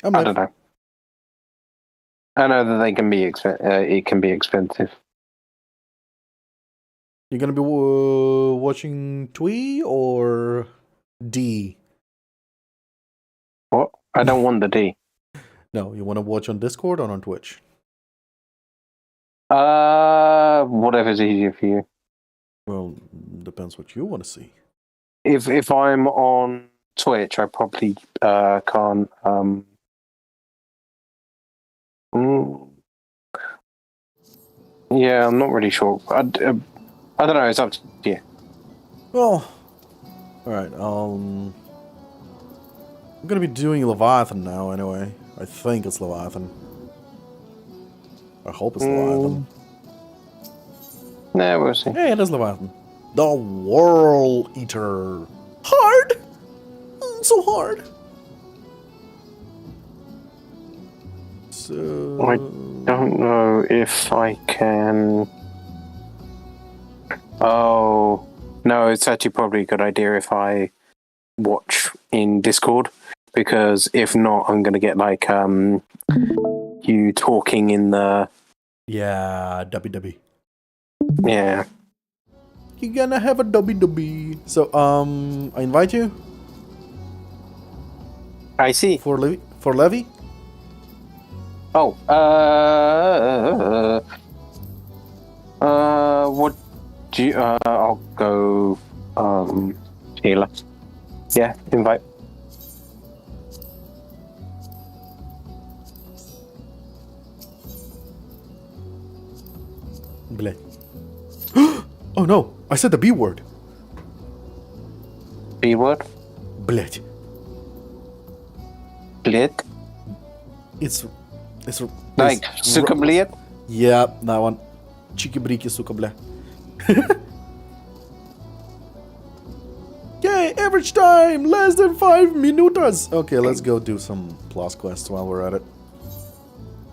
I don't know. I know that they can be it can be expensive. You're gonna be watching Twee or D? What? I don't want the D. No, you want to watch on Discord or on Twitch? Whatever's easier for you. Well, depends what you want to see. If I'm on Twitch, I probably can't. Yeah, I'm not really sure. I don't know. It's up to you. Well, all right. I'm gonna be doing Leviathan now. Anyway, I think it's Leviathan. I hope it's Leviathan. Nah, we'll see. Yeah, it is Leviathan. The World Eater. Hard. So hard. So I don't know if I can. Oh no, it's actually probably a good idea if I watch in Discord, because if not, I'm gonna get like you talking in the WWE. Yeah. You're gonna have a WWE. So I invite you. I see. For Levy. Oh, what do you, I'll go, healer. Yeah, invite. Bleh. Oh no, I said the B word. B word? Bleh. Blit? It's like suka blit? Yeah, that one. Chiki briki suka bleh. Yay, average time less than 5 minutes. Okay, let's go do some plus quests while we're at it.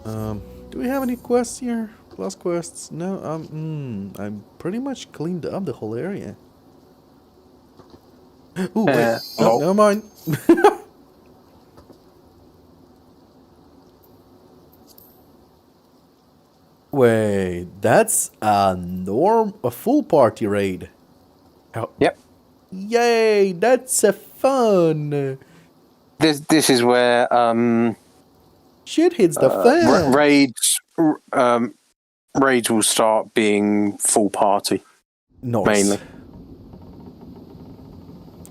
Do we have any quests here? Plus quests? No. I'm pretty much cleaned up the whole area. Ooh, wait. No, never mind. Wait, that's a full party raid. Oh. Yep. Yay, that's a fun. This is where shit hits the fan. Raids will start being full party. Nice. Mainly.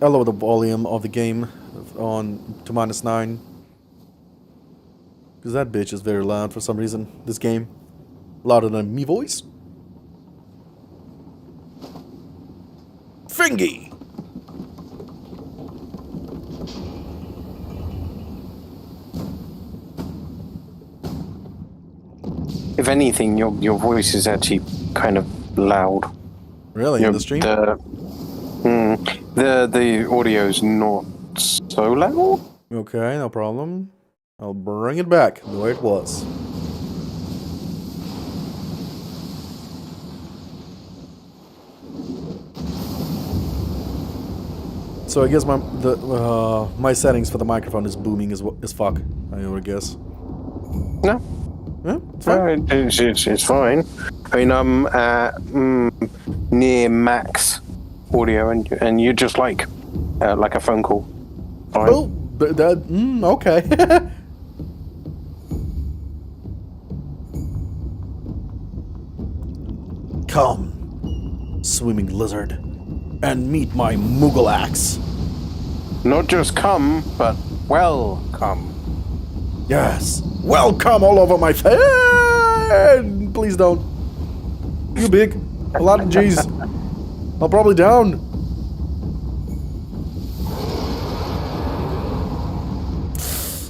I lower the volume of the game on to -9. Because that bitch is very loud for some reason. This game. Louder than me voice. Fingy! If anything, your voice is actually kind of loud. Really? In the stream? The audio's not so loud. Okay, no problem. I'll bring it back the way it was. So I guess my settings for the microphone is booming as fuck. I would guess. No. Yeah, it's fine. It's fine. I mean, I'm at near max audio, and you're just like a phone call. Fine. Oh, that okay. Come, swimming lizard, and meet my Moogle axe. Not just come, but welcome. Yes, welcome all over my face. Please don't. You big. A lot of G's. I'll probably down.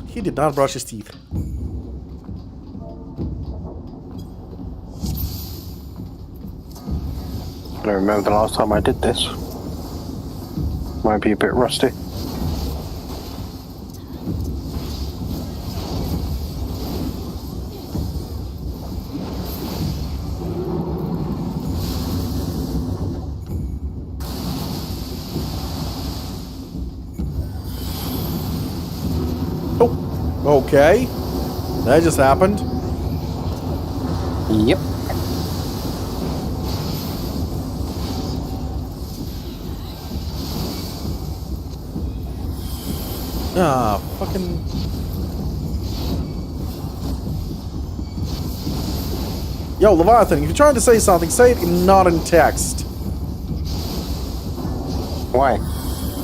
He did not brush his teeth. I don't remember the last time I did this. Might be a bit rusty. Okay. That just happened. Yep. Ah, fucking... Yo, Leviathan, if you're trying to say something, say it not in text. Why?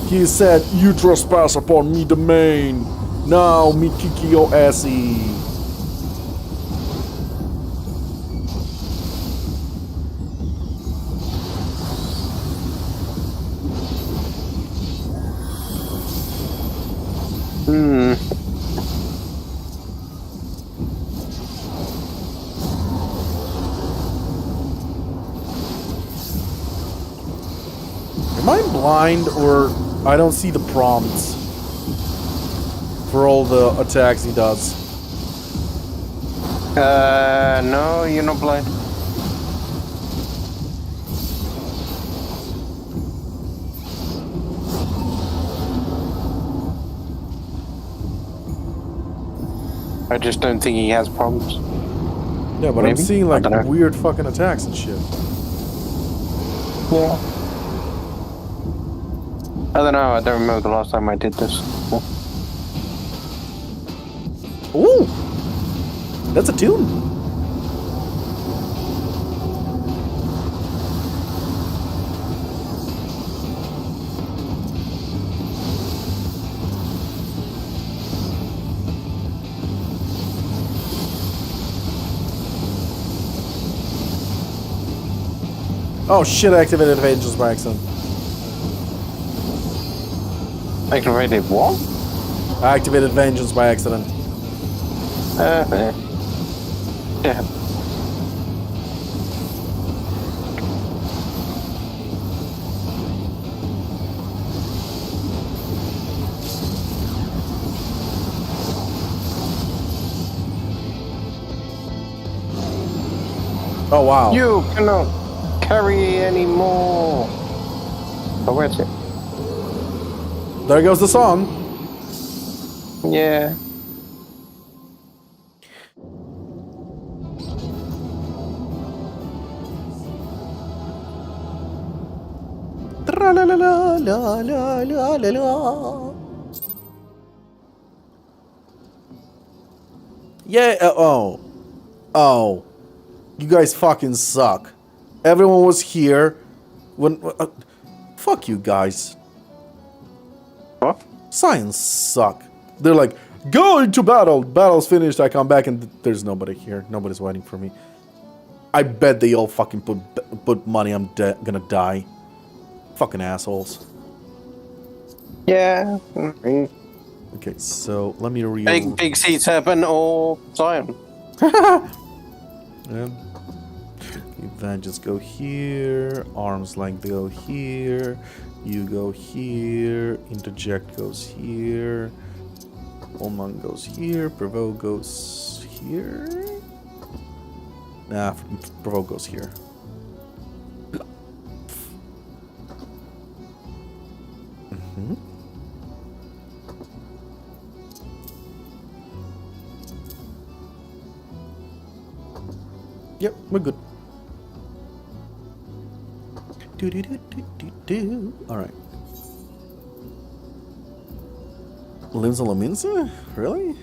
He said, "You trespass upon me domain. Now me kick your assy." Am I blind or I don't see the prompts for all the attacks he does? No, you're not blind. I just don't think he has problems. Yeah, but Maybe? I'm seeing I like don't know. weird fucking attacks and shit. Yeah. I don't know, I don't remember the last time I did this. Ooh! That's a tune. Oh shit, I activated Vengeance by accident. Activated what? I activated Vengeance by accident. Yeah. Oh wow. You cannot carry anymore. Oh, where's it? There goes the song. Yeah. Tra-la-la-la-la-la-la-la. Yeah, oh. Oh. You guys fucking suck. Everyone was here when... fuck you guys. What? Science suck. They're like, go into battle. Battle's finished. I come back and there's nobody here. Nobody's waiting for me. I bet they all fucking put money I'm gonna die. Fucking assholes. Yeah. Okay, so let me read. Big sea serpent or Zion. Yeah. Just go here. Arms length go here. You go here. Interject goes here. Oman goes here. Provoke goes here. Nah, Provoke goes here. Yep, we're good. Alright. Limbs on Laminsa? Really?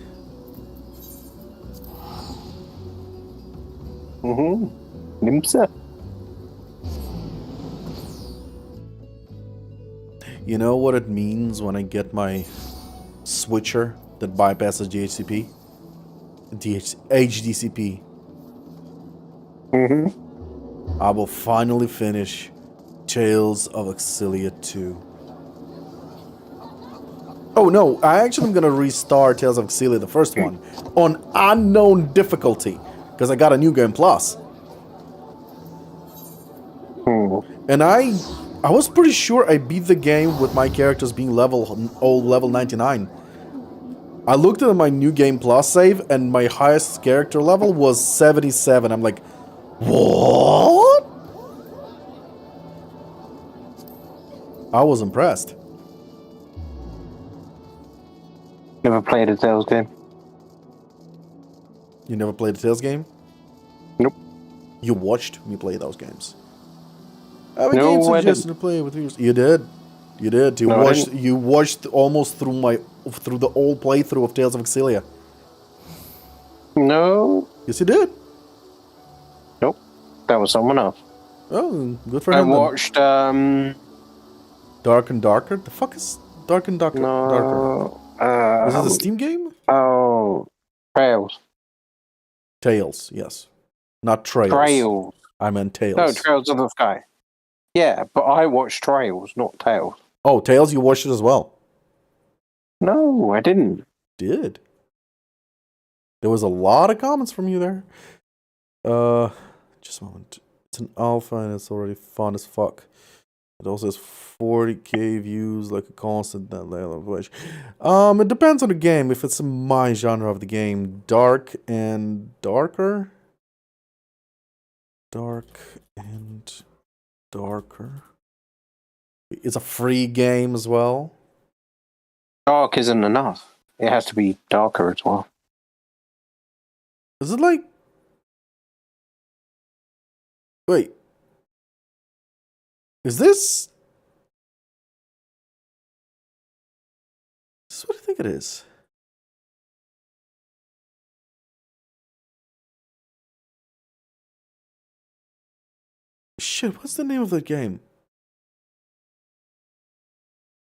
Limsa. You know what it means when I get my switcher that bypasses DHCP? HDCP. I will finally finish Tales of Exilia 2. Oh no, I actually am gonna restart Tales of Exilia, the first one, on unknown difficulty, because I got a new game plus. And I was pretty sure I beat the game with my characters being all level 99. I looked at my new game plus save, and my highest character level was 77. I'm like, what? I was impressed. Never played a Tales game. You never played the Tales game? Nope. You watched me play those games. I have a game No, I suggestion didn't. to play with viewers. You did. You did. You No, I watched. didn't. You watched almost through the old playthrough of Tales of Exilia. No. Yes, you did. Nope. That was someone else. Oh, good for I him. watched, Dark and Darker. The fuck is Dark and Darker? no, Is it a Steam game? oh, Trails. Tales. Yes. Not Trails. Trails. I meant Tales. No, Trails of the Sky. Yeah, but I watched Trails, not Tales. Oh, Tales. You watched it as well. No, I didn't. Did. There was a lot of comments from you there. Just a moment. It's an alpha and it's already fun as fuck. It also has 40k views, like a constant net level of which. It depends on the game. If it's my genre of the game, dark and darker. Dark and darker. It's a free game as well. Dark isn't enough. It has to be darker as well. Is it like... Wait. Is this... Is this what I think it is? Shit, what's the name of the game?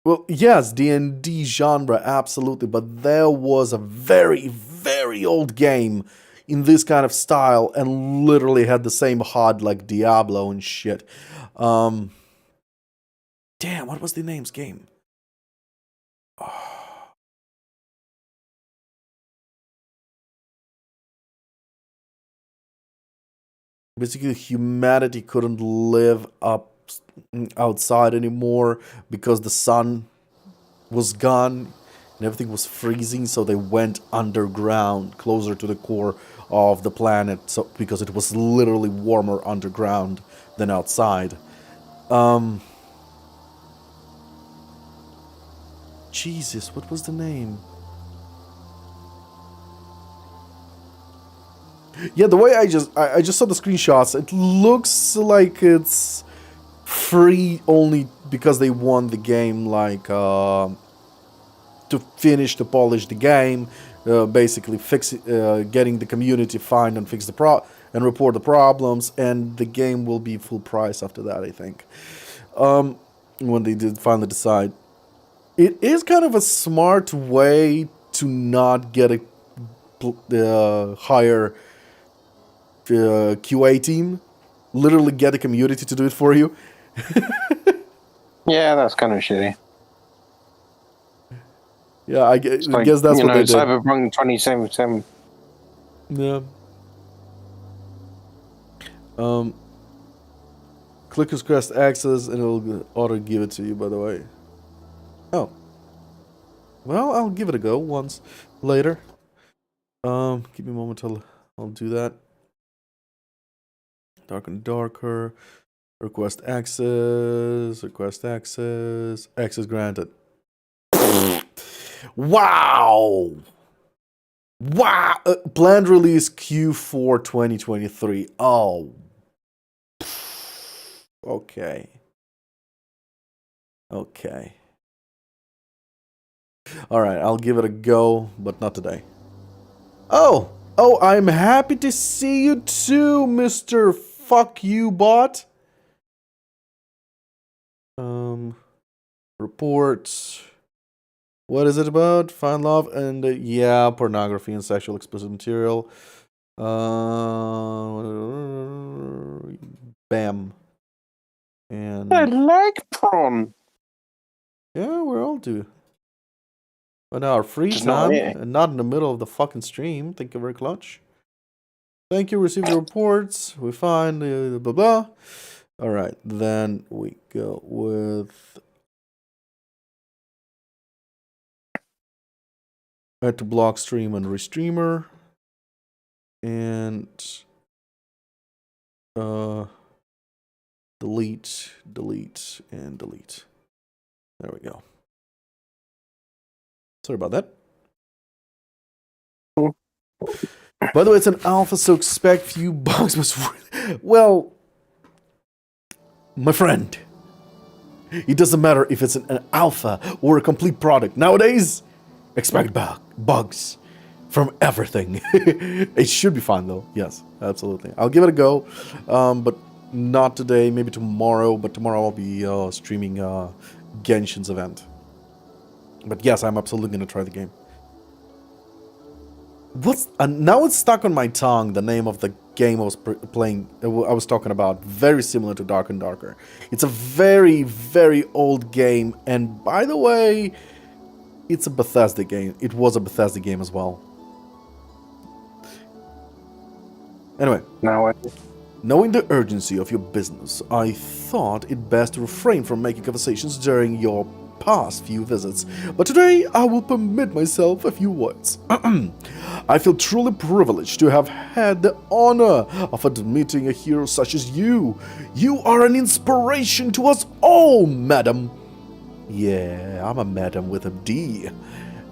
Well, yes, D&D genre, absolutely, but there was a very, very old game in this kind of style and literally had the same HUD like Diablo and shit. Damn, what was the name's game? Basically, humanity couldn't live up outside anymore because the sun was gone and everything was freezing, so they went underground, closer to the core of the planet, so because it was literally warmer underground than outside. Jesus, what was the name? Yeah, the way I just saw the screenshots, it looks like it's free only because they won the game, like to polish the game, basically getting the community find and fix and report the problems, and the game will be full price after that, I think. When they did finally decide, it is kind of a smart way to not get a higher QA team, literally get the community to do it for you. Yeah, that's kind of shitty. Yeah, I guess that's what they did. Cyberpunk 2077. Yeah. Click request access and it'll auto give it to you, by the way. Oh. Well, I'll give it a go once later. Give me a moment till I'll do that. Dark and darker. Request access. Access granted. Wow! Wow! Planned release Q4 2023. Oh. Okay. Okay. Alright, I'll give it a go, but not today. Oh! Oh, I'm happy to see you too, Mr. Fuck You Bot. Reports. What is it about? Find love and yeah, pornography and sexual explicit material. Bam. And I like prawn. yeah, we all do. But now our free Just time, not here. and not in the middle of the fucking stream. Thank you very much. Thank you. Received the reports. We find blah blah. All right, then we go with add to block stream and restreamer, and delete, and delete. There we go. Sorry about that. By the way, it's an alpha, so expect few bugs. Well, my friend, it doesn't matter if it's an alpha or a complete product. Nowadays, expect bugs from everything. It should be fine, though. Yes, absolutely. I'll give it a go, but not today. Maybe tomorrow. But tomorrow I'll be streaming Genshin's event. But yes, I'm absolutely going to try the game. Now it's stuck on my tongue, the name of the game I was playing, I was talking about, very similar to Dark and Darker. It's a very, very old game, and by the way, it's a Bethesda game. It was a Bethesda game as well. Anyway. Knowing the urgency of your business, I thought it best to refrain from making conversations during your past few visits, but today I will permit myself a few words. I feel truly privileged to have had the honor of admitting a hero such as you. You are an inspiration to us all, madam. Yeah, I'm a madam with a D.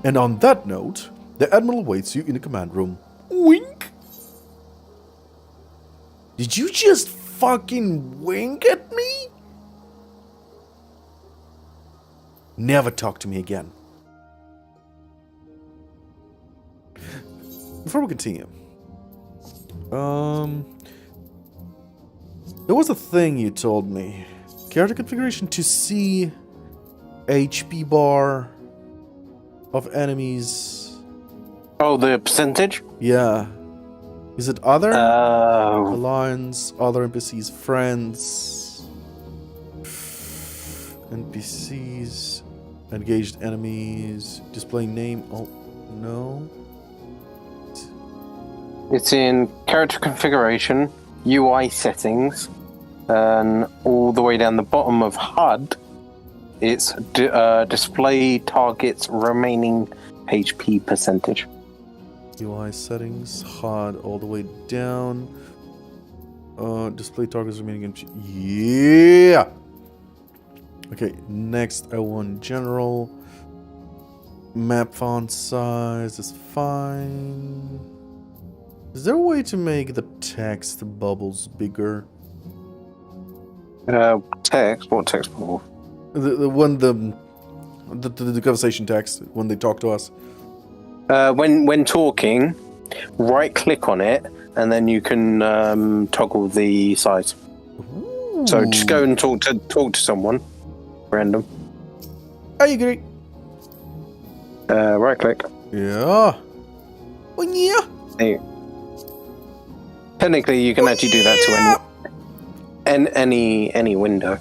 And on that note, the Admiral awaits you in the command room. Wink! Did you just fucking wink at me? Never talk to me again. Before we continue, there was a thing you told me. Character configuration to see HP bar of enemies. Oh, the percentage? Yeah. Is it other? Alliance, other NPCs, friends, NPCs, engaged enemies, display name. Oh, no. It's in character configuration, UI settings, and all the way down the bottom of HUD, it's display targets remaining HP percentage. UI settings, HUD, all the way down. Display targets remaining HP. Yeah! Okay, next I want general. Map font size is fine. Is there a way to make the text bubbles bigger? Text? What text bubble? The conversation text when they talk to us. When talking, right click on it, and then you can toggle the size. Ooh. So just go and talk to someone, random. I agree. Right click. Yeah. Oh yeah. See. Technically, you can actually do that to any window.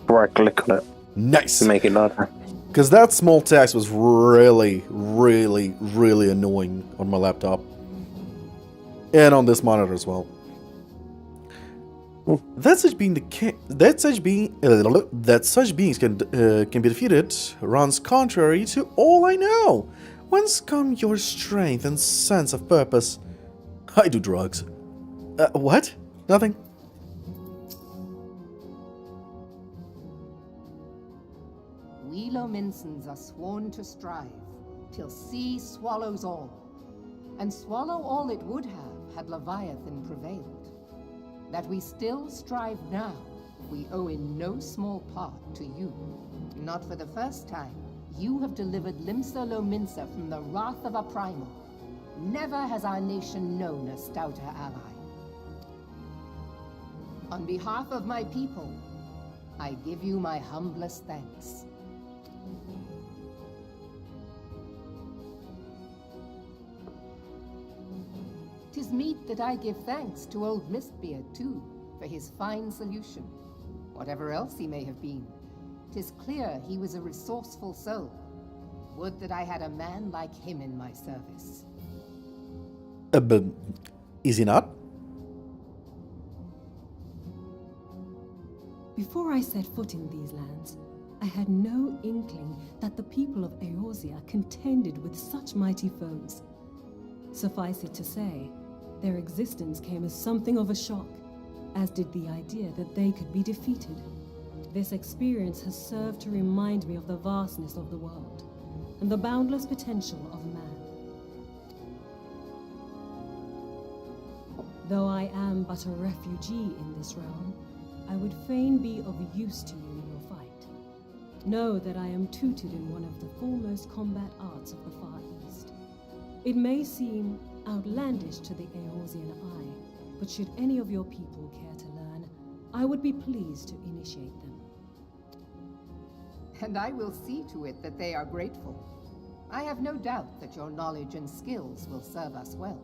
Right click on it. Nice. To make it larger. Because that small text was really, really, really annoying on my laptop. And on this monitor as well. That such beings can be defeated runs contrary to all I know. Whence come your strength and sense of purpose? I do drugs. What? Nothing. We Lominsons are sworn to strive, till sea swallows all. And swallow all it would have, had Leviathan prevailed. That we still strive now, we owe in no small part to you. Not for the first time, you have delivered Limsa Lominsa from the wrath of a primal. Never has our nation known a stouter ally. On behalf of my people, I give you my humblest thanks. 'Tis meet that I give thanks to old Mistbeard, too, for his fine solution. Whatever else he may have been, 'tis clear he was a resourceful soul. Would that I had a man like him in my service. But is he not? Before I set foot in these lands, I had no inkling that the people of Eorzea contended with such mighty foes. Suffice it to say, their existence came as something of a shock, as did the idea that they could be defeated. This experience has served to remind me of the vastness of the world, and the boundless potential of man. Though I am but a refugee in this realm, I would fain be of use to you in your fight. Know that I am tutored in one of the foremost combat arts of the Far East. It may seem outlandish to the Eorzean eye, but should any of your people care to learn, I would be pleased to initiate them. And I will see to it that they are grateful. I have no doubt that your knowledge and skills will serve us well.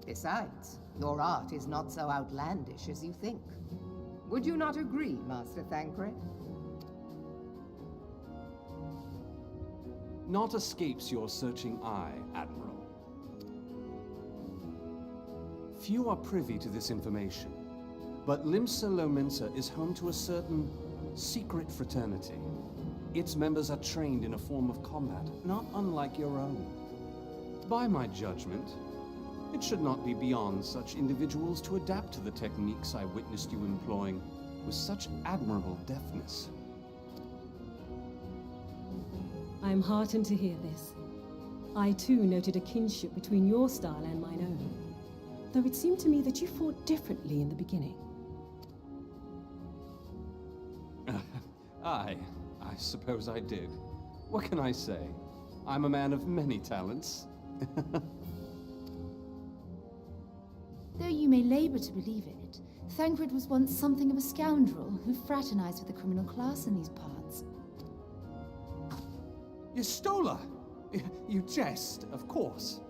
Besides, your art is not so outlandish as you think. Would you not agree, Master Thancred? Naught escapes your searching eye, Admiral. Few are privy to this information, but Limsa Lominsa is home to a certain secret fraternity. Its members are trained in a form of combat not unlike your own. By my judgment, it should not be beyond such individuals to adapt to the techniques I witnessed you employing with such admirable deftness. I am heartened to hear this. I too noted a kinship between your style and mine own, though it seemed to me that you fought differently in the beginning. I suppose I did. What can I say? I'm a man of many talents. Though you may labor to believe it, Thancred was once something of a scoundrel who fraternized with the criminal class in these parts. Yestola! You jest, of course.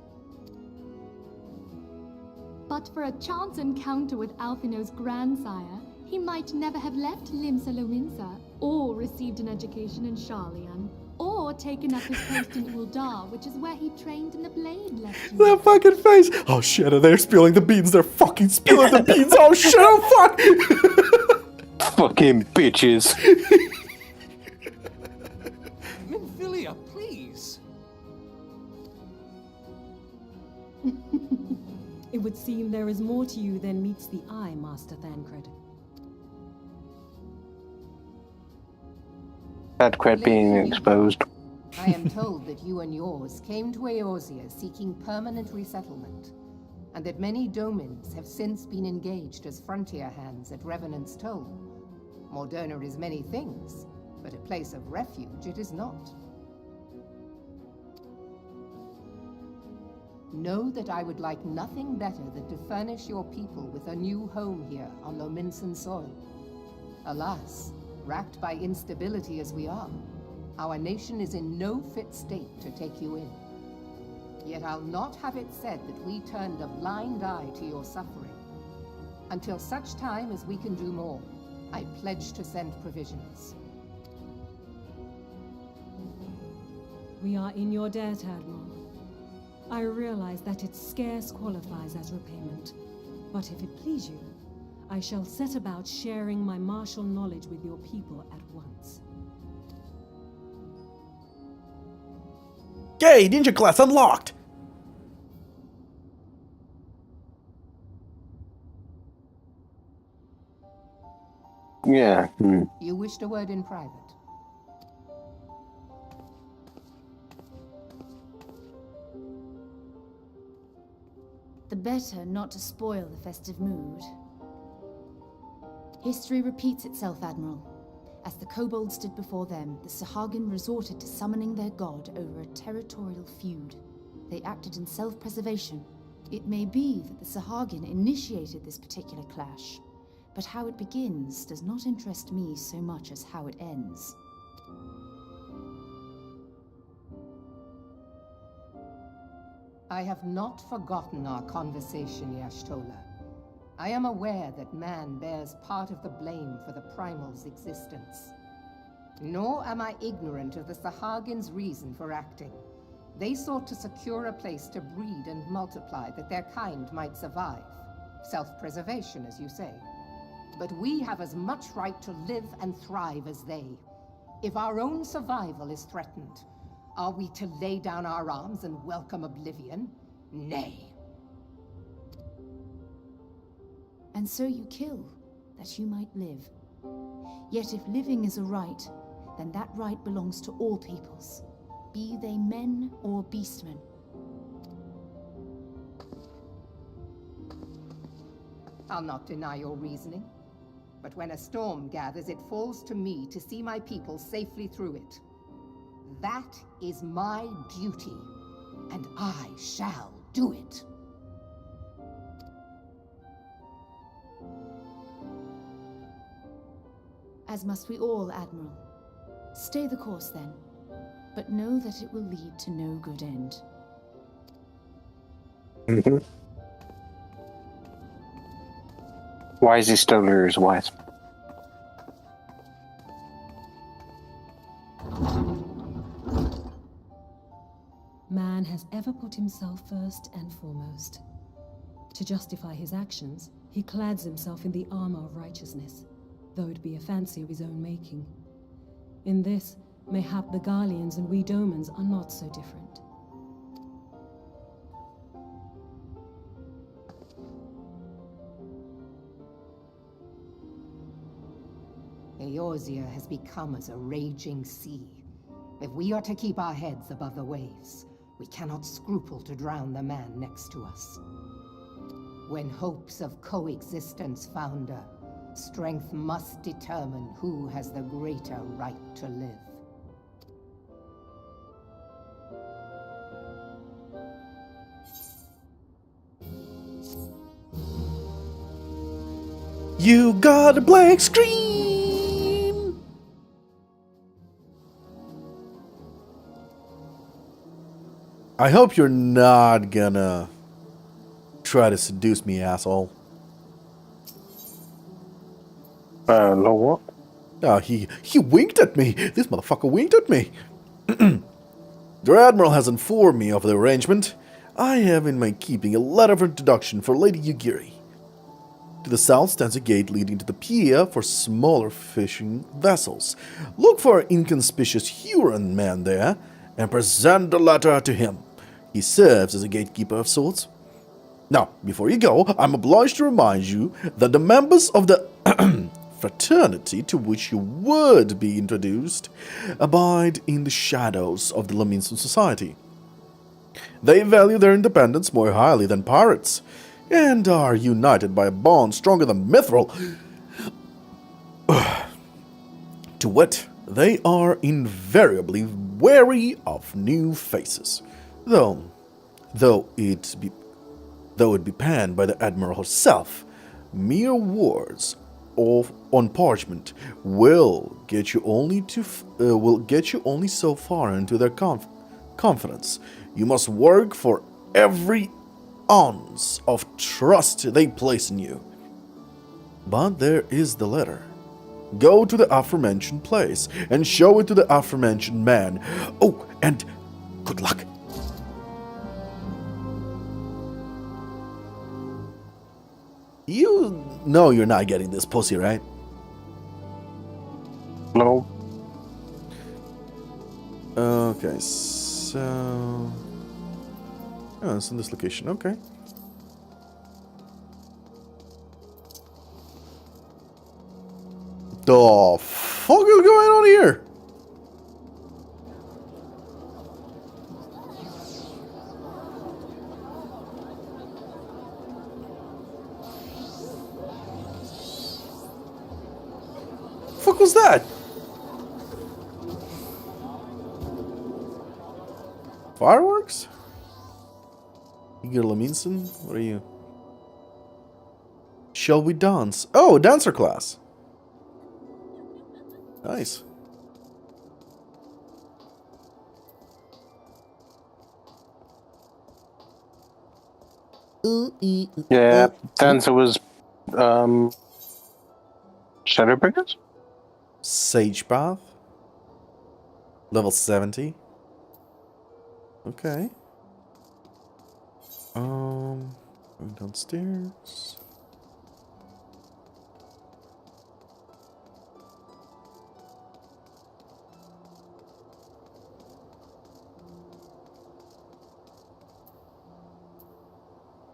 But for a chance encounter with Alphino's grandsire, he might never have left Limsa Lominsa, or received an education in Sharlayan, or taken up his post in Uldar, which is where he trained in the blade lesson. That fucking face! Oh shit, they're spilling the beans, they're fucking spilling the beans! Oh shit, oh fuck! Fucking bitches. Minfilia, please! It would seem there is more to you than meets the eye, Master Thancred. Thancred being exposed. I am told that you and yours came to Eorzea seeking permanent resettlement, and that many domins have since been engaged as frontier hands at Revenant's Toll. Moderna is many things, but a place of refuge it is not. Know that I would like nothing better than to furnish your people with a new home here on Lominsan soil. Alas, racked by instability as we are, our nation is in no fit state to take you in. Yet I'll not have it said that we turned a blind eye to your suffering. Until such time as we can do more, I pledge to send provisions. We are in your debt, Admiral. I realize that it scarce qualifies as repayment, but if it please you, I shall set about sharing my martial knowledge with your people at once. Yay, ninja class unlocked! Yeah. You wished a word in private. The better not to spoil the festive mood. History repeats itself, Admiral. As the kobolds stood before them, the Sahagin resorted to summoning their god over a territorial feud. They acted in self-preservation. It may be that the Sahagin initiated this particular clash, but how it begins does not interest me so much as how it ends. I have not forgotten our conversation, Y'shtola. I am aware that man bears part of the blame for the Primal's existence. Nor am I ignorant of the Sahagin's reason for acting. They sought to secure a place to breed and multiply that their kind might survive. Self-preservation, as you say. But we have as much right to live and thrive as they. If our own survival is threatened, are we to lay down our arms and welcome oblivion? Nay. And so you kill, that you might live. Yet if living is a right, then that right belongs to all peoples, be they men or beastmen. I'll not deny your reasoning. But when a storm gathers, it falls to me to see my people safely through it. That is my duty, and I shall do it. As must we all, Admiral. Stay the course, then. But know that it will lead to no good end. Mm-hmm. Wise is still is wise. Man has ever put himself first and foremost. To justify his actions, he clads himself in the armor of righteousness, though it be a fancy of his own making. In this, mayhap the Garleans and we Domans are not so different. Eorzea has become as a raging sea. If we are to keep our heads above the waves, we cannot scruple to drown the man next to us. When hopes of coexistence founder, strength must determine who has the greater right to live. You got a blank screen! I hope you're not gonna try to seduce me, asshole. No what? Oh, he winked at me. This motherfucker winked at me. The Admiral has informed me of the arrangement. I have in my keeping a letter of introduction for Lady Yugiri. To the south stands a gate leading to the pier for smaller fishing vessels. Look for an inconspicuous Huron man there and present the letter to him. He serves as a gatekeeper of sorts. Now, before you go, I'm obliged to remind you that the members of the fraternity to which you would be introduced abide in the shadows of the Lominsan society. They value their independence more highly than pirates, and are united by a bond stronger than mithril. To wit, they are invariably wary of new faces, though it be penned by the Admiral herself. Mere words on parchment will get you only so far into their confidence. You must work for every ounce of trust they place in you. But there is the letter. Go to the aforementioned place and show it to the aforementioned man. Oh, and good luck. You know you're not getting this pussy, right? No. Okay, so... Oh, it's in this location, okay. The fuck is going on here? Fuck was that? Fireworks? Igor Laminson? What are you? Shall we dance? Oh, dancer class. Nice. Yeah, dancer was Shadowbringers? Sage Path. Level 70. Okay. Going downstairs.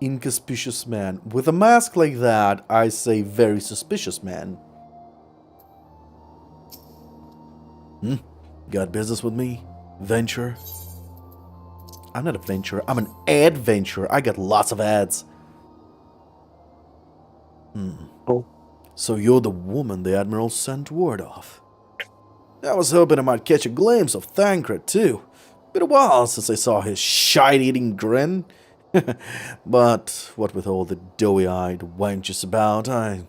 Inconspicuous man. With a mask like that, I say very suspicious man. Got business with me? Venture? I'm not a venturer, I'm an adventurer. I got lots of ads. Oh. So you're the woman the Admiral sent word of. I was hoping I might catch a glimpse of Thancred, too. Been a while since I saw his shite-eating grin. But what with all the doughy-eyed wenches about, I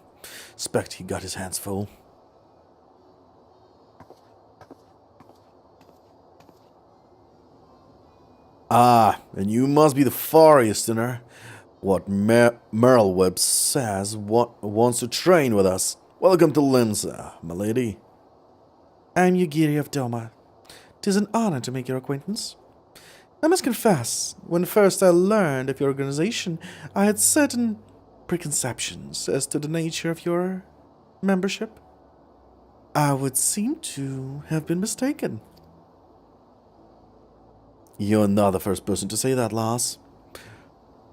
expect he got his hands full. Ah, and you must be the Far Easterner. What Merlweb says wants to train with us. Welcome to Limsa, my lady. I'm Yugiri of Doma. 'Tis an honor to make your acquaintance. I must confess, when first I learned of your organization, I had certain preconceptions as to the nature of your membership. I would seem to have been mistaken. You're not the first person to say that, Lars.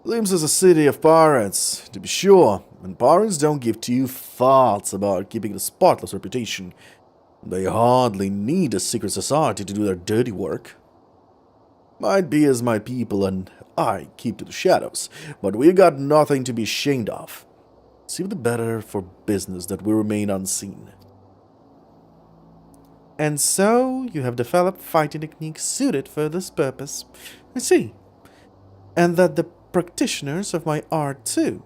Lims is a city of pirates, to be sure, and pirates don't give two thoughts about keeping a spotless reputation. They hardly need a secret society to do their dirty work. Might be as my people and I keep to the shadows, but we got nothing to be ashamed of. Seem the better for business that we remain unseen. And so you have developed fighting techniques suited for this purpose. I see. And that the practitioners of my art, too,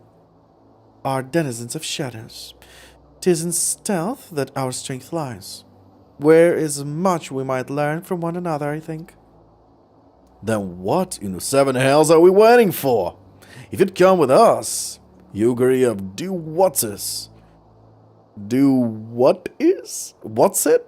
are denizens of shadows. 'Tis in stealth that our strength lies. Where is much we might learn from one another, I think. Then what in the seven hells are we waiting for? If you'd come with us, Yugiri of Do-What's-Is. Do-What-Is? What's it?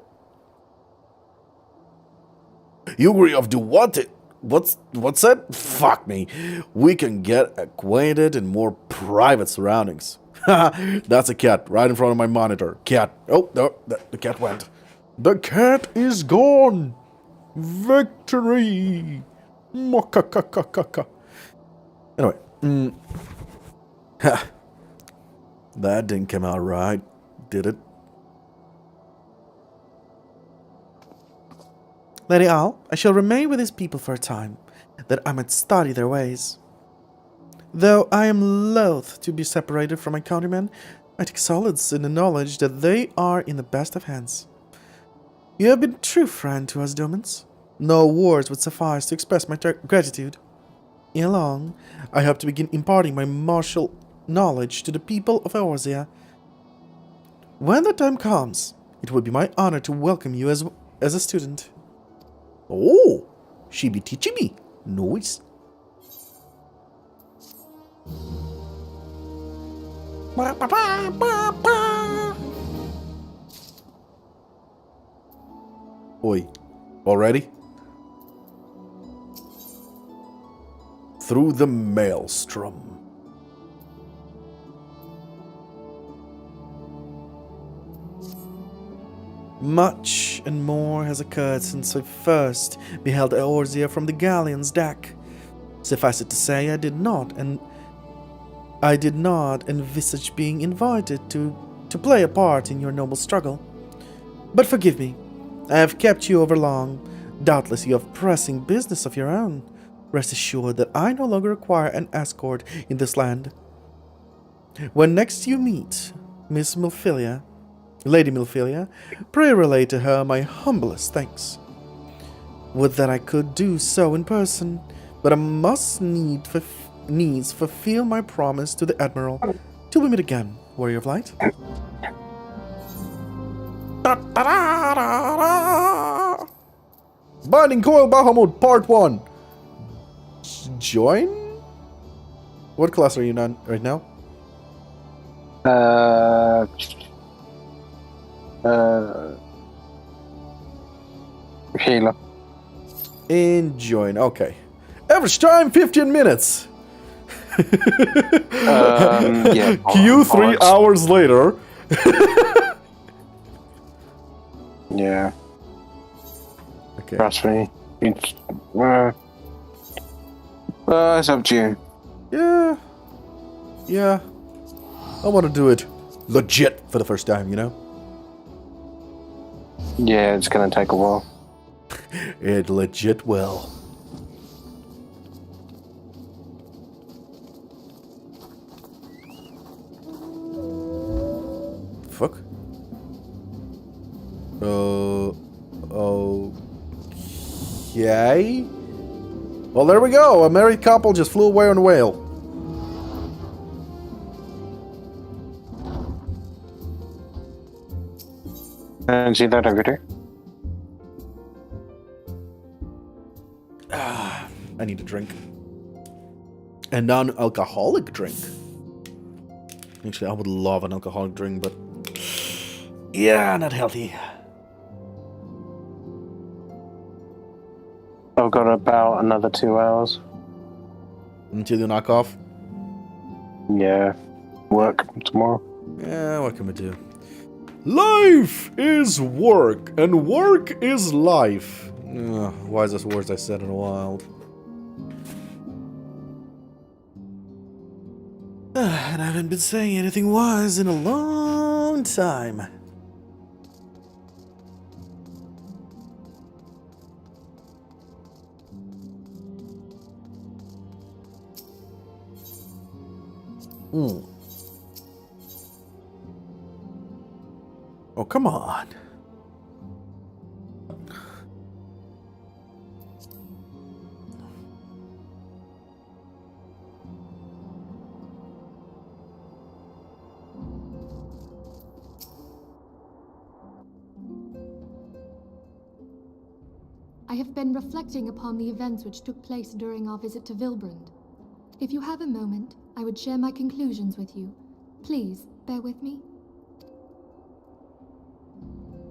Yugiri of Do-What-It? What's that? Fuck me. We can get acquainted in more private surroundings. Haha, that's a cat right in front of my monitor. Cat. Oh, no, the cat went. The cat is gone. Victory. Mokakakakaka. Anyway. That didn't come out right, did it? Lady Al, I shall remain with these people for a time, that I might study their ways. Though I am loath to be separated from my countrymen, I take solace in the knowledge that they are in the best of hands. You have been a true friend to us, Domans. No words would suffice to express my gratitude. Ere long, I hope to begin imparting my martial knowledge to the people of Eorzea. When the time comes, it will be my honor to welcome you as a student. Oh, she be teaching me. Nice. Oi, already? Through the maelstrom. Much and more has occurred since I first beheld Eorzea from the galleon's deck. Suffice it to say, I did not envisage being invited to play a part in your noble struggle. But forgive me, I have kept you over long. Doubtless you have pressing business of your own. Rest assured that I no longer require an escort in this land. When next you meet Lady Milphilia, pray relay to her my humblest thanks. Would that I could do so in person, but I must needs fulfill my promise to the Admiral. Till we meet again, Warrior of Light. Binding Coil Bahamut, Part 1. Join? What class are you on right now? Healer. Join, okay. Average time 15 minutes. Yeah. Q 3 hours later. Yeah. Okay. Trust me. It's up to you. Yeah. I want to do it legit for the first time, you know? Yeah, it's gonna take a while. It legit will. fuck? Okay. Well, there we go. A married couple just flew away on a whale. And see that over there? I need a drink. A non-alcoholic drink. Actually, I would love an alcoholic drink, but yeah, not healthy. I've got about another 2 hours. Until you knock off? Yeah. Work tomorrow. Yeah, what can we do? Life is work, and work is life. Wisest words I said in a while. And I haven't been saying anything wise in a long time. Oh, come on. I have been reflecting upon the events which took place during our visit to Vilbrand. If you have a moment, I would share my conclusions with you. Please, bear with me.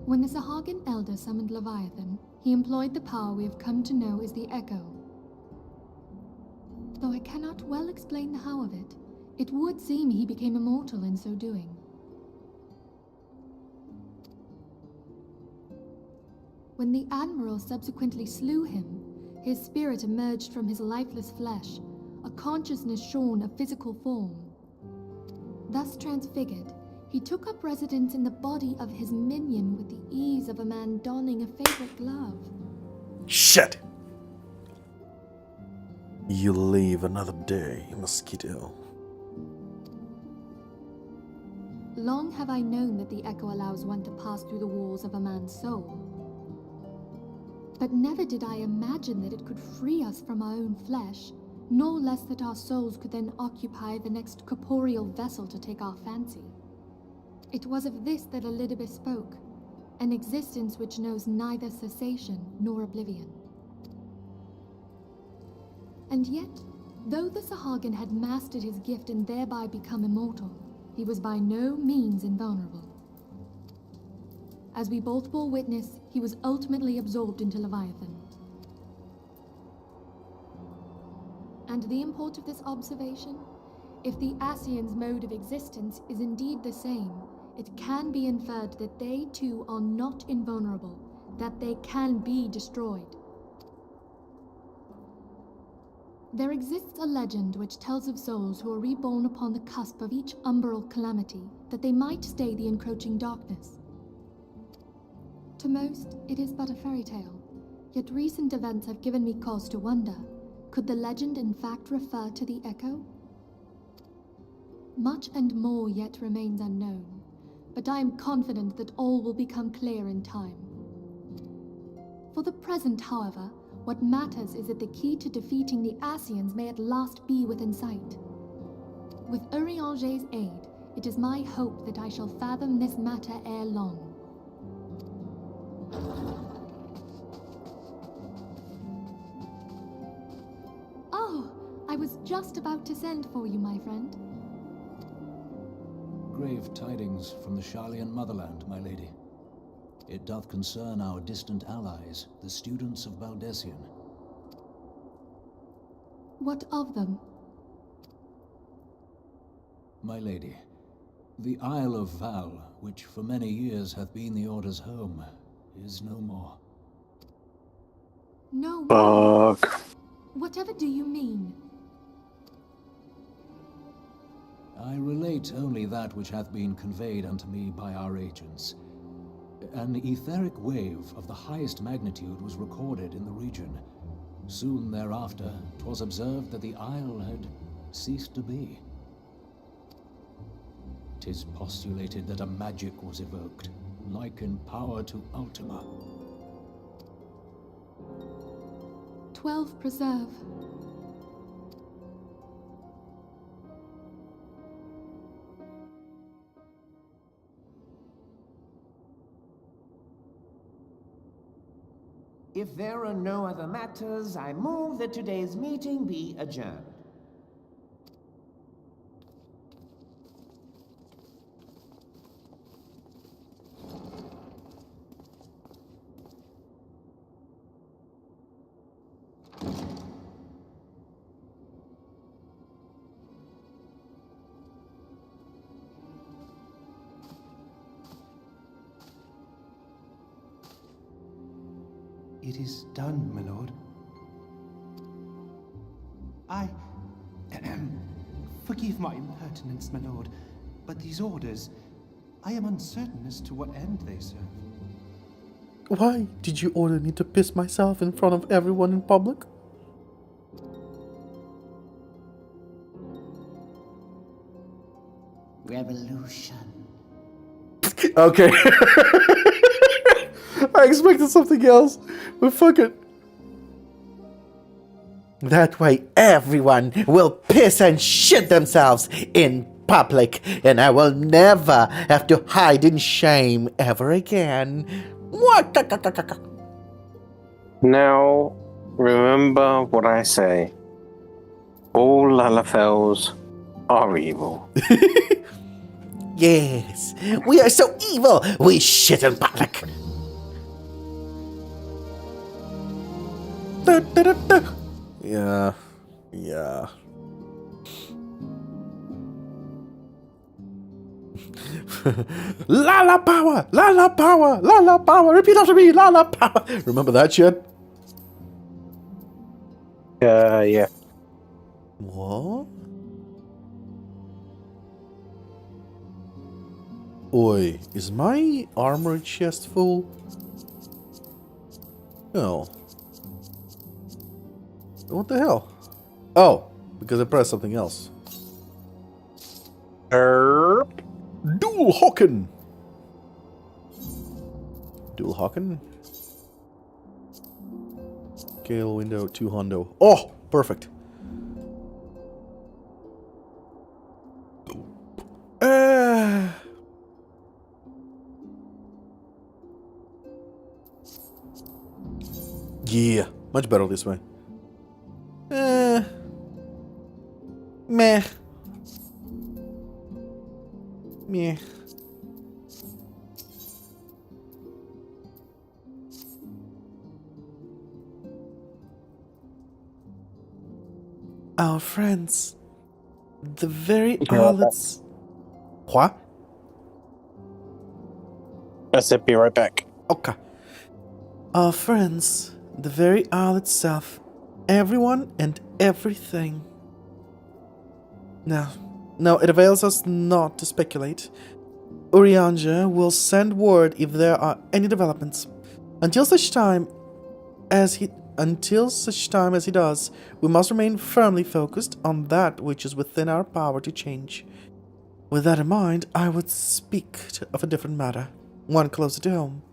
When the Sahagan Elder summoned Leviathan, he employed the power we have come to know as the Echo. Though I cannot well explain the how of it, it would seem he became immortal in so doing. When the Admiral subsequently slew him, his spirit emerged from his lifeless flesh, a consciousness shorn of physical form. Thus transfigured, he took up residence in the body of his minion with the ease of a man donning a favorite glove. Shit! You live another day, mosquito. Long have I known that the Echo allows one to pass through the walls of a man's soul. But never did I imagine that it could free us from our own flesh, no less that our souls could then occupy the next corporeal vessel to take our fancy. It was of this that Elidibus spoke, an existence which knows neither cessation nor oblivion. And yet, though the Sahagan had mastered his gift and thereby become immortal, he was by no means invulnerable. As we both bore witness, he was ultimately absorbed into Leviathan. And the import of this observation? If the Ascians' mode of existence is indeed the same, it can be inferred that they too are not invulnerable, that they can be destroyed. There exists a legend which tells of souls who are reborn upon the cusp of each umbral calamity, that they might stay the encroaching darkness. To most, it is but a fairy tale, yet recent events have given me cause to wonder, could the legend in fact refer to the Echo? Much and more yet remains unknown, but I am confident that all will become clear in time. For the present, however, what matters is that the key to defeating the Ascians may at last be within sight. With Urianger's aid, it is my hope that I shall fathom this matter ere long. Oh, I was just about to send for you, my friend. Grave tidings from the Sharlayan motherland, my lady. It doth concern our distant allies, the students of Baldessian. What of them? My lady, the Isle of Val, which for many years hath been the Order's home, is no more. No. Fuck. Whatever do you mean? I relate only that which hath been conveyed unto me by our agents. An etheric wave of the highest magnitude was recorded in the region. Soon thereafter, 'twas observed that the isle had ceased to be. 'Tis postulated that a magic was evoked, like in power to Ultima. 12 preserve. If there are no other matters, I move that today's meeting be adjourned. It is done, my lord. Forgive my impertinence, my lord, but these orders, I am uncertain as to what end they serve. Why did you order me to piss myself in front of everyone in public? Revolution. Okay. I expected something else, but fuck it. That way everyone will piss and shit themselves in public, and I will never have to hide in shame ever again. What? Now, remember what I say. All Lalafels are evil. Yes, we are so evil, we shit in public. Yeah. Lala power! Lala power! Lala power! Repeat after me! Lala power! Remember that shit? Yeah. What? Oi, is my armor chest full? No. What the hell? Oh, because I pressed something else. Dual Hawken! Dual Hawken? Scale window 2 hundo. Oh, perfect. Yeah, much better this way. Meh. Our friends, the very harlots. What? I said be right back. Okay. Our friends, the very owl itself, everyone and everything. No, it avails us not to speculate. Urianger will send word if there are any developments. Until such time as he does, we must remain firmly focused on that which is within our power to change. With that in mind, I would speak of a different matter, one closer to home.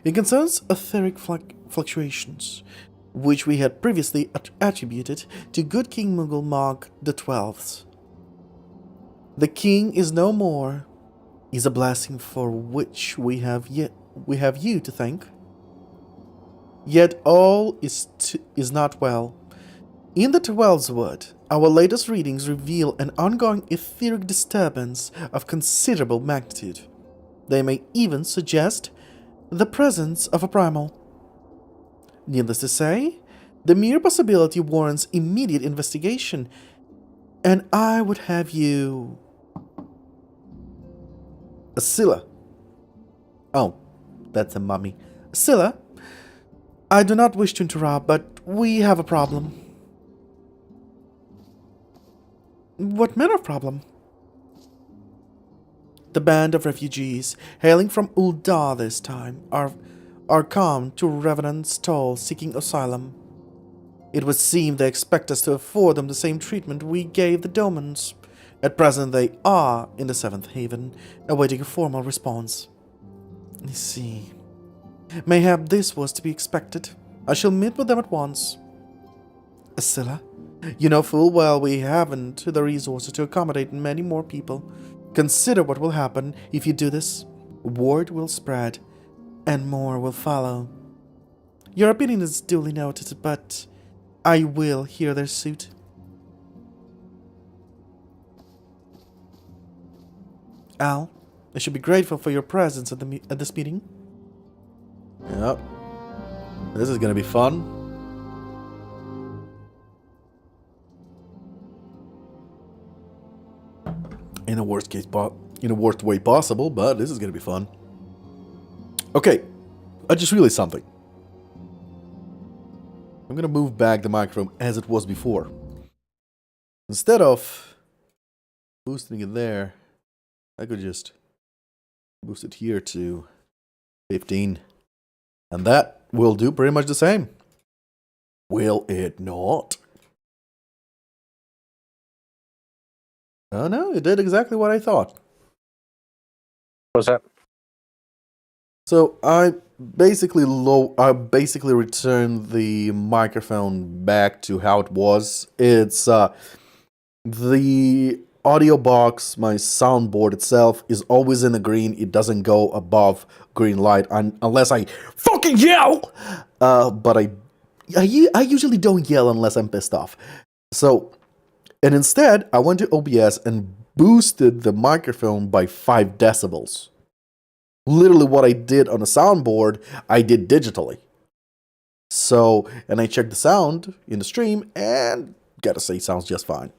It concerns etheric fluctuations, which we had previously attributed to good King Mughal Mark XII. The king is no more, is a blessing for which we have you to thank. Yet all is not well. In the 12th word, our latest readings reveal an ongoing etheric disturbance of considerable magnitude. They may even suggest the presence of a primal. Needless to say, the mere possibility warrants immediate investigation, and I would have you... Asila. Oh, that's a mummy. Asila, I do not wish to interrupt, but we have a problem. What manner of problem? The band of refugees, hailing from Uldar this time, are come to Revenant's Toll seeking asylum. It would seem they expect us to afford them the same treatment we gave the Domans. At present, they are in the Seventh Haven, awaiting a formal response. I see. Mayhap this was to be expected. I shall meet with them at once. Scylla, you know full well we haven't the resources to accommodate many more people. Consider what will happen if you do this. Word will spread, and more will follow. Your opinion is duly noted, but I will hear their suit. Al, I should be grateful for your presence at this meeting. Yep. This is gonna be fun. In a worst way possible, but this is gonna be fun. Okay, I just realized something. I'm gonna move back the microphone as it was before. Instead of boosting it there, I could just boost it here to 15. And that will do pretty much the same. Will it not? Oh no, it did exactly what I thought. What's that? So I basically returned the microphone back to how it was. It's the audio box, my soundboard itself is always in the green. It doesn't go above green light unless I fucking yell. But I usually don't yell unless I'm pissed off. So, and instead I went to OBS and boosted the microphone by 5 decibels. Literally what I did on a soundboard, I did digitally. So, and I checked the sound in the stream, and gotta say, it sounds just fine.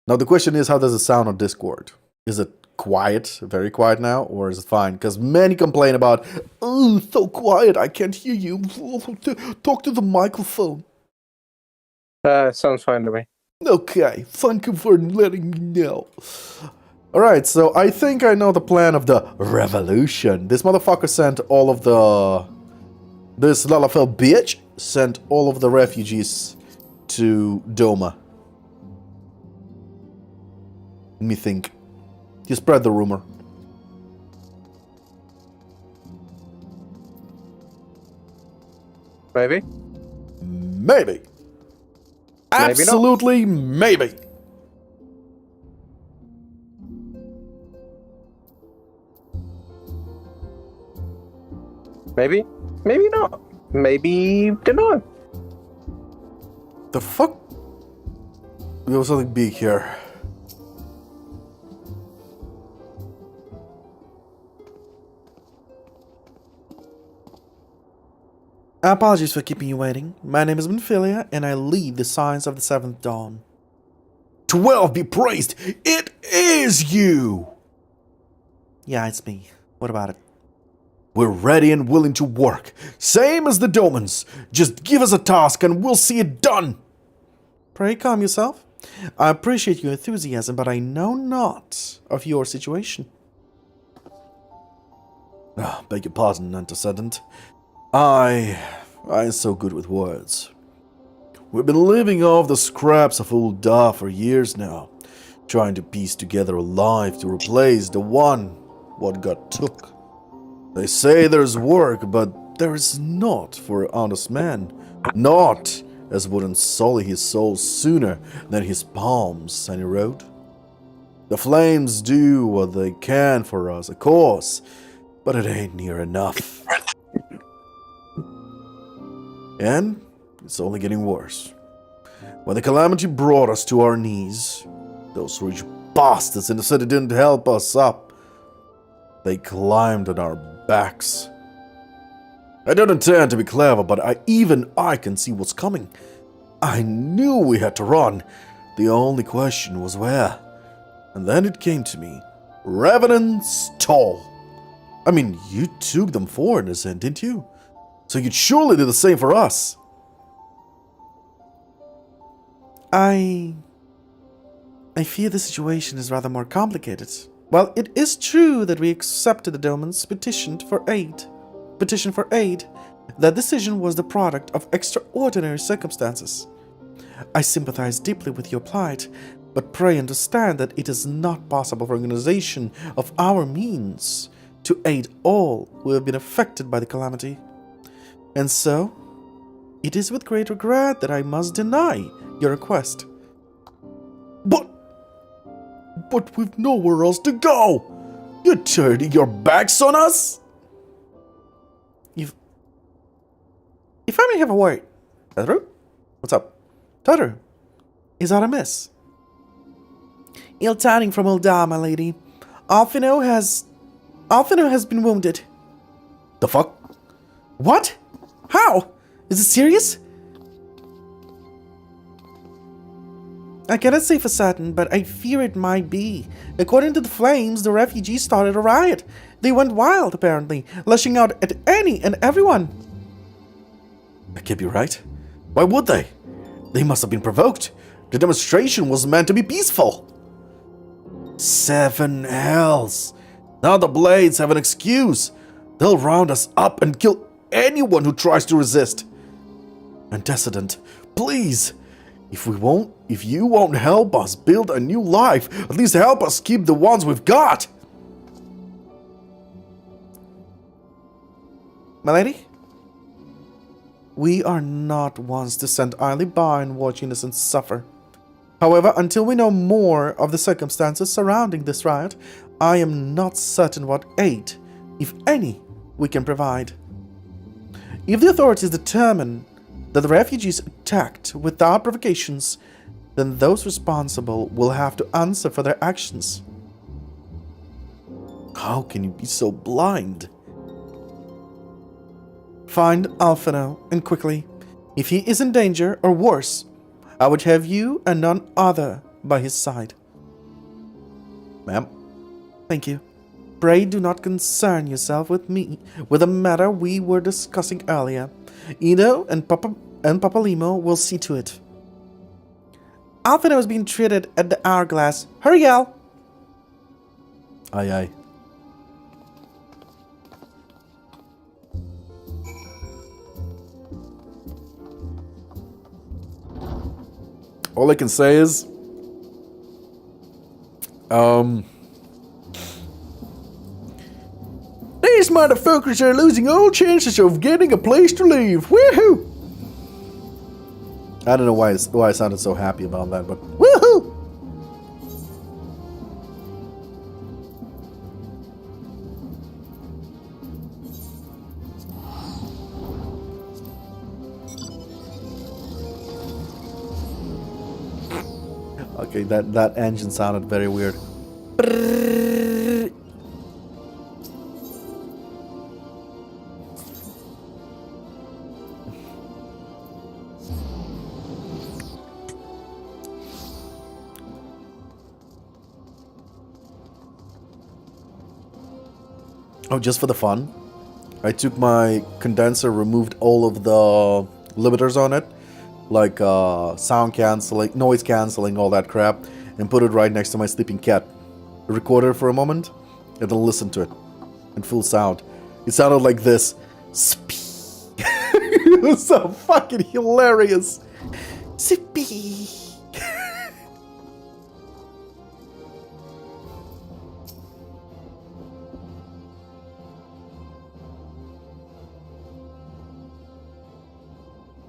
Now the question is, how does it sound on Discord? Is it quiet, very quiet now, or is it fine? Because many complain about, oh, so quiet, I can't hear you. Talk to the microphone. Sounds fine to me. Okay, thank you for letting me know. Alright, so I think I know the plan of the revolution. This motherfucker sent all of the... This Lalafell bitch sent all of the refugees to Doma. Let me think. You spread the rumor. Maybe? Maybe. Absolutely maybe. Maybe? Maybe not. Maybe dunno. The fuck? There was something big here. Apologies for keeping you waiting. My name is Benphilia, and I lead the Science of the Seventh Dawn. 12 be praised! It is you! Yeah, it's me. What about it? We're ready and willing to work. Same as the Domans. Just give us a task and we'll see it done. Pray calm yourself. I appreciate your enthusiasm, but I know not of your situation. Beg your pardon, antecedent. I ain't so good with words. We've been living off the scraps of old Da for years now, trying to piece together a life to replace the one what got took. They say there's work, but there is not for an honest man. Not as wouldn't sully his soul sooner than his palms any road. The flames do what they can for us, of course, but it ain't near enough. And it's only getting worse. When the calamity brought us to our knees, those rich bastards in the city didn't help us up. They climbed on our backs. I don't intend to be clever, but I can see what's coming. I knew we had to run. The only question was where. And then it came to me. Revenant's Toll. I mean, you took them foreigners in, didn't you? So you'd surely do the same for us. I fear the situation is rather more complicated. While it is true that we accepted the Domans' petition for aid, That decision was the product of extraordinary circumstances. I sympathize deeply with your plight, but pray understand that it is not possible for an organization of our means to aid all who have been affected by the calamity. And so, it is with great regret that I must deny your request. But we've nowhere else to go! You're turning your backs on us? If I may have a word. Tataru? What's up? Tataru, is that amiss? Ill tidings from Ul'dah, my lady. Alphino has been wounded. The fuck? What? How? Is it serious? I cannot say for certain, but I fear it might be. According to the flames, the refugees started a riot. They went wild, apparently, lashing out at any and everyone. That can't be right. Why would they? They must have been provoked. The demonstration was meant to be peaceful. 7 hells. Now the Blades have an excuse. They'll round us up and kill anyone who tries to resist. Antecedent, please. If you won't help us build a new life, at least help us keep the ones we've got. My lady? We are not ones to stand idly by and watch innocents suffer. However, until we know more of the circumstances surrounding this riot, I am not certain what aid, if any, we can provide. If the authorities determine that the refugees attacked without provocations, then those responsible will have to answer for their actions. How can you be so blind? Find Alphino, and quickly. If he is in danger, or worse, I would have you and none other by his side. Ma'am. Thank you. Pray do not concern yourself with me, with the matter we were discussing earlier. Ido and Papalimo will see to it. Alphino is being treated at the Hourglass. Hurry, gal! Aye, aye. All I can say is, these motherfuckers are losing all chances of getting a place to live. Woohoo! I don't know why I sounded so happy about that, but woohoo! Okay, that engine sounded very weird. Oh, just for the fun, I took my condenser, removed all of the limiters on it, like sound cancelling, noise cancelling, all that crap, and put it right next to my sleeping cat. I recorded it for a moment, and then listened to it in full sound. It sounded like this. It was so fucking hilarious. Zippy.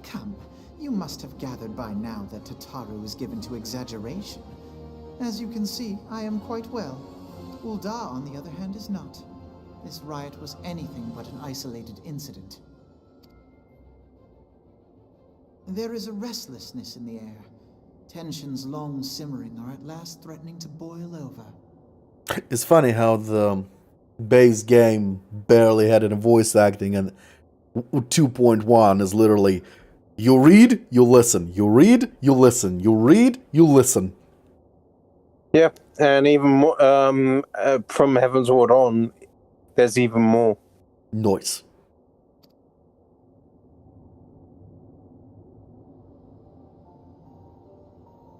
Come, you must have gathered by now that Tataru is given to exaggeration. As you can see, I am quite well. Ul'dah, on the other hand, is not. This riot was anything but an isolated incident. There is a restlessness in the air. Tensions long simmering are at last threatening to boil over. It's funny how the base game barely had any voice acting, and 2.1 is literally you read, you listen, you read, you listen, you read, you listen. Yeah, and even more from Heaven's Ward on, there's even more noise.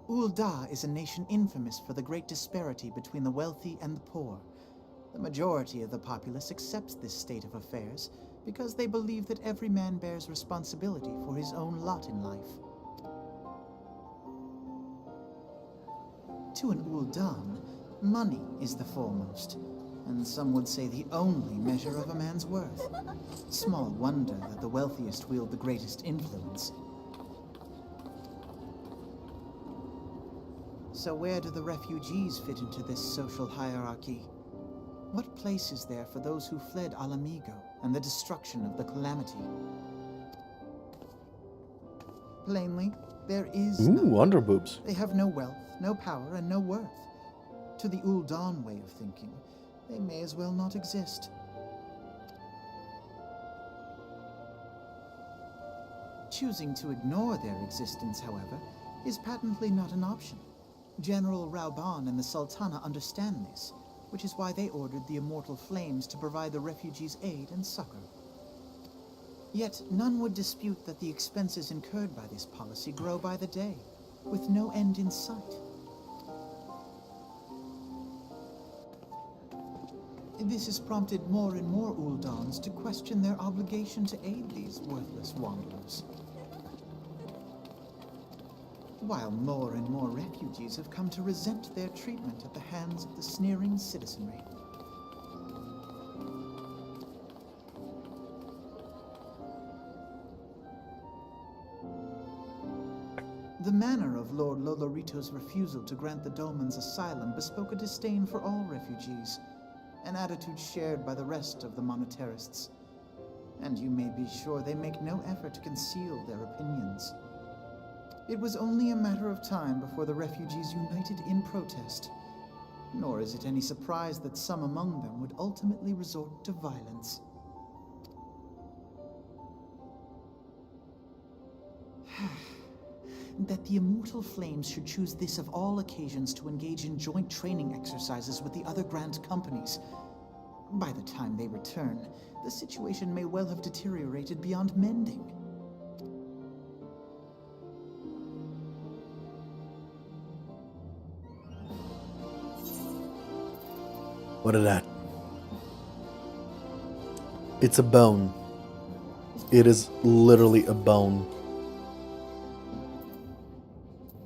Ul'dah is a nation infamous for the great disparity between the wealthy and the poor. The majority of the populace accepts this state of affairs, because they believe that every man bears responsibility for his own lot in life. To an Ul'dan, money is the foremost, and some would say the only measure of a man's worth. Small wonder that the wealthiest wield the greatest influence. So where do the refugees fit into this social hierarchy? What place is there for those who fled Alamigo and the destruction of the Calamity? Plainly, there is none. Wonder boobs. They have no wealth, no power, and no worth. To the Ul'dan way of thinking, they may as well not exist. Choosing to ignore their existence, however, is patently not an option. General Rauban and the Sultana understand this, which is why they ordered the Immortal Flames to provide the refugees aid and succor. Yet none would dispute that the expenses incurred by this policy grow by the day, with no end in sight. This has prompted more and more Uldans to question their obligation to aid these worthless wanderers. While more and more refugees have come to resent their treatment at the hands of the sneering citizenry. The manner of Lord Lolorito's refusal to grant the Dolmens asylum bespoke a disdain for all refugees, an attitude shared by the rest of the monetarists. And you may be sure they make no effort to conceal their opinions. It was only a matter of time before the refugees united in protest, nor is it any surprise that some among them would ultimately resort to violence. That the Immortal Flames should choose this of all occasions to engage in joint training exercises with the other Grant companies. By the time they return, the situation may well have deteriorated beyond mending. What is that? It's a bone. It is literally a bone.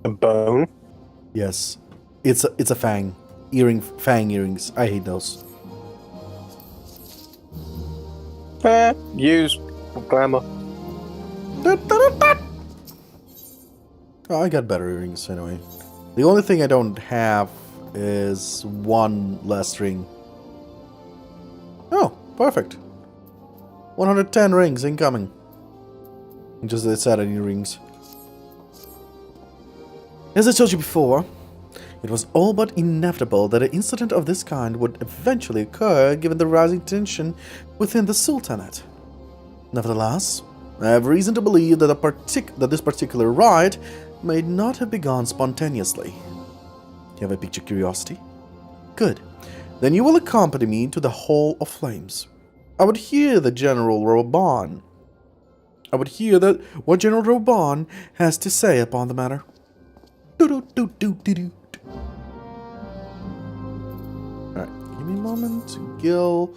A bone? Yes. It's a fang. Fang earrings. I hate those. Use for glamour. Oh, I got better earrings anyway. The only thing I don't have is one last ring. Oh, perfect. 110 rings incoming. Just the set any rings. As I told you before, it was all but inevitable that an incident of this kind would eventually occur given the rising tension within the Sultanate. Nevertheless, I have reason to believe that this particular riot may not have begun spontaneously. You have a picture curiosity? Good. Then you will accompany me to the Hall of Flames. I would hear the General Rauban. I would hear what General Rauban has to say upon the matter. Alright, give me a moment to gill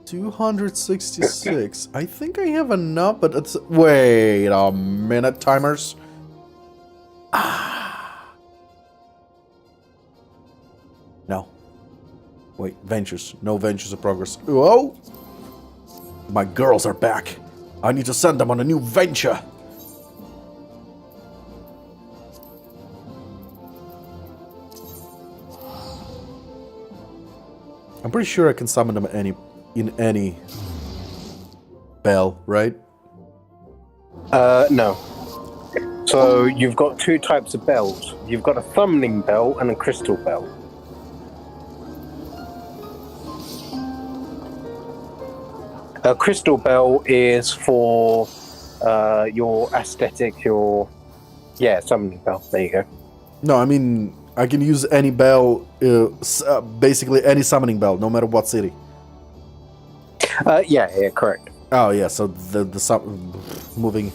266. I think I have enough, but it's... Wait a minute, timers. No. Wait, ventures. No ventures of progress. Whoa! My girls are back. I need to send them on a new venture. I'm pretty sure I can summon them in any bell, right? No. So you've got two types of bells. You've got a summoning bell and a crystal bell. A crystal bell is for your aesthetic, summoning bell. There you go. No, I mean, I can use any bell, basically any summoning bell, no matter what city. Yeah, correct. Oh, yeah, so the moving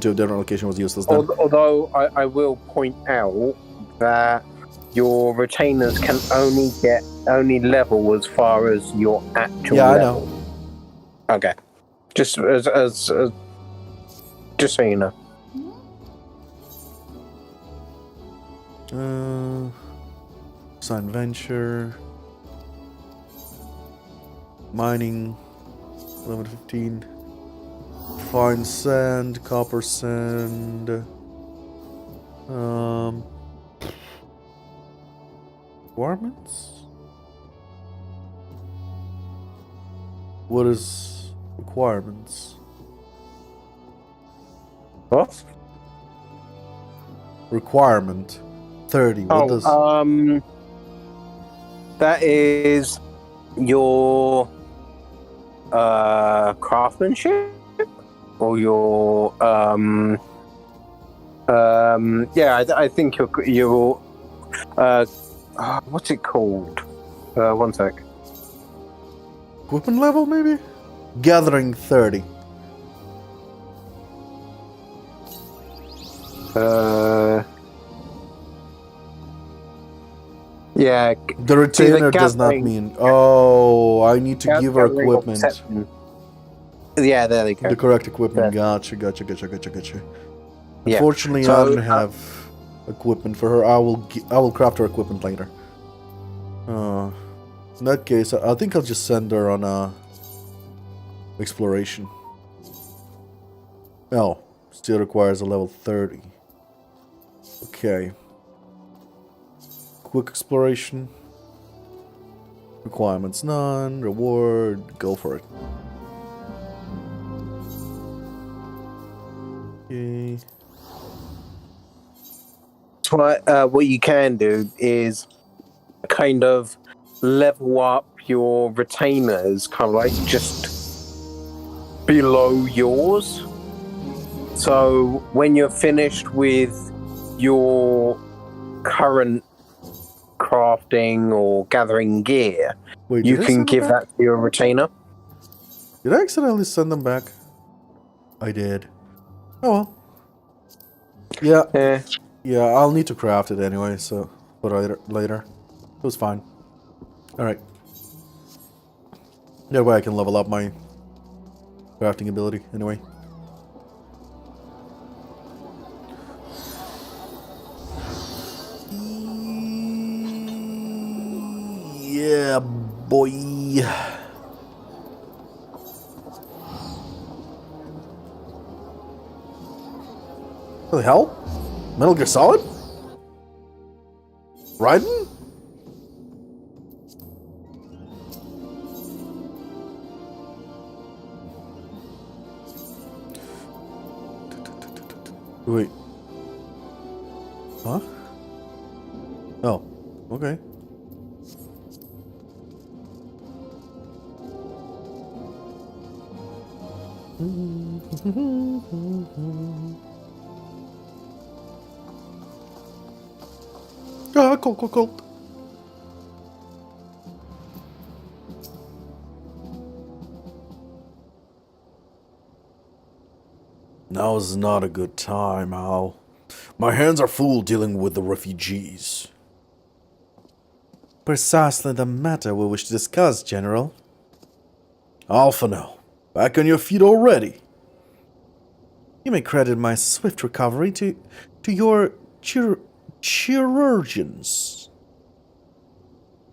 to a different location was useless then. Although I will point out that your retainers can only level as far as your actual level. Yeah, I know. Okay. Just just so you know. Sign venture. Mining. 11:15. Fine sand, copper sand. Requirements? What is requirements? What? Requirement 30. What does that is your craftsmanship or your yeah, I think your what's it called? One sec. equipment level maybe? Gathering 30. Yeah. The retainer does not mean. Oh, I need to give her equipment. Yeah, there they go. The correct equipment. Yeah. Gotcha. Yeah. Unfortunately, So, I don't have equipment for her. I will craft her equipment later. In that case, I think I'll just send her on a exploration. Oh, still requires a level 30. Okay. Quick exploration. Requirements none. Reward. Go for it. Okay. So what you can do is kind of level up your retainers, kind of like just below yours. So when you're finished with your current crafting or gathering gear, Wait, you did I can send them give back? that to your retainer. Did I accidentally send them back? I did. Oh well. Yeah, I'll need to craft it anyway, so for later. It was fine. Alright. That way I can level up my crafting ability anyway. Yeah, boy. What the hell? Metal Gear Solid? Raiden? Wait. Huh? Oh, okay. Ah, cold. Now is not a good time, Al. My hands are full dealing with the refugees. Precisely the matter we wish to discuss, General. Alpha now. Back on your feet already. You may credit my swift recovery to your chirurgeons.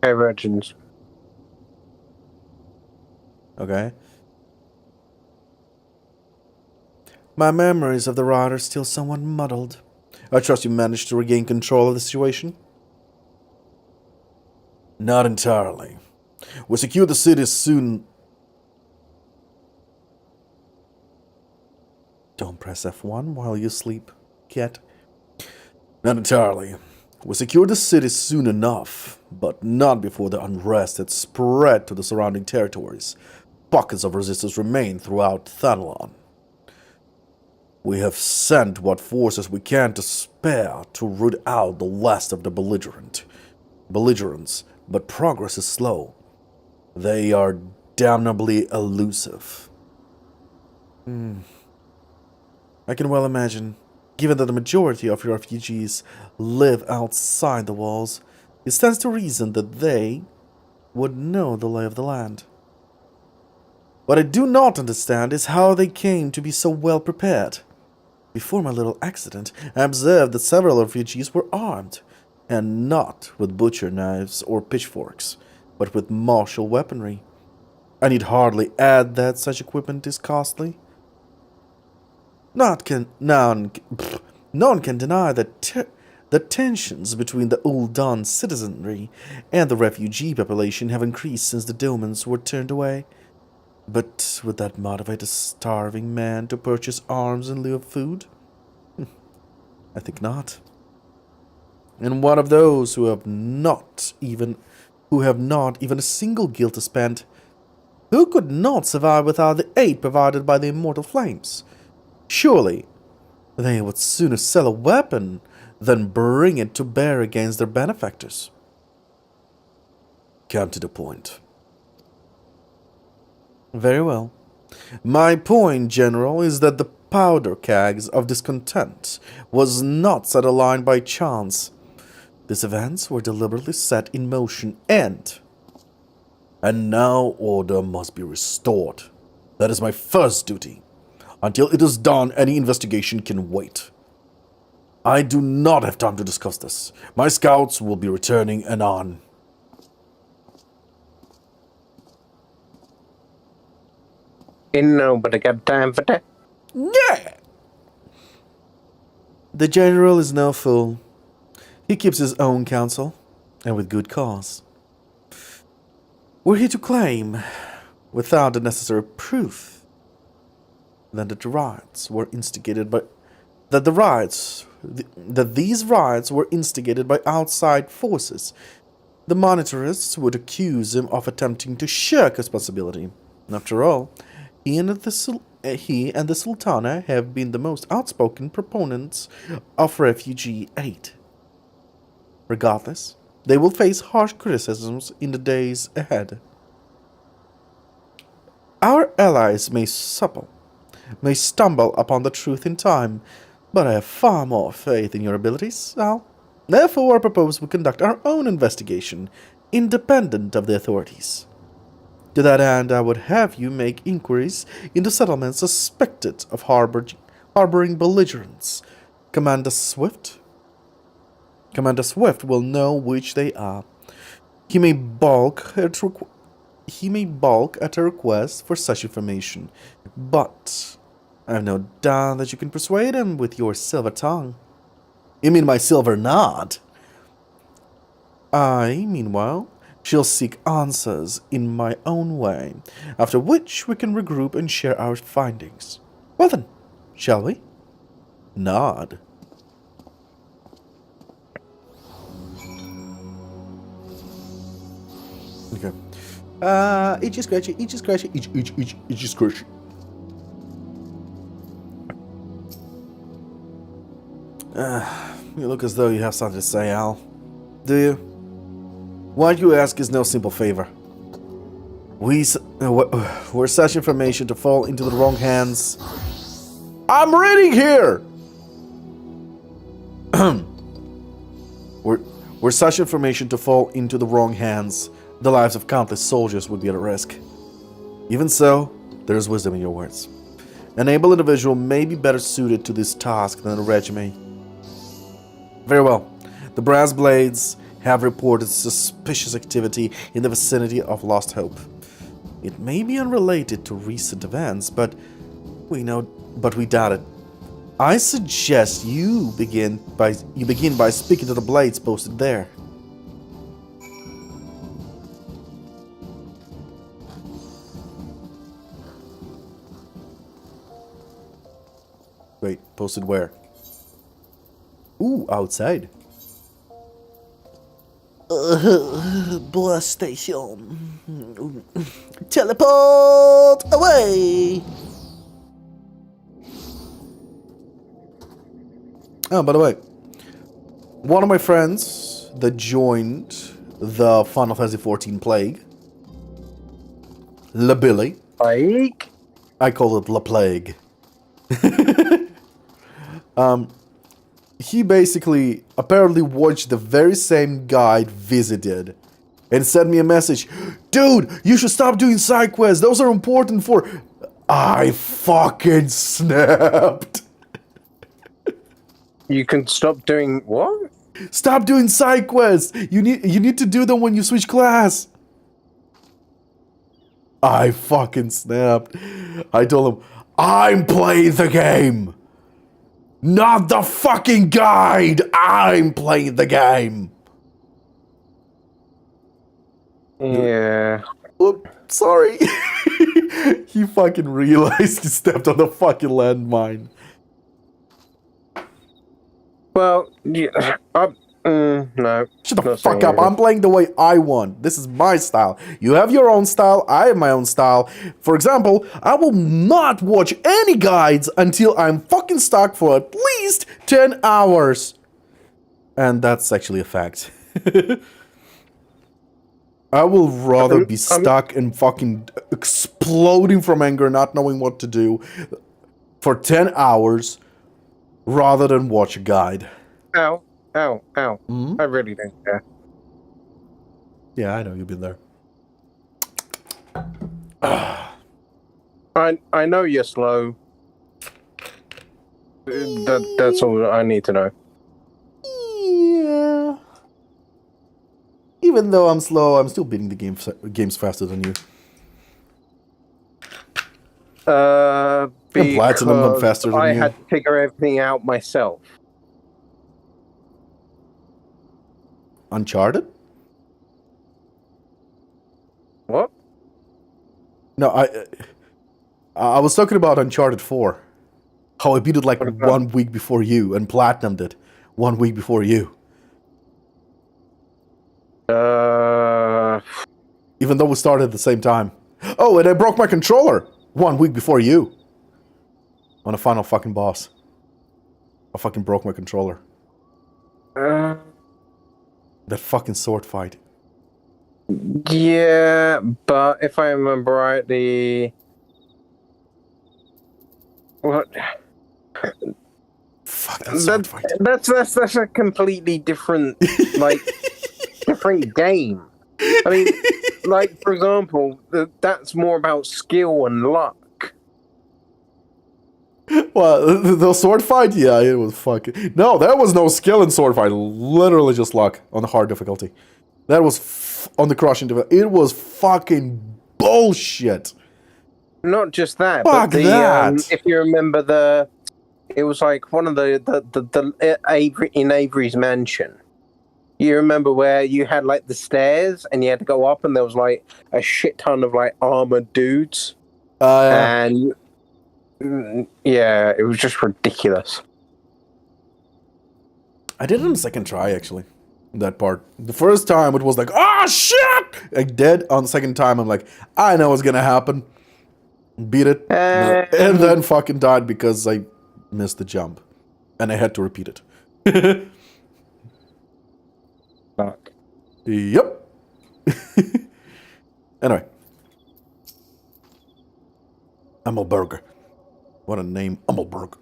Chirurgeons. Okay. My memories of the ride are still somewhat muddled. I trust you managed to regain control of the situation? Not entirely. We'll secure the city soon. Don't press F1 while you sleep, cat. Not entirely. We secured the city soon enough, but not before the unrest had spread to the surrounding territories. Pockets of resistance remain throughout Thanalon. We have sent what forces we can to spare to root out the last of the belligerents, but progress is slow. They are damnably elusive. I can well imagine. Given that the majority of your refugees live outside the walls, it stands to reason that they would know the lay of the land. What I do not understand is how they came to be so well prepared. Before my little accident, I observed that several refugees were armed, and not with butcher knives or pitchforks, but with martial weaponry. I need hardly add that such equipment is costly. None can deny that the tensions between the Ul'dan citizenry and the refugee population have increased since the Domans were turned away. But would that motivate a starving man to purchase arms in lieu of food? I think not. And what of those who have not even a single guild to spend? Who could not survive without the aid provided by the immortal flames? Surely they would sooner sell a weapon than bring it to bear against their benefactors. Come to the point. Very well. My point, General, is that the powder kegs of discontent was not set aligned by chance. These events were deliberately set in motion and now order must be restored. That is my first duty. Until it is done, any investigation can wait. I do not have time to discuss this. My scouts will be returning anon. Ain't nobody got time for that. Yeah! The General is no fool. He keeps his own counsel, and with good cause. Were he to claim, without the necessary proof, that these riots were instigated by outside forces, the monetarists would accuse him of attempting to shirk responsibility. After all, he and the Sultana have been the most outspoken proponents of refugee aid. Regardless, they will face harsh criticisms in the days ahead. Our allies may stumble upon the truth in time, but I have far more faith in your abilities, Al. Therefore, I propose we conduct our own investigation, independent of the authorities. To that end, I would have you make inquiries into settlements suspected of harboring belligerents. Commander Swift will know which they are. He may balk at a request for such information, but I have no doubt that you can persuade him with your silver tongue. You mean my silver nod? I, meanwhile, shall seek answers in my own way, after which we can regroup and share our findings. Well then, shall we? Nod. Okay. Itchy scratchy, itchy scratchy, itchy scratchy. You look as though you have something to say, Al. Do you? What you ask is no simple favor. Were such information to fall into the wrong hands... I'm reading here! Were such information to fall into the wrong hands, the lives of countless soldiers would be at risk. Even so, there is wisdom in your words. An able individual may be better suited to this task than a regiment. Very well. The Brass Blades have reported suspicious activity in the vicinity of Lost Hope. It may be unrelated to recent events, but we doubt it. I suggest you begin by speaking to the Blades posted there. Wait, posted where? Ooh, outside. Blast station. Teleport away. Oh, by the way, one of my friends that joined the Final Fantasy XIV Plague, La Billy. Plague? I call it La Plague. He basically apparently watched the very same guide visited and sent me a message. Dude, you should stop doing side quests. Those are important for... I fucking snapped. You can stop doing what? Stop doing side quests. You need to do them when you switch class. I fucking snapped. I told him, I'm playing the game. Not the fucking guide. I'm playing the game. Yeah. Oops, sorry. He fucking realized he stepped on the fucking landmine. Well, yeah, no. Shut the fuck up. I'm playing the way I want. This is my style. You have your own style. I have my own style. For example, I will not watch any guides until I'm fucking stuck for at least 10 hours. And that's actually a fact. I will rather be stuck and fucking exploding from anger, not knowing what to do for 10 hours rather than watch a guide. Ow. Mm-hmm. I really don't care. Yeah, I know you've been there. I know you're slow. That's all I need to know. Yeah. Even though I'm slow, I'm still beating the games faster than you. Because platinum them faster than I you. had to figure everything out myself. Uncharted? What? No, I was talking about Uncharted 4. How I beat it like 1 week before you, and platinumed it 1 week before you. Even though we started at the same time. Oh, and I broke my controller 1 week before you. On a final fucking boss. I fucking broke my controller. That fucking sword fight. Yeah, but if I remember rightly... What? Fuck that sword fight. That's a completely different, different game. I mean, for example, that's more about skill and luck. Well, the sword fight? Yeah, it was fucking... No, there was no skill in sword fight. Literally just luck on the hard difficulty. That was on the crushing difficulty. It was fucking bullshit. Not just that, Fuck but that. If you remember it was like one of the in Avery's mansion. You remember where you had like the stairs and you had to go up and there was like a shit ton of like armored dudes. And yeah, it was just ridiculous. I did it on the second try, actually. That part. The first time it was like, oh shit! I did. On the second time, I'm like, I know what's gonna happen. Beat it. And then fucking died because I missed the jump. And I had to repeat it. Fuck. Yep. Anyway. Ammelberger. What a name, Ammelberger.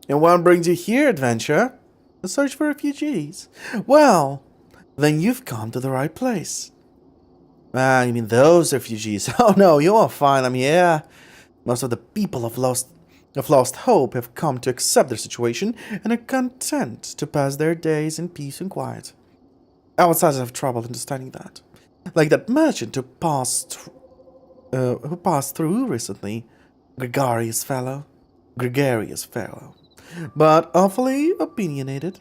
And what brings you here, adventure? A search for refugees. Well, then you've come to the right place. Ah, you mean those refugees? Oh no, you are fine. I'm here. Most of the people have lost hope, have come to accept their situation, and are content to pass their days in peace and quiet. Outsiders have trouble understanding that. Like that merchant who passed through recently. Gregarious fellow. But awfully opinionated.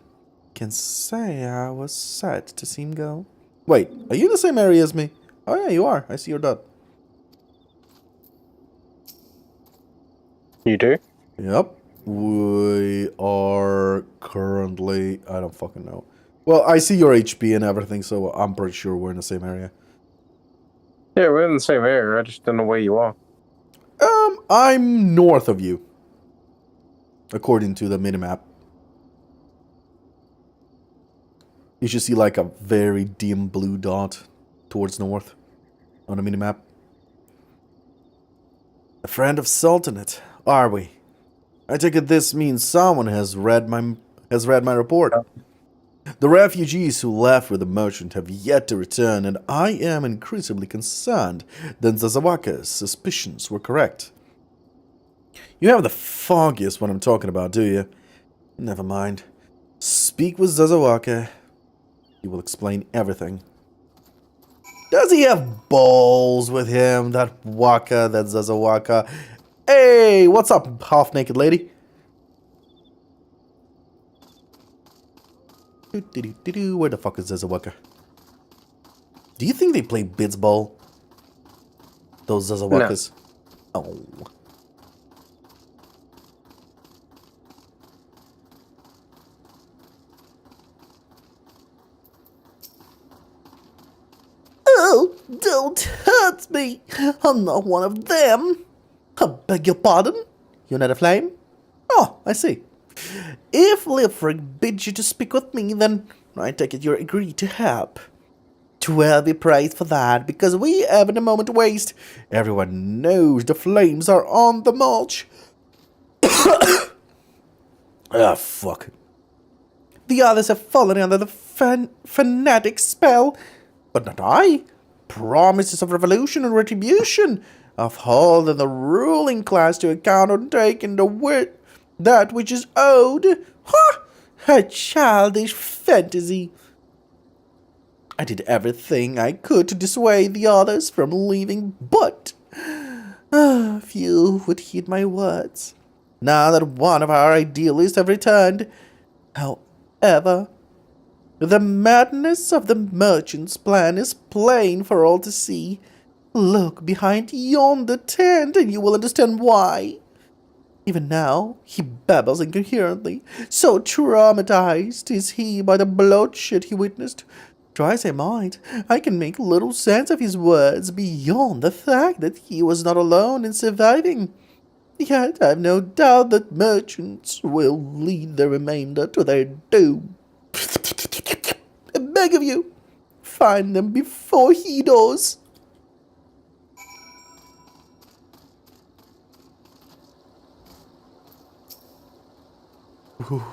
Can say I was sad to see him go. Wait, are you in the same area as me? Oh yeah, you are. I see your dot. You do? Yep. We are currently... I don't fucking know. Well, I see your HP and everything, so I'm pretty sure we're in the same area. Yeah, we're in the same area. I just don't know where you are. I'm north of you. According to the minimap. You should see like a very dim blue dot towards north on the minimap. A friend of Sultanate, are we? I take it this means someone has read my report. The refugees who left with the merchant have yet to return, and I am increasingly concerned that Zazawaka's suspicions were correct. You have the foggiest what I'm talking about, do you? Never mind. Speak with Zazawaka. He will explain everything. Does he have balls with him, that Waka, that Zazawaka? Hey, what's up, half-naked lady? Where the fuck is Zazawaka? Do you think they play Blitzball? Those Zazawakas? No. Oh. Oh, don't hurt me. I'm not one of them. I beg your pardon? You're not a flame? Oh, I see. If Leofric bids you to speak with me, then I take it you agree to help. 'Twill be praised for that, because we haven't a moment to waste. Everyone knows the flames are on the march. Ah, fuck. The others have fallen under the fanatic spell, but not I. Promises of revolution and retribution have hauled the ruling class to account and taken that which is owed. Ha! A childish fantasy. I did everything I could to dissuade the others from leaving, but few would heed my words. Now that one of our idealists have returned, however, the madness of the merchant's plan is plain for all to see. Look behind yonder tent and you will understand why. Even now, he babbles incoherently. So traumatized is he by the bloodshed he witnessed. Try as I might, I can make little sense of his words beyond the fact that he was not alone in surviving. Yet I have no doubt that merchants will lead the remainder to their doom. I beg of you, find them before he does.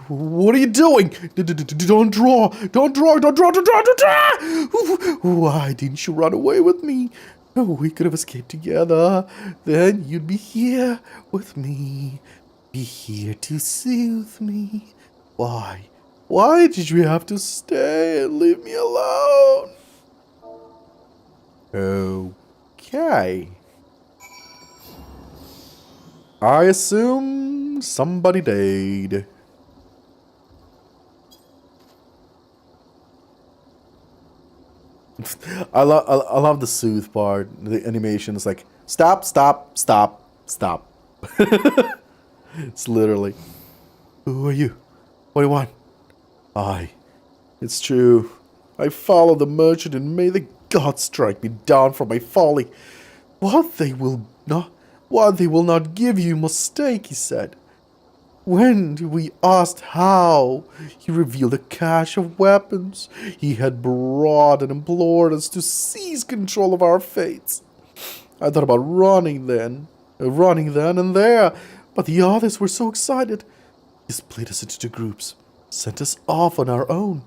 What are you doing? Don't draw! Don't draw! Don't draw! Don't draw! Don't draw! Why didn't you run away with me? We could have escaped together. Then you'd be here with me. Be here to soothe me. Why? Why did you have to stay and leave me alone? Okay. I assume somebody died. I love the soothe part. The animation is like stop, stop, stop, stop. It's literally. Who are you? What do you want? It's true. I followed the merchant and may the gods strike me down for my folly. What they will not give you mistake, he said. When we asked how, he revealed a cache of weapons he had brought and implored us to seize control of our fates. I thought about running then and there, but the others were so excited. He split us into two groups, sent us off on our own.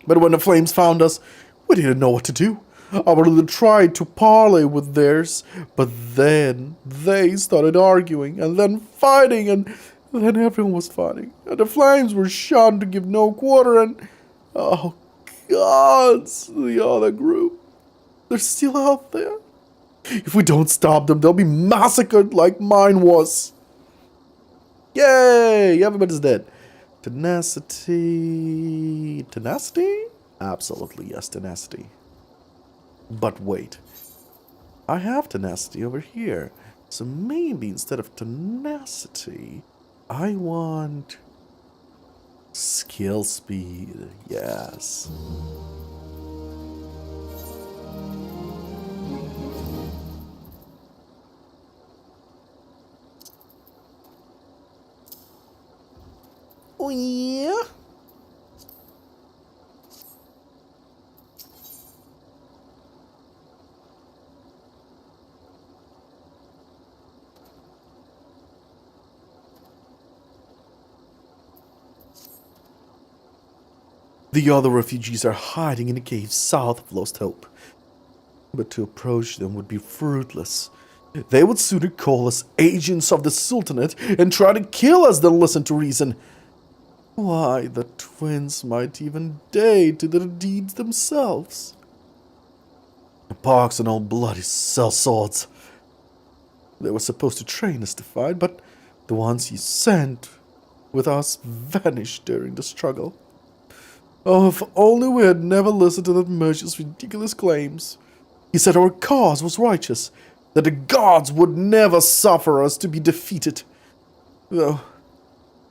But when the flames found us, we didn't know what to do. Our leader tried to parley with theirs, but then they started arguing and then fighting and then everyone was fighting. And the flames were shunned to give no quarter and... Oh, gods, the other group. They're still out there. If we don't stop them, they'll be massacred like mine was. Yay! Everybody's dead. Tenacity... Tenacity? Absolutely, yes, tenacity. But wait. I have tenacity over here. So maybe instead of tenacity, I want... skill speed. Yes. Oh yeah? The other refugees are hiding in a cave south of Lost Hope. But to approach them would be fruitless. They would sooner call us agents of the Sultanate and try to kill us than listen to reason. Why, the twins might even dare to their deeds themselves. The pox and old bloody sell swords. They were supposed to train us to fight, but the ones you sent with us vanished during the struggle. Oh, if only we had never listened to that merchant's ridiculous claims. He said our cause was righteous, that the gods would never suffer us to be defeated. Though,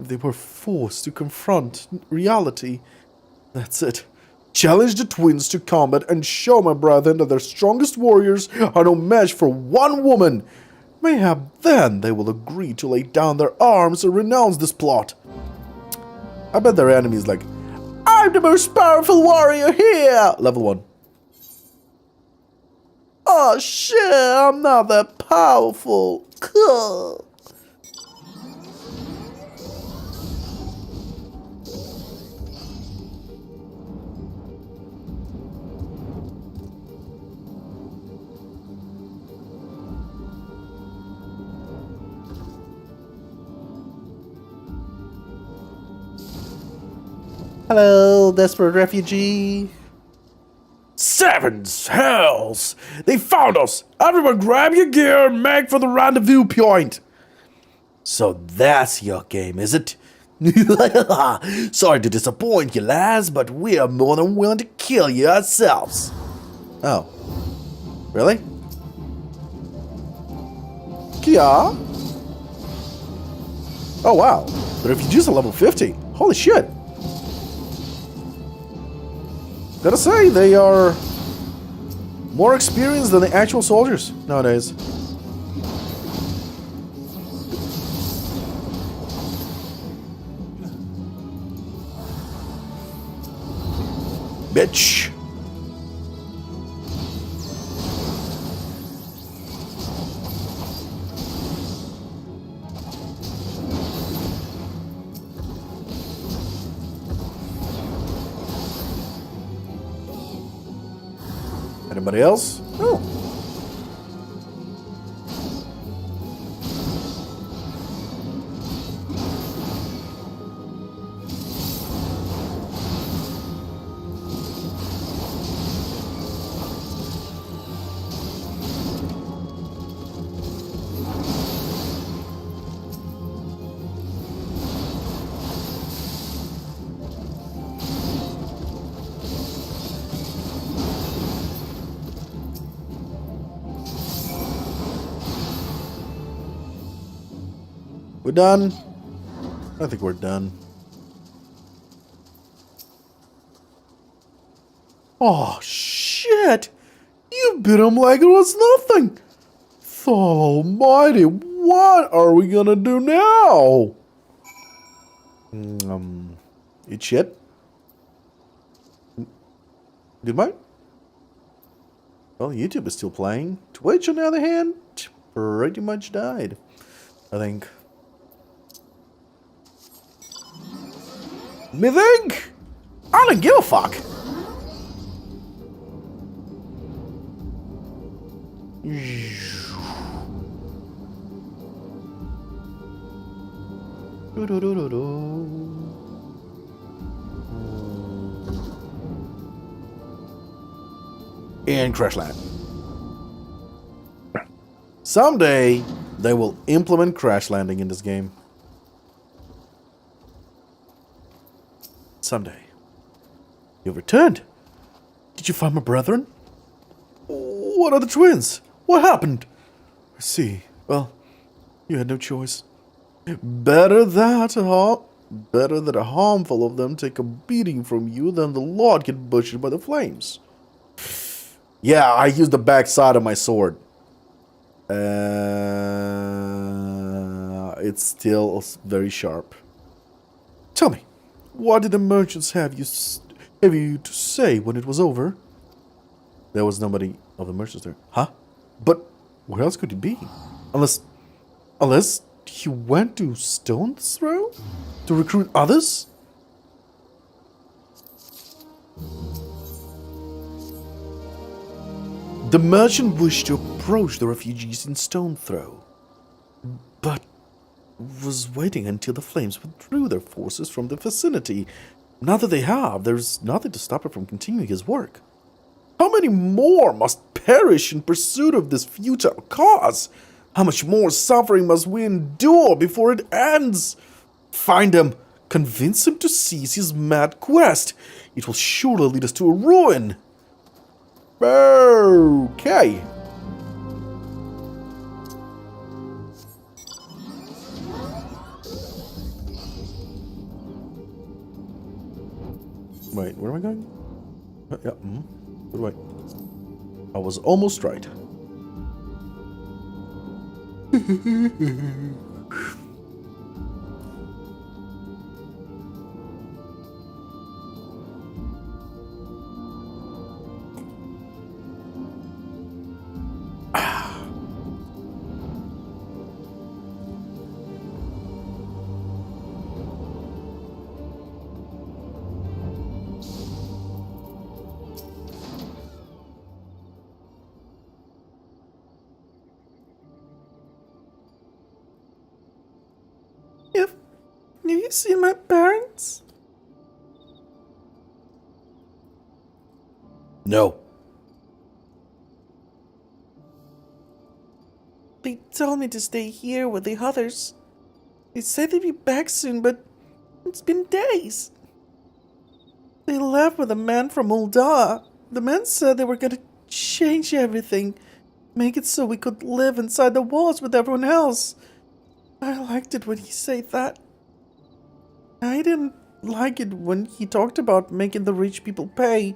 if they were forced to confront reality, that's it. Challenge the twins to combat and show my brethren that their strongest warriors are no match for one woman. Mayhap then they will agree to lay down their arms and renounce this plot. I bet their enemy is like, I'm the most powerful warrior here! Level 1. Oh shit, I'm not that powerful. Cool. Hello, desperate refugee. Sevens, hells! They found us! Everyone grab your gear and make for the rendezvous point! So that's your game, is it? Sorry to disappoint you, lads, but we are more than willing to kill you ourselves. Oh. Really? Kia? Oh wow, the refugees are level 50. Holy shit. Gotta say, they are more experienced than the actual soldiers nowadays. Bitch. Anybody else? Oh. We're done. I think we're done. Oh, shit! You bit him like it was nothing! Almighty, what are we gonna do now? Eat shit? Goodbye? Well, YouTube is still playing. Twitch, on the other hand, pretty much died, I think. Me think? I don't give a fuck. And crash land. Someday they will implement crash landing in this game. Someday. You've returned. Did you find my brethren? What are the twins? What happened? I see. Well, you had no choice. Better that a handful of them take a beating from you than the Lord get butchered by the flames. Yeah, I used the backside of my sword. It's still very sharp. Tell me, what did the merchants have you to say when it was over? There was nobody of the merchants there. Huh? But where else could he be? Unless he went to Stone's Throw to recruit others? The merchant wished to approach the refugees in stone throw, but was waiting until the flames withdrew their forces from the vicinity. Now that they have, there's nothing to stop him from continuing his work. How many more must perish in pursuit of this futile cause? How much more suffering must we endure before it ends? Find him, convince him to cease his mad quest. It will surely lead us to a ruin. Okay. Wait, where am I going? Yeah, wait. I was almost right. Have you seen my parents? No. They told me to stay here with the others. They said they'd be back soon, but it's been days. They left with a man from Ul'dah. The man said they were going to change everything, make it so we could live inside the walls with everyone else. I liked it when he said that. I didn't like it when he talked about making the rich people pay.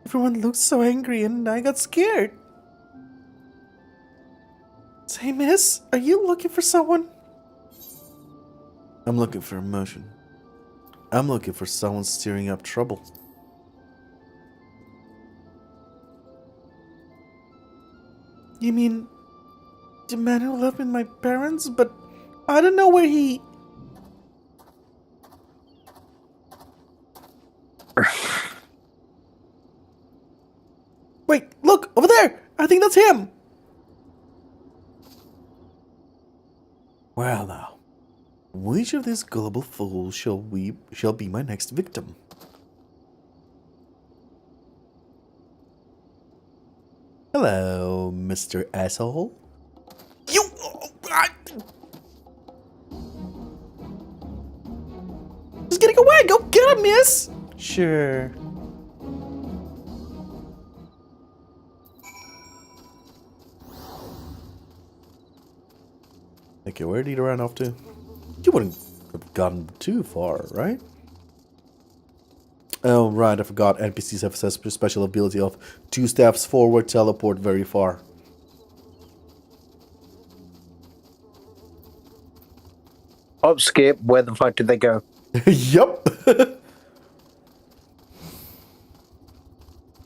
Everyone looked so angry and I got scared. Say, miss, are you looking for someone? I'm looking for emotion. I'm looking for someone stirring up trouble. You mean the man who left with my parents? But I don't know where he... Wait, look, over there! I think that's him! Well now, which of these gullible fools shall be my next victim? Hello, Mr. Asshole. You... He's getting away! Go get him, miss! Sure. Okay, where did he run off to? You wouldn't have gotten too far, right? Oh, right, I forgot. NPCs have a special ability of 2 steps forward, teleport very far. Oh, skip. Where the fuck did they go? Yup.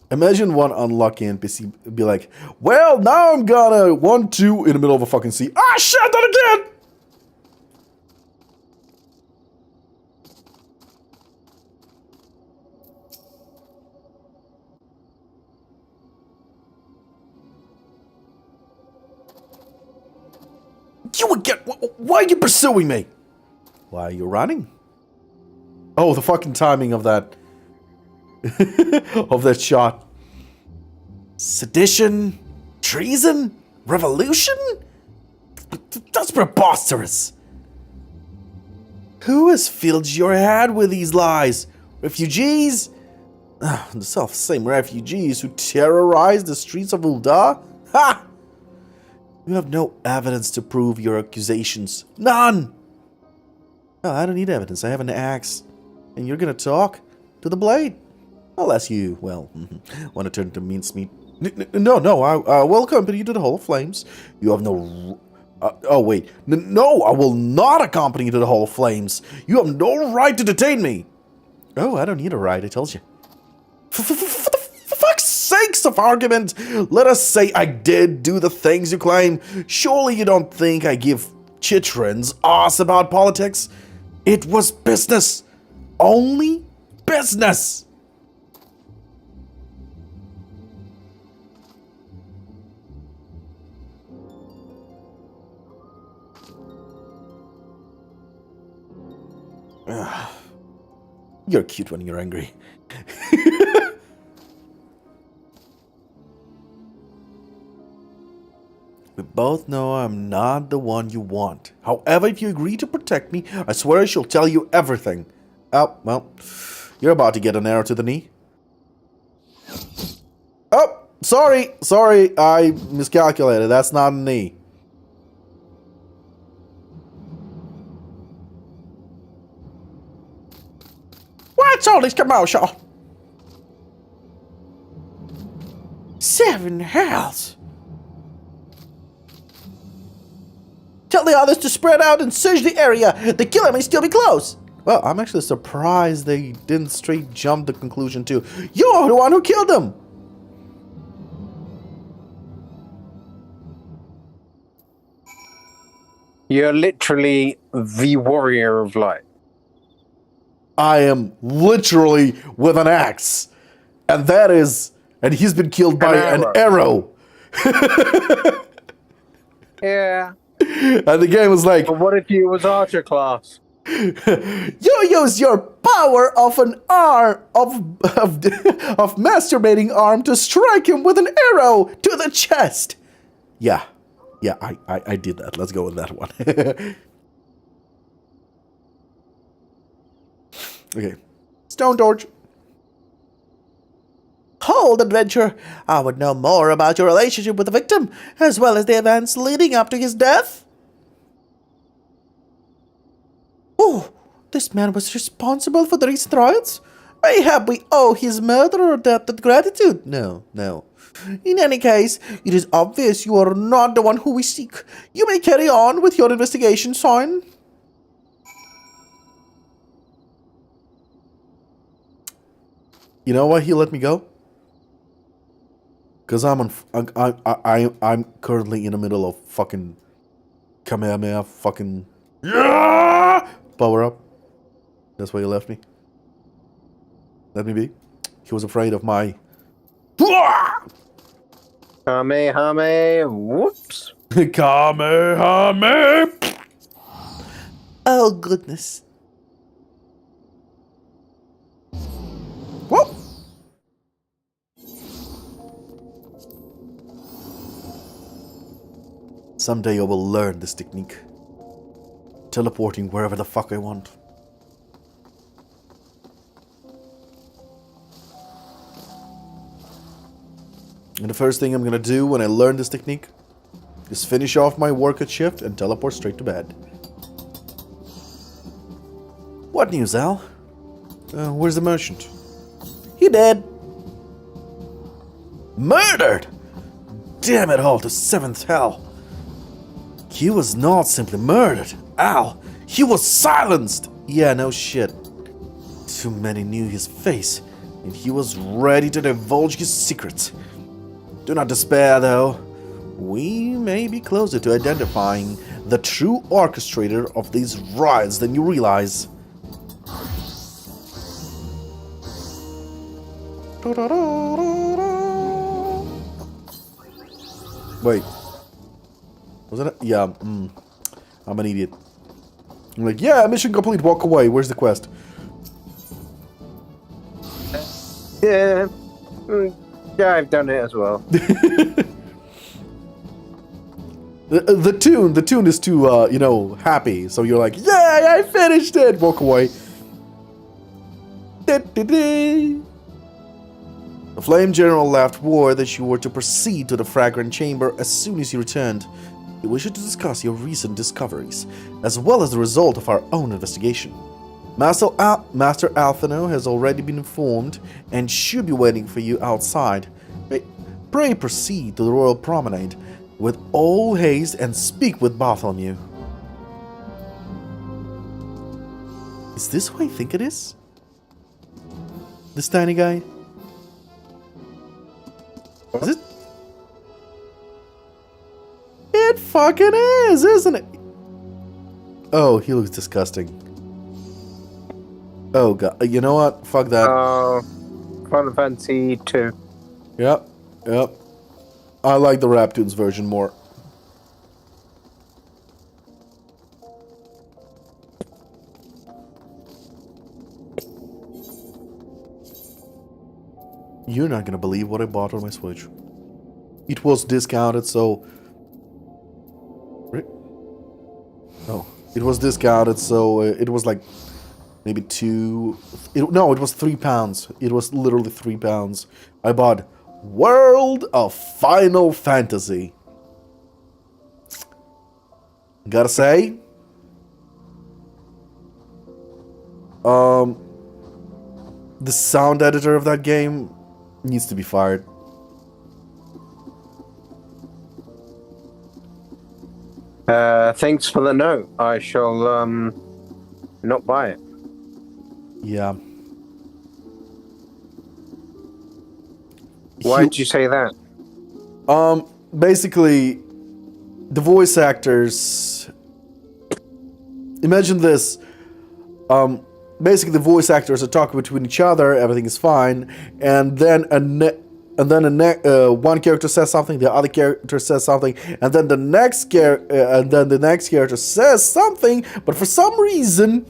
Imagine one unlucky NPC be like, well, now I'm gonna 1-2 in the middle of a fucking sea. Ah, shit, not again! You again? Why are you pursuing me? Why are you running? Oh, the fucking timing of that. Of that shot. Sedition? Treason? Revolution? That's preposterous. Who has filled your head with these lies? Refugees? The self-same refugees who terrorized the streets of Ul'dah? Ha! You have no evidence to prove your accusations. None! Oh, I don't need evidence. I have an axe. And you're gonna talk to the blade. Unless you, well, want to turn to mincemeat. No, I will accompany you to the Hall of Flames. You have no... oh, wait. No, I will not accompany you to the Hall of Flames. You have no right to detain me. Oh, I don't need a right, I told you. For fuck's sakes of argument, let us say I did do the things you claim. Surely you don't think I give Chitrin's ass about politics? It was business. Only business. You're cute when you're angry. We both know I'm not the one you want. However, if you agree to protect me, I swear I shall tell you everything. Oh, well, you're about to get an arrow to the knee. Oh, sorry, I miscalculated. That's not a knee. What's all this commotion? 7 hells. Tell the others to spread out and search the area. The killer may still be close. Well, I'm actually surprised they didn't straight jump the conclusion to, you're the one who killed them. You're literally the warrior of light. I am literally with an axe. And he's been killed by an arrow. Yeah. And the game was like, But what if you was archer class? you use your power of an arm of masturbating arm to strike him with an arrow to the chest. Yeah, I did that. Let's go with that one. Okay, Stone Torch. Hold, adventure. I would know more about your relationship with the victim, as well as the events leading up to his death. Oh, this man was responsible for the recent riots? Mayhap we owe his murderer a debt of gratitude? No. In any case, it is obvious you are not the one who we seek. You may carry on with your investigation, son. You know why he let me go? Because I'm currently in the middle of fucking Kamehameha fucking power up. That's why he left me. Let me be. He was afraid of my Kamehameha. Whoops. Kamehameha. Oh goodness. Whoa. Someday I will learn this technique. Teleporting wherever the fuck I want. And the first thing I'm gonna do when I learn this technique is finish off my work at shift and teleport straight to bed. What news, Al? Where's the merchant? He dead. Murdered! Damn it all to 7th hell. He was not simply murdered, Al. He was silenced. Yeah, no shit. Too many knew his face, and he was ready to divulge his secrets. Do not despair, though. We may be closer to identifying the true orchestrator of these riots than you realize. Wait. Was that a... Yeah, I'm an idiot. I'm like, yeah, mission complete, walk away. Where's the quest? Yeah. Yeah, I've done it as well. The tune is too, happy. So you're like, yay, I finished it! Walk away. The Flame General left word that you were to proceed to the Fragrant Chamber as soon as you returned. He wished to discuss your recent discoveries, as well as the result of our own investigation. Master Alphino has already been informed and should be waiting for you outside. Pray proceed to the Royal Promenade with all haste and speak with Bartholomew. Is this who I think it is? This tiny guy? Is it? It fucking is, isn't it? Oh, he looks disgusting. Oh god, you know what? Fuck that. Final Fantasy 2. Yep. I like the Raptoons version more. You're not gonna believe what I bought on my Switch. It was discounted, so... Oh, it was discounted, so it was like maybe no, it was £3. It was literally £3. I bought World of Final Fantasy. Gotta say, the sound editor of that game needs to be fired. Thanks for the note. I shall not buy it. Yeah. Why did you say that? Basically, the voice actors. Imagine this. Basically, the voice actors are talking between each other. Everything is fine, and then one character says something, the other character says something, and then the next character says something, but for some reason,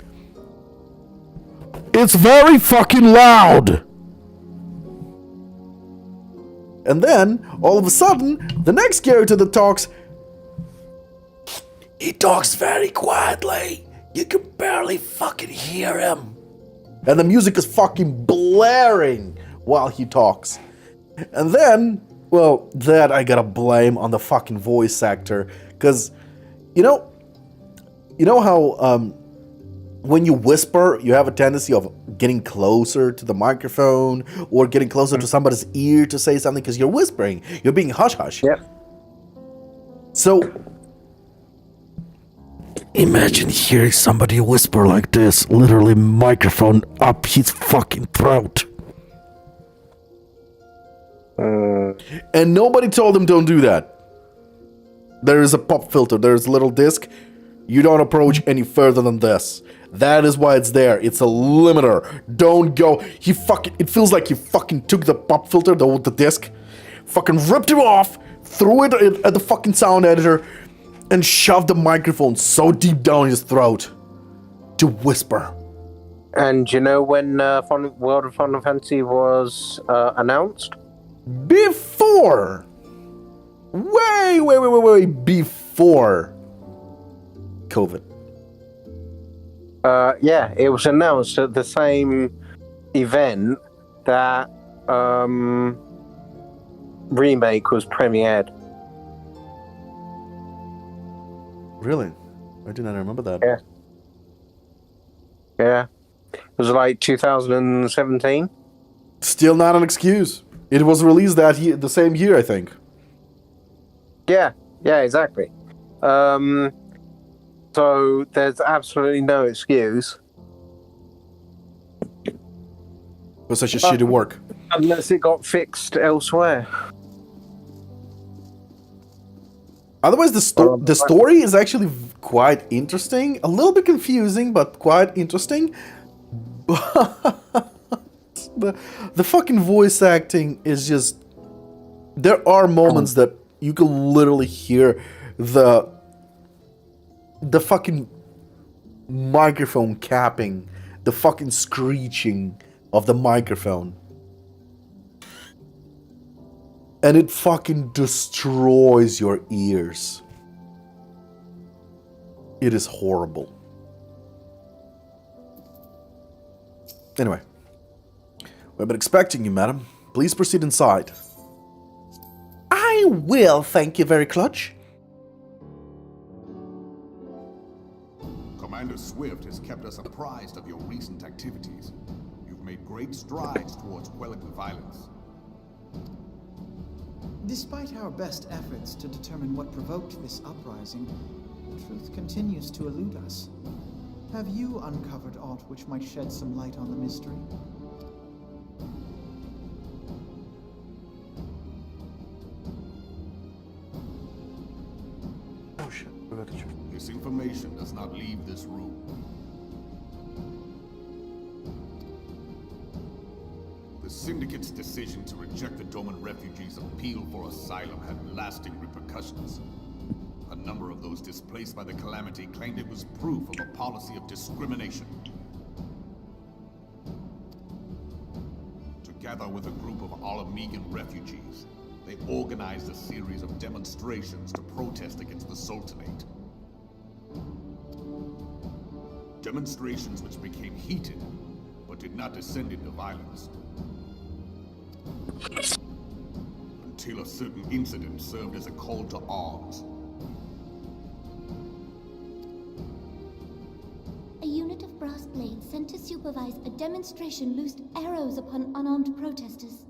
it's very fucking loud. And then, all of a sudden, the next character that talks, he talks very quietly. You can barely fucking hear him. And the music is fucking blaring while he talks. And then, well, that I gotta blame on the fucking voice actor. Because, you know how when you whisper, you have a tendency of getting closer to the microphone or getting closer to somebody's ear to say something because you're whispering. You're being hush-hush. Yep. So, imagine hearing somebody whisper like this, literally microphone up his fucking throat. And nobody told him don't do that. There is a pop filter, there is a little disc. You don't approach any further than this. That is why it's there. It's a limiter. Don't go. It feels like he fucking took the pop filter, the disc, fucking ripped it off, threw it at the fucking sound editor, and shoved the microphone so deep down his throat to whisper. And you know when World of Final Fantasy was announced? Before! Way before COVID. Yeah, it was announced at the same event that remake was premiered. Really? I did not remember that. Yeah. Yeah. It was like 2017. Still not an excuse. It was released the same year, I think. Yeah, exactly. So there's absolutely no excuse. For such a shitty work. Unless it got fixed elsewhere. Otherwise, the story is actually quite interesting. A little bit confusing, but quite interesting. But the fucking voice acting is just... There are moments that you can literally hear the fucking microphone capping, the fucking screeching of the microphone. And it fucking destroys your ears. It is horrible. Anyway. We've been expecting you, madam. Please proceed inside. I will, thank you very clutch. Commander Swift has kept us apprised of your recent activities. You've made great strides towards quelling the violence. Despite our best efforts to determine what provoked this uprising, truth continues to elude us. Have you uncovered aught which might shed some light on the mystery? Oh shit, This information does not leave this room. The Syndicate's decision to reject the Doman refugees' appeal for asylum had lasting repercussions. A number of those displaced by the calamity claimed it was proof of a policy of discrimination. To together with a group of Alamegan refugees. They organized a series of demonstrations to protest against the Sultanate. Demonstrations which became heated, but did not descend into violence. Until a certain incident served as a call to arms. A unit of brass blades sent to supervise a demonstration loosed arrows upon unarmed protesters.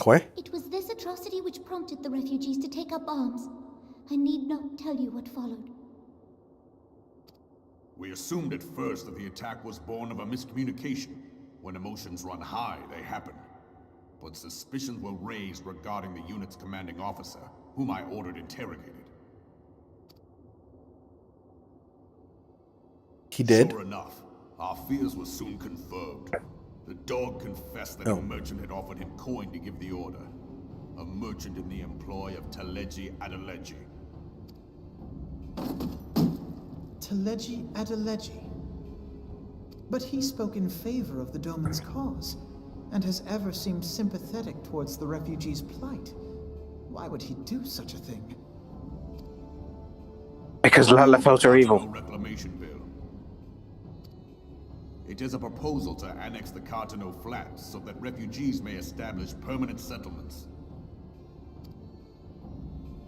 What? It was this atrocity which prompted the refugees to take up arms. I need not tell you what followed. We assumed at first that the attack was born of a miscommunication. When emotions run high, they happen. But suspicions were raised regarding the unit's commanding officer, whom I ordered interrogated. He did? Sure enough, our fears were soon confirmed. The dog confessed that a merchant had offered him coin to give the order. A merchant in the employ of Teleji Adeleji. Teleji Adeleji. But he spoke in favor of the Doman's cause, and has ever seemed sympathetic towards the refugees' plight. Why would he do such a thing? Because Lalafels are evil. Reclamation bill. It is a proposal to annex the Cartano Flats so that refugees may establish permanent settlements.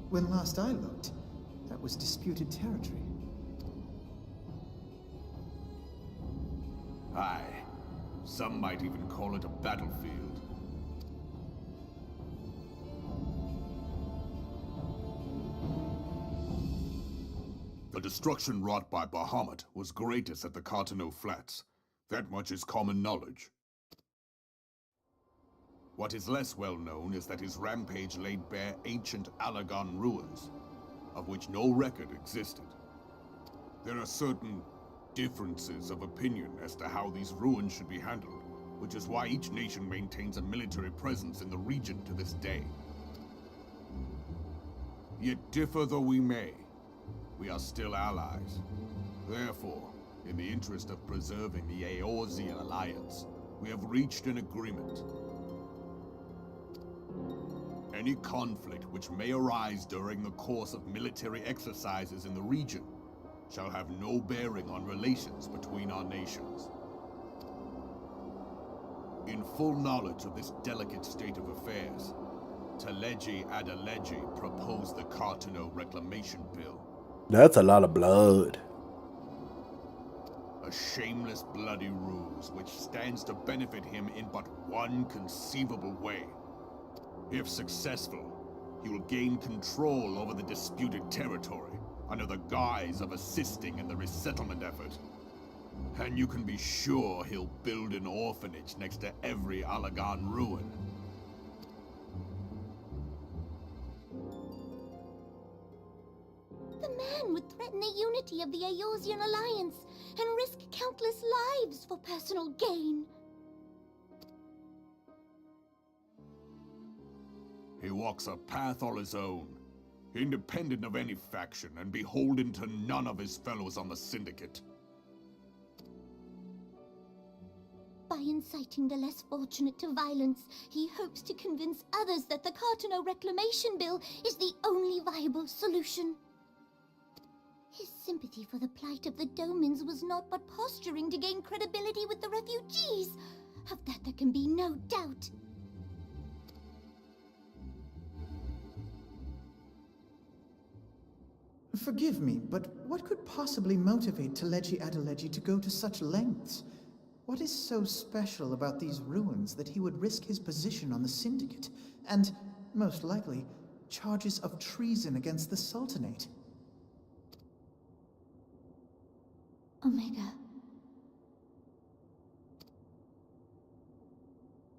When last I looked, that was disputed territory. Aye. Some might even call it a battlefield. The destruction wrought by Bahamut was greatest at the Cartano Flats. That much is common knowledge. What is less well known is that his rampage laid bare ancient Alagon ruins, of which no record existed. There are certain differences of opinion as to how these ruins should be handled, which is why each nation maintains a military presence in the region to this day. Yet differ though we may, we are still allies. Therefore, in the interest of preserving the Eorzean alliance, we have reached an agreement. Any conflict which may arise during the course of military exercises in the region shall have no bearing on relations between our nations. In full knowledge of this delicate state of affairs, Teleji Adeleji proposed the Cartano Reclamation Bill. That's a lot of blood. A shameless bloody ruse which stands to benefit him in but one conceivable way. If successful, he will gain control over the disputed territory under the guise of assisting in the resettlement effort. And you can be sure he'll build an orphanage next to every Alagon ruin. The man would threaten the unity of the Eorzean alliance and risk countless lives for personal gain. He walks a path all his own, independent of any faction and beholden to none of his fellows on the Syndicate. By inciting the less fortunate to violence, he hopes to convince others that the Cartano Reclamation Bill is the only viable solution. His sympathy for the plight of the Domans was not but posturing to gain credibility with the refugees. Of that there can be no doubt. Forgive me, but what could possibly motivate Teleji Adeleji to go to such lengths? What is so special about these ruins that he would risk his position on the Syndicate, and, most likely, charges of treason against the Sultanate? Omega.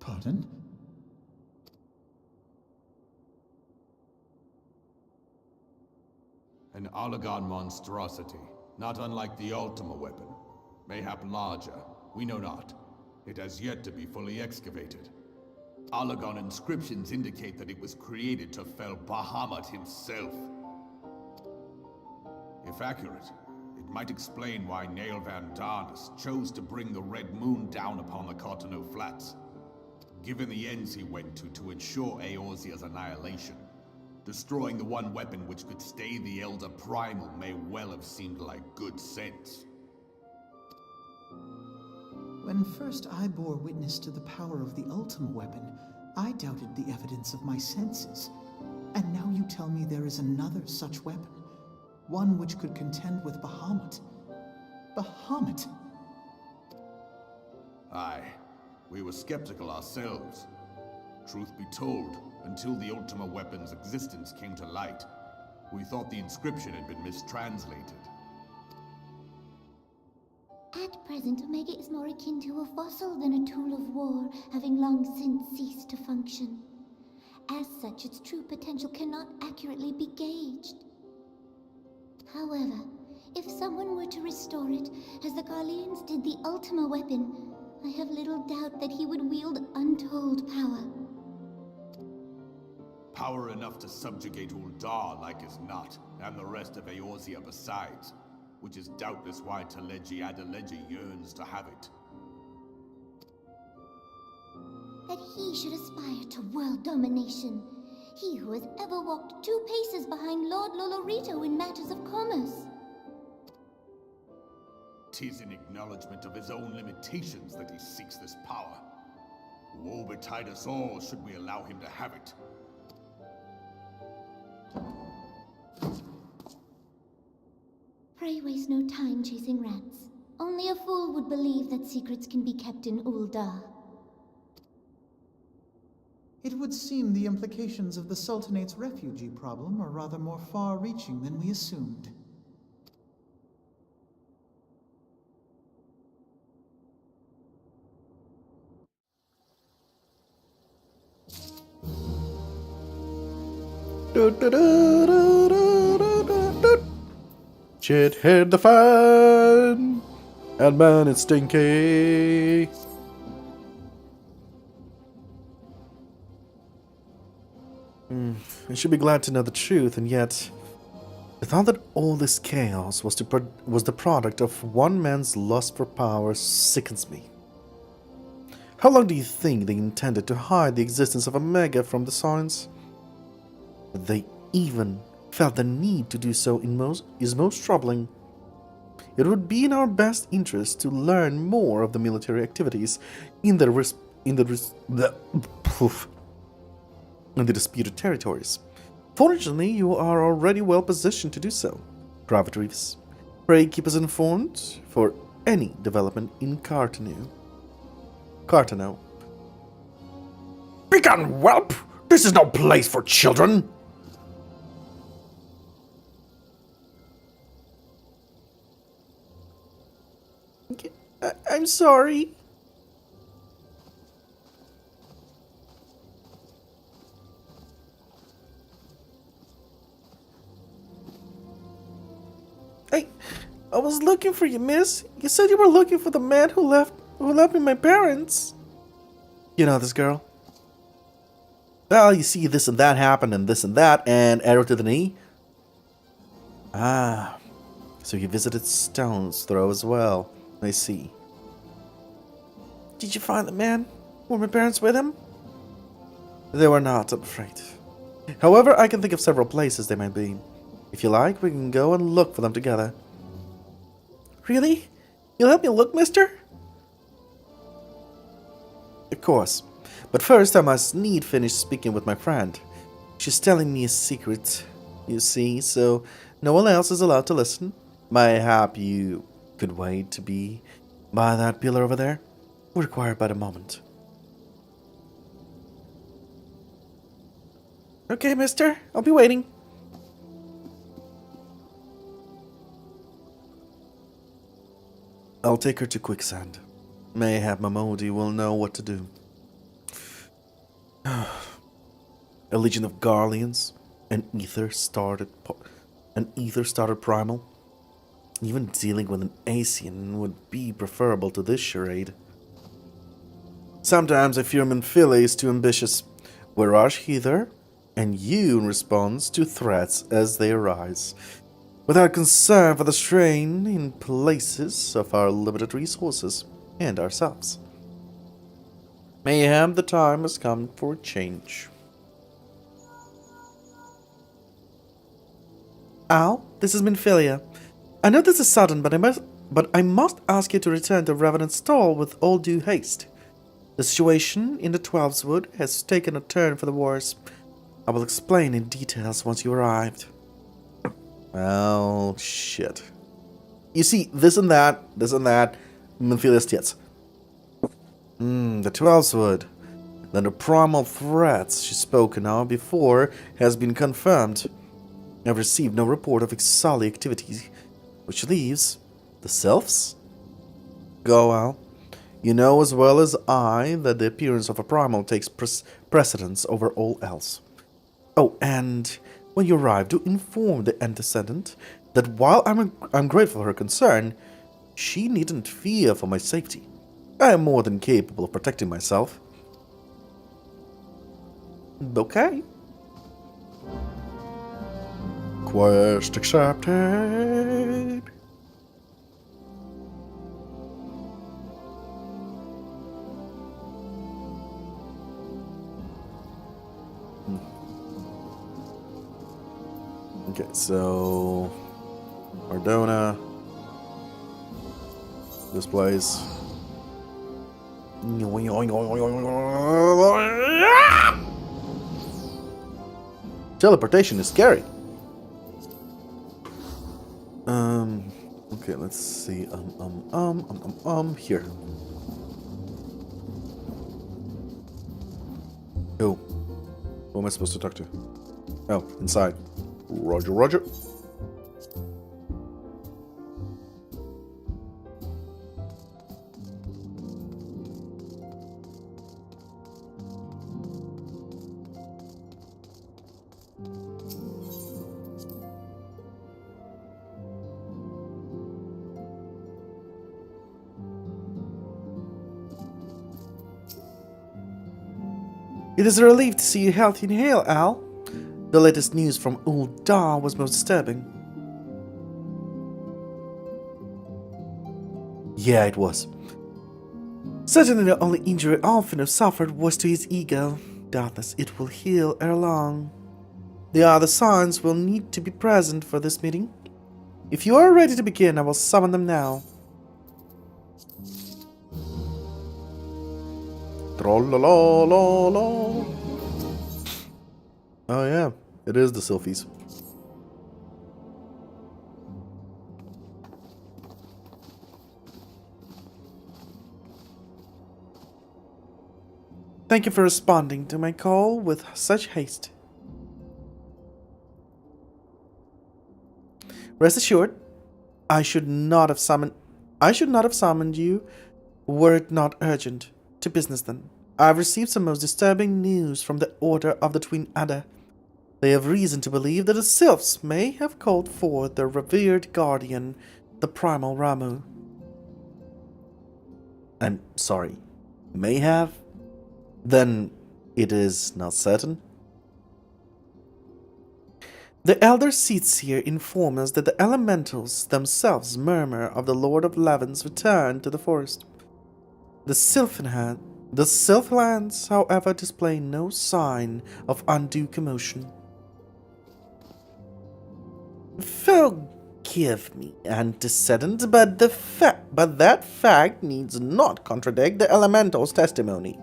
Pardon? An Alagon monstrosity, not unlike the Ultima weapon. Mayhap larger, we know not. It has yet to be fully excavated. Alagon inscriptions indicate that it was created to fell Bahamut himself. If accurate, it might explain why Nail Van Darnus chose to bring the Red Moon down upon the Cartano Flats. Given the ends he went to ensure Eorzea's annihilation, destroying the one weapon which could stay the Elder Primal may well have seemed like good sense. When first I bore witness to the power of the Ultima weapon, I doubted the evidence of my senses. And now you tell me there is another such weapon, one which could contend with Bahamut. Bahamut! Aye, we were skeptical ourselves. Truth be told, until the Ultima weapon's existence came to light, we thought the inscription had been mistranslated. At present, Omega is more akin to a fossil than a tool of war, having long since ceased to function. As such, its true potential cannot accurately be gauged. However, if someone were to restore it, as the Garleans did the Ultima weapon, I have little doubt that he would wield untold power. Power enough to subjugate Uldar like as not, and the rest of Eorzea besides, which is doubtless why Teleji Adeleji yearns to have it. That he should aspire to world domination. He who has ever walked 2 paces behind Lord Lolorito in matters of commerce. 'Tis in acknowledgement of his own limitations that he seeks this power. Woe betide us all should we allow him to have it. Pray waste no time chasing rats. Only a fool would believe that secrets can be kept in Uldar. It would seem the implications of the Sultanate's refugee problem are rather more far-reaching than we assumed. Shit hit the fan, and man, it's stinky. I should be glad to know the truth, and yet the thought that all this chaos was the product of one man's lust for power sickens me. How long do you think they intended to hide the existence of Omega from the Signs? They even felt the need to do so is most troubling. It would be in our best interest to learn more of the military activities in the disputed territories. Fortunately, you are already well positioned to do so, Private Reeves. Pray keep us informed for any development in Cartano. Begone, whelp! This is no place for children! I'm sorry. I was looking for you, miss. You said you were looking for the man who left me my parents. You know this girl? Well, you see this and that happen and this and that and arrow to the knee. Ah, so you visited Stone's Throw as well. I see. Did you find the man? Were my parents with him? They were not, I'm afraid. However, I can think of several places they might be. If you like, we can go and look for them together. Really? You'll help me look, mister? Of course. But first, I must finish speaking with my friend. She's telling me a secret, you see, so no one else is allowed to listen. Mayhap you could wait to be by that pillar over there? We're required by the moment. Okay, mister. I'll be waiting. I'll take her to Quicksand. Mayhap Mamodi will know what to do. A legion of Garleans, an ether started primal. Even dealing with an Asian would be preferable to this charade. Sometimes I fear Menphile is too ambitious. We rush hither, and you in response to threats as they arise, without concern for the strain in places of our limited resources and ourselves. Mayhem, the time has come for change. Al, this is Minfilia. I know this is sudden, but I must ask you to return to Revenant's stall with all due haste. The situation in the Twelveswood has taken a turn for the worse. I will explain in details once you arrived. Well, shit. You see, this and that, Minfilia's tits. The Twelveswood. Then the primal threats she's spoken of before has been confirmed. I've received no report of Ixali activity, which leaves the Sylphs? Go, Al. You know as well as I that the appearance of a primal takes precedence over all else. Oh, and when you arrive, do inform the antecedent that while I'm grateful for her concern, she needn't fear for my safety. I am more than capable of protecting myself. Okay. Quest accepted. Okay, so Ardona, this place. Teleportation is scary. Okay, let's see. Here. Oh, who am I supposed to talk to? Oh, inside. Roger, roger. It is a relief to see you healthy and hale, Al. The latest news from Ul'dah was most disturbing. Yeah, it was. Certainly the only injury Alphino suffered was to his ego. Doubtless it will heal ere long. The other signs will need to be present for this meeting. If you are ready to begin, I will summon them now. Trollolololo. Oh yeah, it is the Sylphies. Thank you for responding to my call with such haste. Rest assured, I should not have summoned you were it not urgent. To business then. I have received some most disturbing news from the Order of the Twin Adder. They have reason to believe that the Sylphs may have called forth their revered guardian, the Primal Ramu. I'm sorry. May have? Then it is not certain. The Elder Seatseer inform us that the elementals themselves murmur of the Lord of Levin's return to the forest. The Sylphlands, however, display no sign of undue commotion. Forgive me, antecedent, but that fact needs not contradict the elemental's testimony.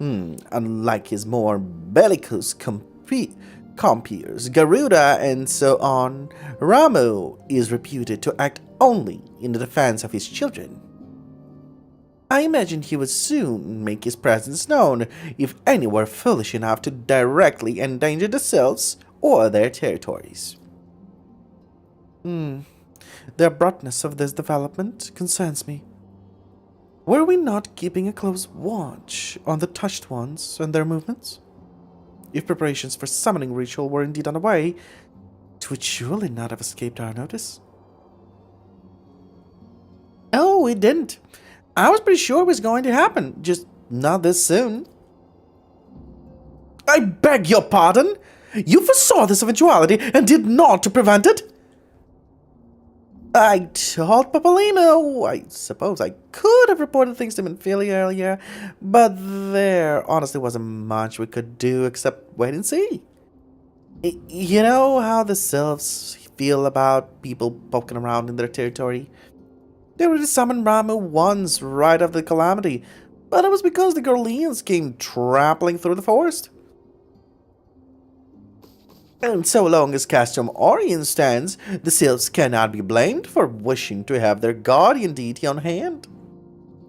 Unlike his more bellicose compeers, Garuda and so on, Ramu is reputed to act only in the defense of his children. I imagine he would soon make his presence known if any were foolish enough to directly endanger the Sylphs or their territories. The abruptness of this development concerns me. Were we not keeping a close watch on the Touched Ones and their movements? If preparations for summoning ritual were indeed underway, it would surely not have escaped our notice. Oh, it didn't. I was pretty sure it was going to happen, just not this soon. I beg your pardon? You foresaw this eventuality and did naught to prevent it? I told Papolino I suppose I could have reported things to him in Philly earlier, but there honestly wasn't much we could do except wait and see. You know how the Sylphs feel about people poking around in their territory? They already summoned Ramu once right after the calamity, but it was because the Gorleans came trampling through the forest. And so long as Castrum Orien stands, the Sylphs cannot be blamed for wishing to have their guardian deity on hand.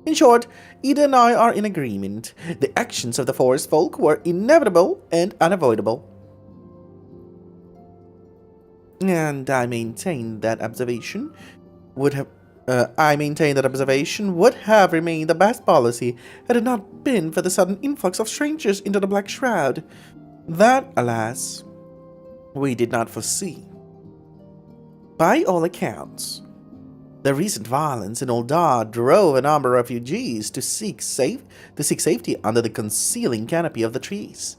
In short, Ida and I are in agreement. The actions of the forest folk were inevitable and unavoidable. And I maintain that observation would have remained the best policy had it not been for the sudden influx of strangers into the Black Shroud. That, alas, we did not foresee. By all accounts, the recent violence in Uldar drove a number of refugees to seek safety under the concealing canopy of the trees.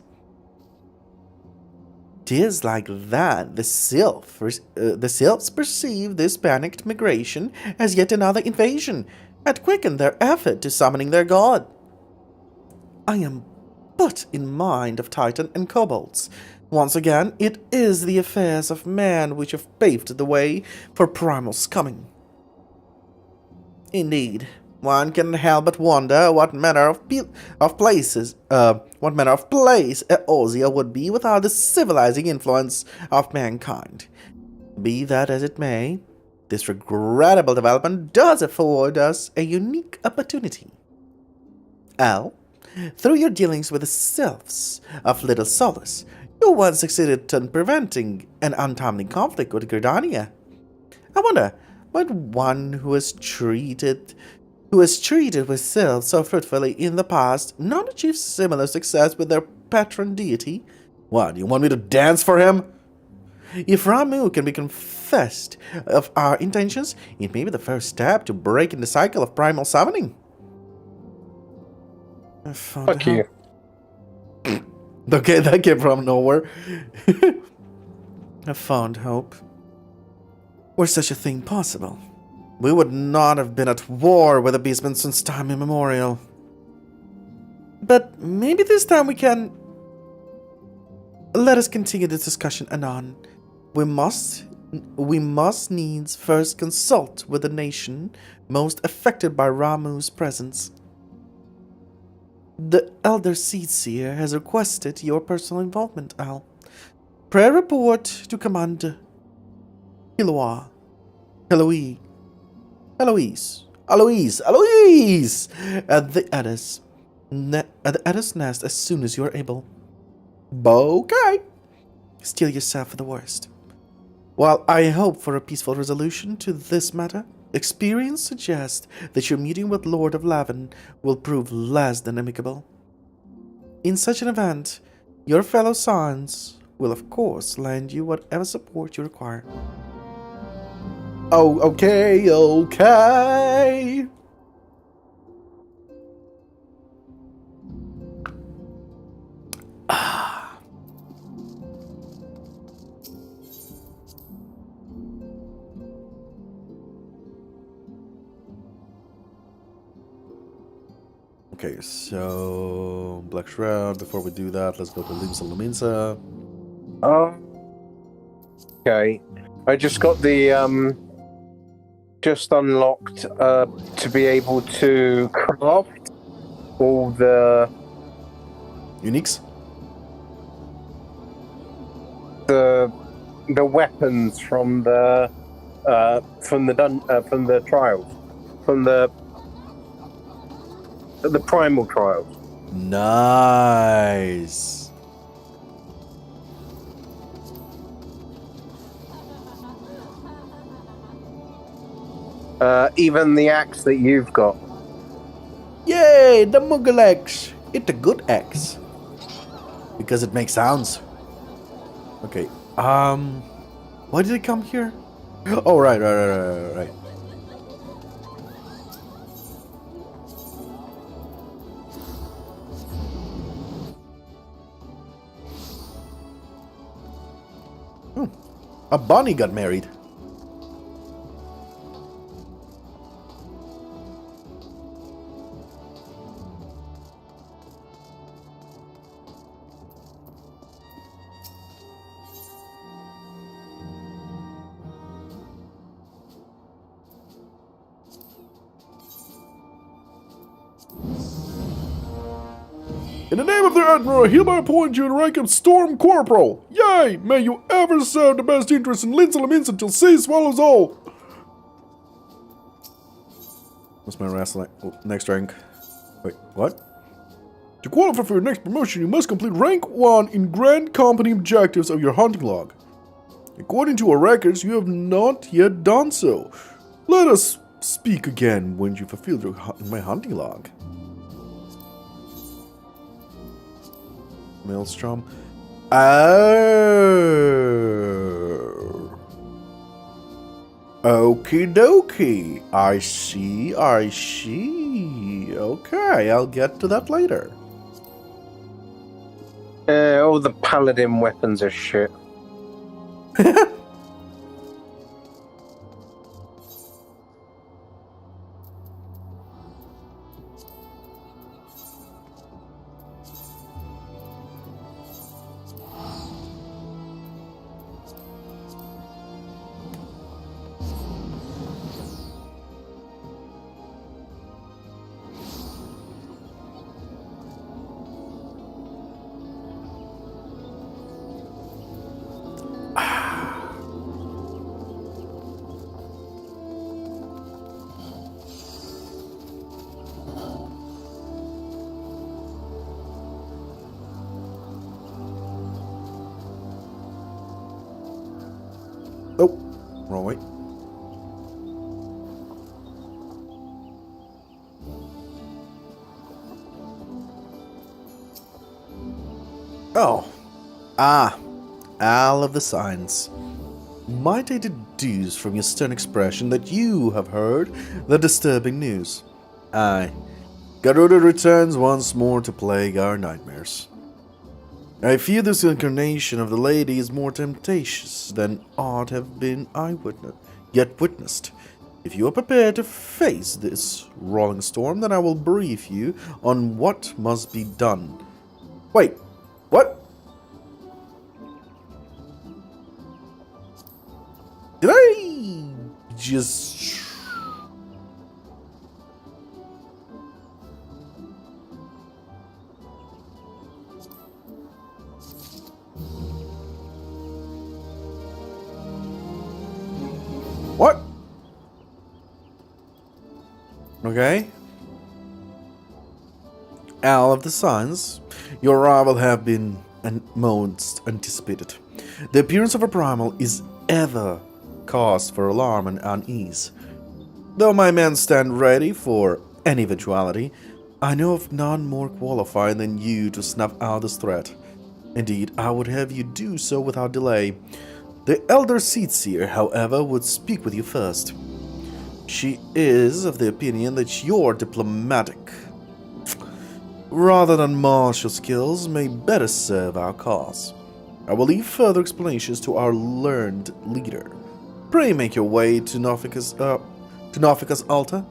'Tis like that the Sylphs perceive this panicked migration as yet another invasion, and quicken their effort to summoning their god. I am but in mind of Titan and Kobolds. Once again, it is the affairs of man which have paved the way for Primal's coming. Indeed, one can help but wonder what manner of place Eorzea would be without the civilizing influence of mankind. Be that as it may, this regrettable development does afford us a unique opportunity. Al, through your dealings with the Sylphs of Little Solace, you once succeeded in preventing an untimely conflict with Gridania. I wonder, might one who has treated with Sylphs so fruitfully in the past not achieve similar success with their patron deity? What, you want me to dance for him? If Ramu can be confessed of our intentions, it may be the first step to breaking the cycle of primal summoning. Fuck you. Okay, that came from nowhere. A fond hope. Were such a thing possible, we would not have been at war with the Beastmen since time immemorial. But maybe this time we can... Let us continue this discussion anon. We must needs first consult with the nation most affected by Ramu's presence. The Elder Seedseer has requested your personal involvement, Al. Pray report to Commander Eloise at the Hiatus nest as soon as you are able. Okay. Steel yourself for the worst. While I hope for a peaceful resolution to this matter, experience suggests that your meeting with Lord of Laven will prove less than amicable. In such an event, your fellow Scions will of course lend you whatever support you require. Oh, okay. Okay, so Black Shroud. Before we do that, let's go to Limsa Luminsa. Okay. I just got the just unlocked to be able to craft all the uniques. The weapons from the trials, from the primal trials. Nice. Even the axe that you've got. Yay, the Mughal axe. It's a good axe. Because it makes sounds. Okay, why did it come here? Oh, right. A bunny got married. In the name of the Admiral, I hereby appoint you to rank of Storm Corporal. Yay! May you ever serve the best interest in Lindsay Lamins until sea swallows all. What's my next rank? Wait, what? To qualify for your next promotion, you must complete rank 1 in Grand Company objectives of your hunting log. According to our records, you have not yet done so. Let us speak again when you fulfill my hunting log. Maelstrom. Oh. Okie dokie. I see. Okay, I'll get to that later. All the paladin weapons are shit. Oh, wrong way. Oh. All of the signs. Might I deduce from your stern expression that you have heard the disturbing news? Aye. Garuda returns once more to plague our nightmares. I fear this incarnation of the lady is more temptatious than aught have been yet witnessed. If you are prepared to face this rolling storm, then I will brief you on what must be done. Wait, what? Did I just... What? Okay. All of the signs, your arrival have been most anticipated. The appearance of a primal is ever cause for alarm and unease. Though my men stand ready for any eventuality, I know of none more qualified than you to snuff out this threat. Indeed, I would have you do so without delay. The elder Seatseer, however, would speak with you first. She is of the opinion that your diplomatic, rather than martial skills, may better serve our cause. I will leave further explanations to our learned leader. Pray make your way to Nofika's altar.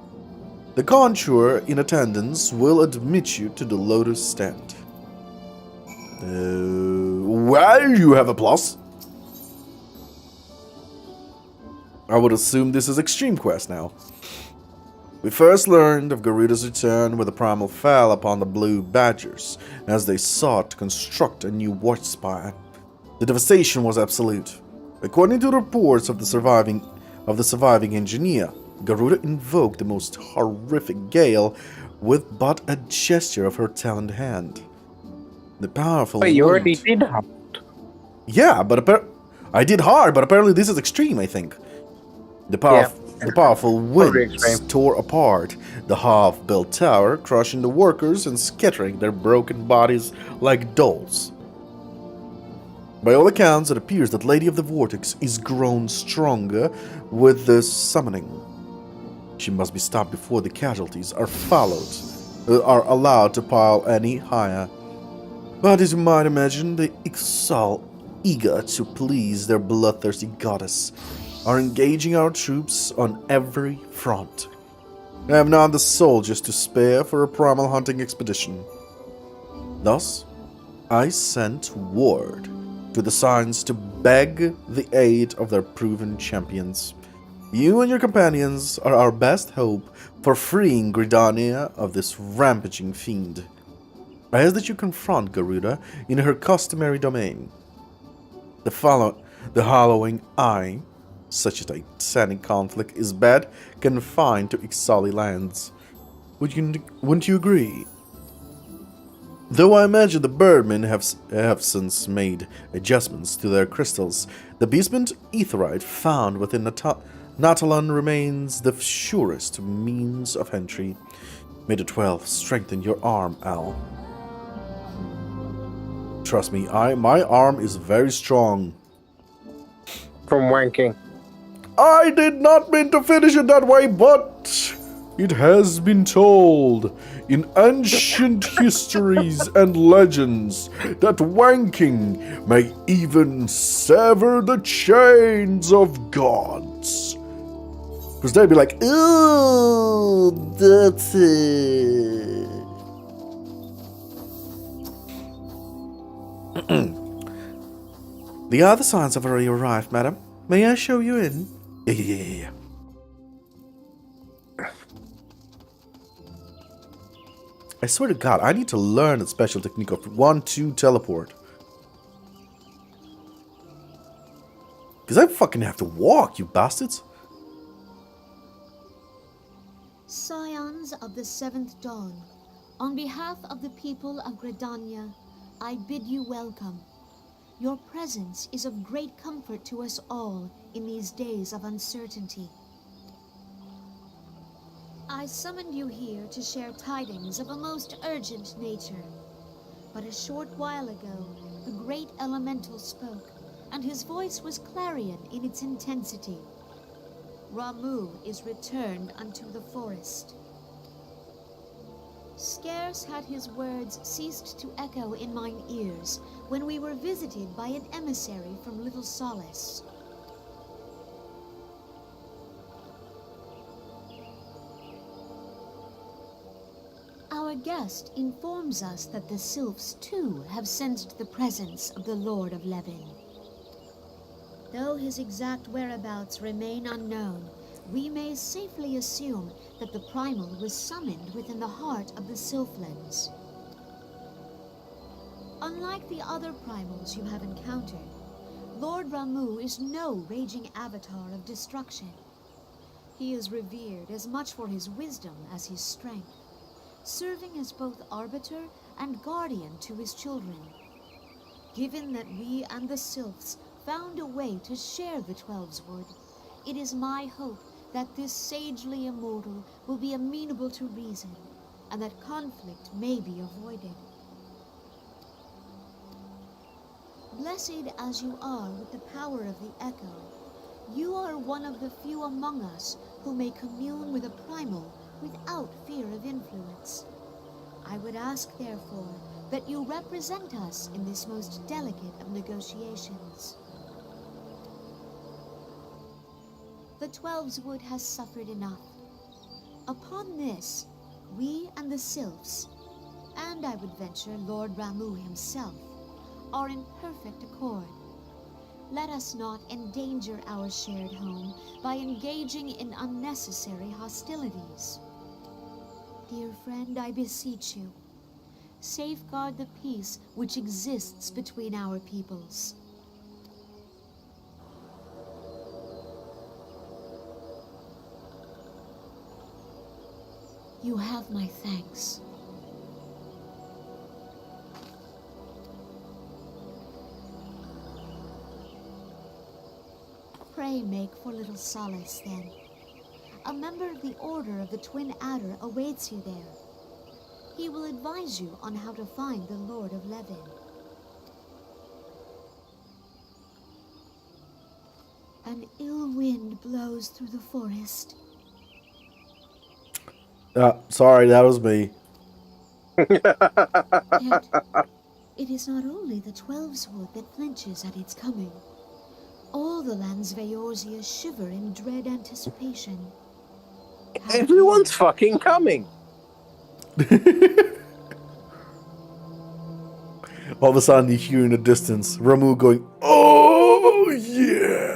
The conjurer in attendance will admit you to the Lotus stand. Well, you have a plus. I would assume this is Extreme Quest now. We first learned of Garuda's return when the primal fell upon the Blue Badgers as they sought to construct a new watch spire. The devastation was absolute. According to the reports of the surviving engineer, Garuda invoked the most horrific gale with but a gesture of her taloned hand. The powerful Wait, you wind... already did hard. Yeah, but I did hard, but apparently this is extreme, I think. The powerful winds tore apart the half-built tower, crushing the workers and scattering their broken bodies like dolls. By all accounts, it appears that Lady of the Vortex is grown stronger with the summoning. She must be stopped before the casualties are allowed to pile any higher. But as you might imagine, the Ixal, eager to please their bloodthirsty goddess, are engaging our troops on every front. I have not the soldiers to spare for a primal hunting expedition. Thus, I sent word to the signs to beg the aid of their proven champions. You and your companions are our best hope for freeing Gridania of this rampaging fiend. I ask that you confront Garuda in her customary domain. The hallowing eye, such a titanic conflict, is bad confined to Ixali lands. Wouldn't you agree? Though I imagine the birdmen have since made adjustments to their crystals, the basement aetherite found within Natalan remains the surest means of entry. May the 12 strengthen your arm, Al. Trust me, my arm is very strong. From wanking. I did not mean to finish it that way, but it has been told in ancient histories and legends that wanking may even sever the chains of gods. Because they'd be like, ooh, that's it. The other signs have already arrived, madam. May I show you in? Yeah. I swear to God, I need to learn the special technique of 1-2 teleport. Because I fucking have to walk, you bastards. Scions of the Seventh Dawn, on behalf of the people of Gridania, I bid you welcome. Your presence is of great comfort to us all in these days of uncertainty. I summoned you here to share tidings of a most urgent nature. But a short while ago, the great elemental spoke, and his voice was clarion in its intensity. Ramu is returned unto the forest. Scarce had his words ceased to echo in mine ears when we were visited by an emissary from Little Solace. Our guest informs us that the Sylphs too have sensed the presence of the Lord of Levin. Though his exact whereabouts remain unknown, we may safely assume that the Primal was summoned within the heart of the Sylphlands. Unlike the other Primals you have encountered, Lord Ramu is no raging avatar of destruction. He is revered as much for his wisdom as his strength, serving as both arbiter and guardian to his children. Given that we and the Sylphs found a way to share the Twelves Wood, it is my hope that this sagely immortal will be amenable to reason, and that conflict may be avoided. Blessed as you are with the power of the Echo, you are one of the few among us who may commune with a primal without fear of influence. I would ask, therefore, that you represent us in this most delicate of negotiations. The Twelves Wood has suffered enough. Upon this, we and the Sylphs, and I would venture Lord Ramu himself, are in perfect accord. Let us not endanger our shared home by engaging in unnecessary hostilities. Dear friend, I beseech you, safeguard the peace which exists between our peoples. You have my thanks. Pray make for Little Solace, then. A member of the Order of the Twin Adder awaits you there. He will advise you on how to find the Lord of Levin. An ill wind blows through the forest. Sorry, that was me. Yet, it is not only the Twelves Wood that flinches at its coming. All the lands of Eorzea shiver in dread anticipation. Everyone's fucking coming. All of a sudden you hear in the distance Ramu going, oh yeah.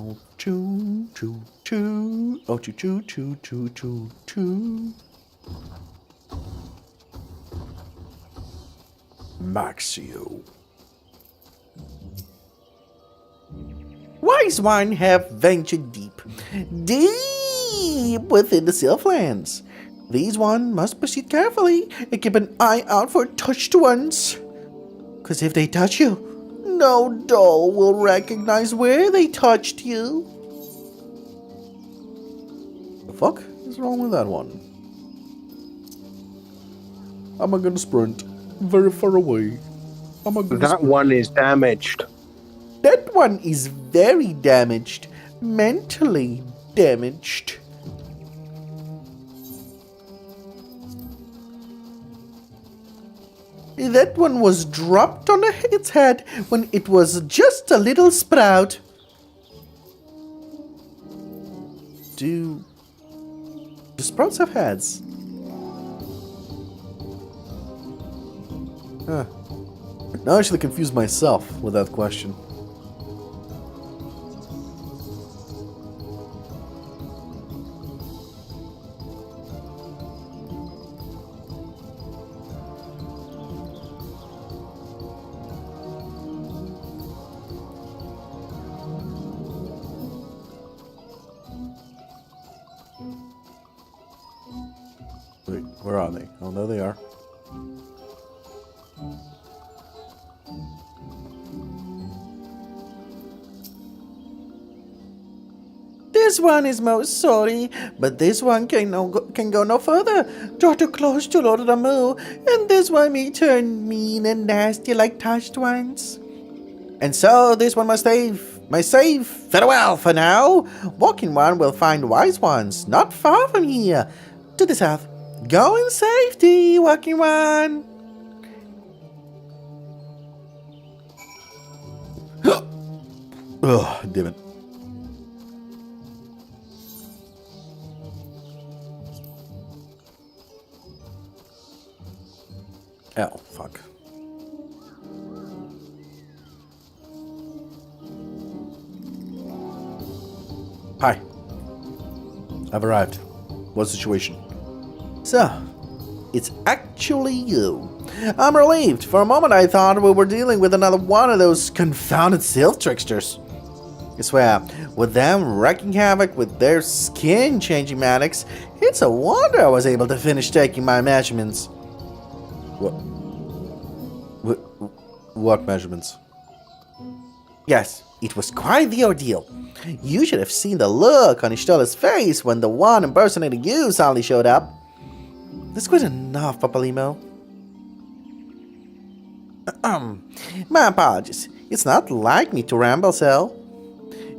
Oh, choo, choo, choo. Oh, choo, choo, choo, choo, choo, choo. Maxio. Wise one have ventured deep within the Sylphlands. These one must proceed carefully and keep an eye out for touched ones. Cause if they touch you, no doll will recognize where they touched you. The fuck is wrong with that one? Am I gonna sprint very far away? That one is damaged. That one is very damaged. Mentally damaged. That one was dropped on its head when it was just a little sprout. Do sprouts have heads? Huh. Now I actually confused myself with that question. Wait, where are they? Oh, there they are. This one is most sorry, but this one can go no further. Draw too close to Lord Ramu, and this one may turn mean and nasty like touched ones. And so this one must save. Farewell for now. Walking one will find wise ones not far from here, to the south. Go in safety, walking one. Oh, damn it. Oh, fuck. Hi. I've arrived. What's the situation? So, it's actually you. I'm relieved. For a moment I thought we were dealing with another one of those confounded sylph tricksters. I swear, with them wreaking havoc with their skin-changing magics, it's a wonder I was able to finish taking my measurements. What measurements? Yes, it was quite the ordeal. You should have seen the look on Ishtola's face when the one impersonating you suddenly showed up. That's good enough, Papalimo. My apologies. It's not like me to ramble so.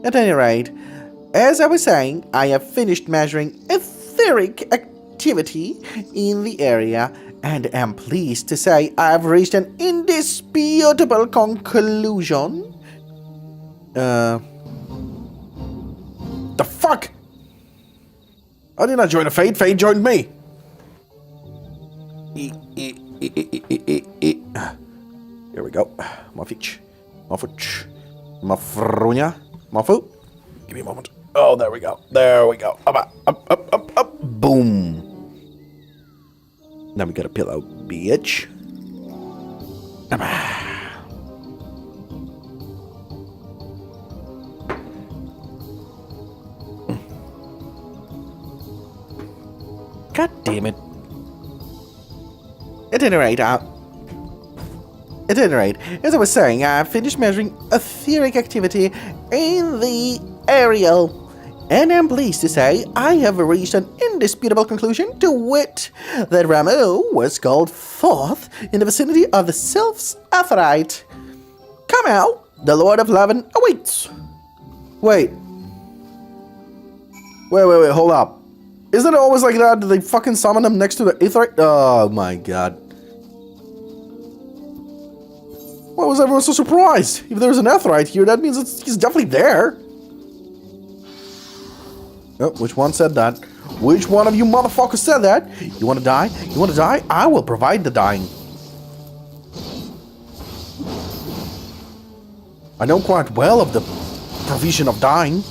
At any rate, as I was saying, I have finished measuring etheric activity in the area and am pleased to say I have reached an indisputable conclusion. The fuck? I did not join a Fade. Fade joined me. Here we go. Mafich. Mafuch. Mafrunya. Mafu. Give me a moment. Oh, there we go. There we go. Up. Boom. Now we got a pillow, bitch. God damn it. At any rate, as I was saying, I finished measuring etheric activity in the area, and I'm pleased to say I have reached an indisputable conclusion, to wit, that Ramu was called forth in the vicinity of the Sylph's Aetheryte. Come out, the Lord of Levin awaits. Wait, hold up. Isn't it always like that? They fucking summon him next to the Aetheryte? Oh my god. Why was everyone so surprised? If there's an Aetheryte here, that means he's definitely there. Oh, which one said that? Which one of you motherfuckers said that? You wanna die? You wanna die? I will provide the dying. I know quite well of the provision of dying.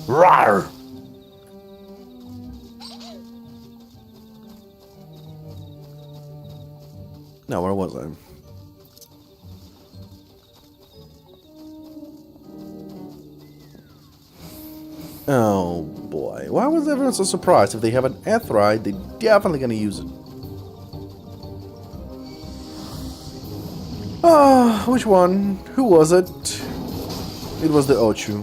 Rawr! Now, where was I? Oh boy, why was everyone so surprised? If they have an Etherite, they're definitely gonna use it. Ah, which one? Who was it? It was the Ochu.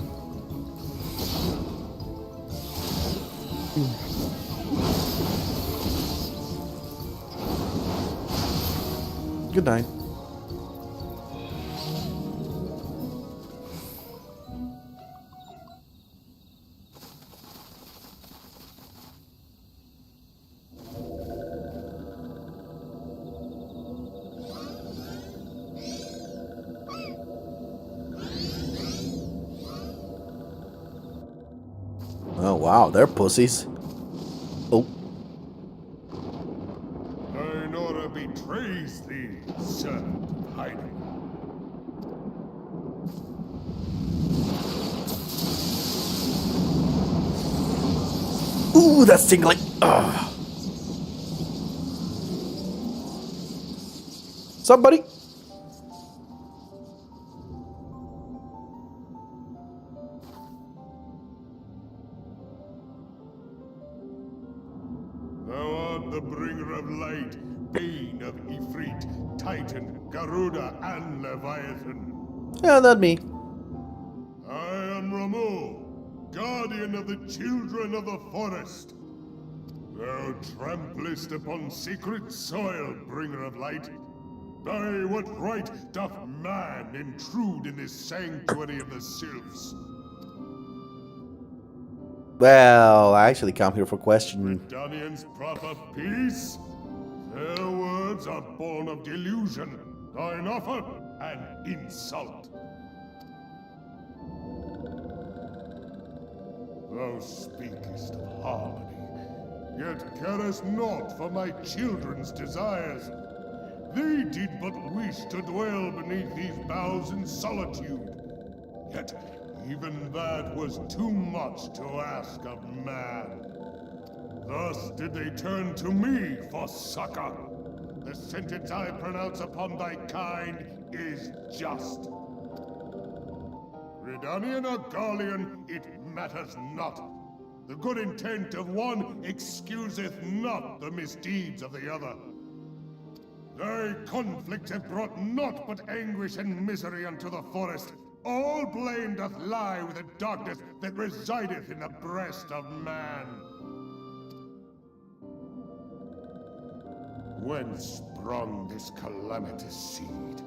Good night. Oh wow, they're pussies. Oh. Nora betrays thee, servant of hiding. Ooh, that's tingling. Ugh. Somebody. Thou art the bringer of light, bane of Ifrit, Titan, Garuda, and Leviathan. Yeah, that me. I am Ramu, guardian of the children of the forest. Thou tramplest upon sacred soil, bringer of light. By what right doth man intrude in this sanctuary of the sylphs? Well, I actually come here for questioning. Danian's proper peace? Their words are born of delusion, thine offer an insult. Thou speakest of harmony, yet carest naught for my children's desires. They did but wish to dwell beneath these boughs in solitude. Yet even that was too much to ask of man. Thus did they turn to me for succor. The sentence I pronounce upon thy kind is just. Redanian or Garlean, it matters not. The good intent of one excuseth not the misdeeds of the other. Thy conflicts have brought naught but anguish and misery unto the forest. All blame doth lie with the darkness that resideth in the breast of man. Whence sprung this calamitous seed?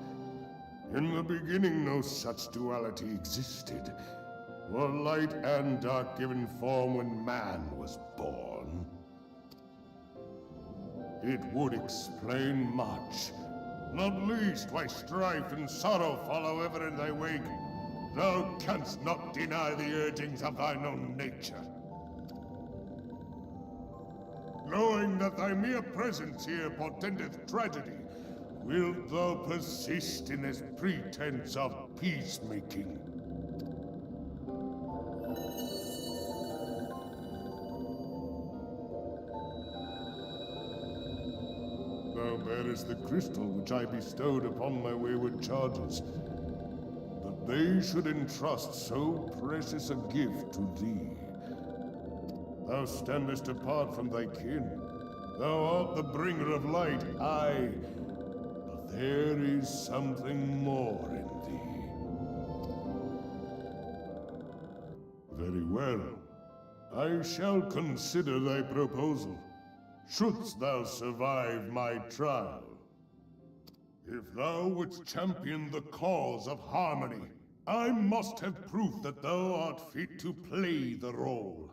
In the beginning no such duality existed. Were light and dark given form when man was born? It would explain much. Not least why strife and sorrow follow ever in thy wake. Thou canst not deny the urgings of thine own nature. Knowing that thy mere presence here portendeth tragedy, wilt thou persist in this pretense of peacemaking? Thou bearest the crystal which I bestowed upon my wayward charges. That they should entrust so precious a gift to thee. Thou standest apart from thy kin. Thou art the bringer of light, aye. But there is something more in thee. Very well. I shall consider thy proposal. Shouldst thou survive my trial. If thou wouldst champion the cause of harmony, I must have proof that thou art fit to play the role.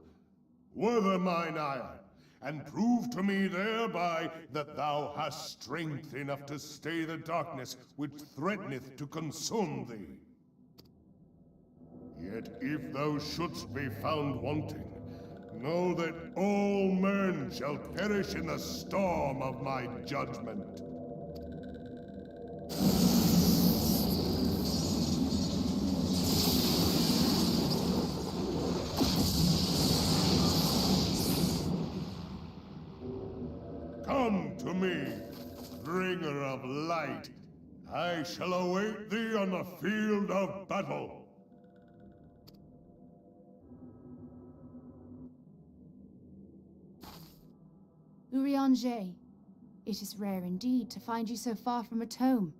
Wither mine ire, and prove to me thereby that thou hast strength enough to stay the darkness which threateneth to consume thee. Yet if thou shouldst be found wanting, know that all men shall perish in the storm of my judgment. Come to me, bringer of light. I shall await thee on the field of battle. Urianger, it is rare indeed to find you so far from a tome.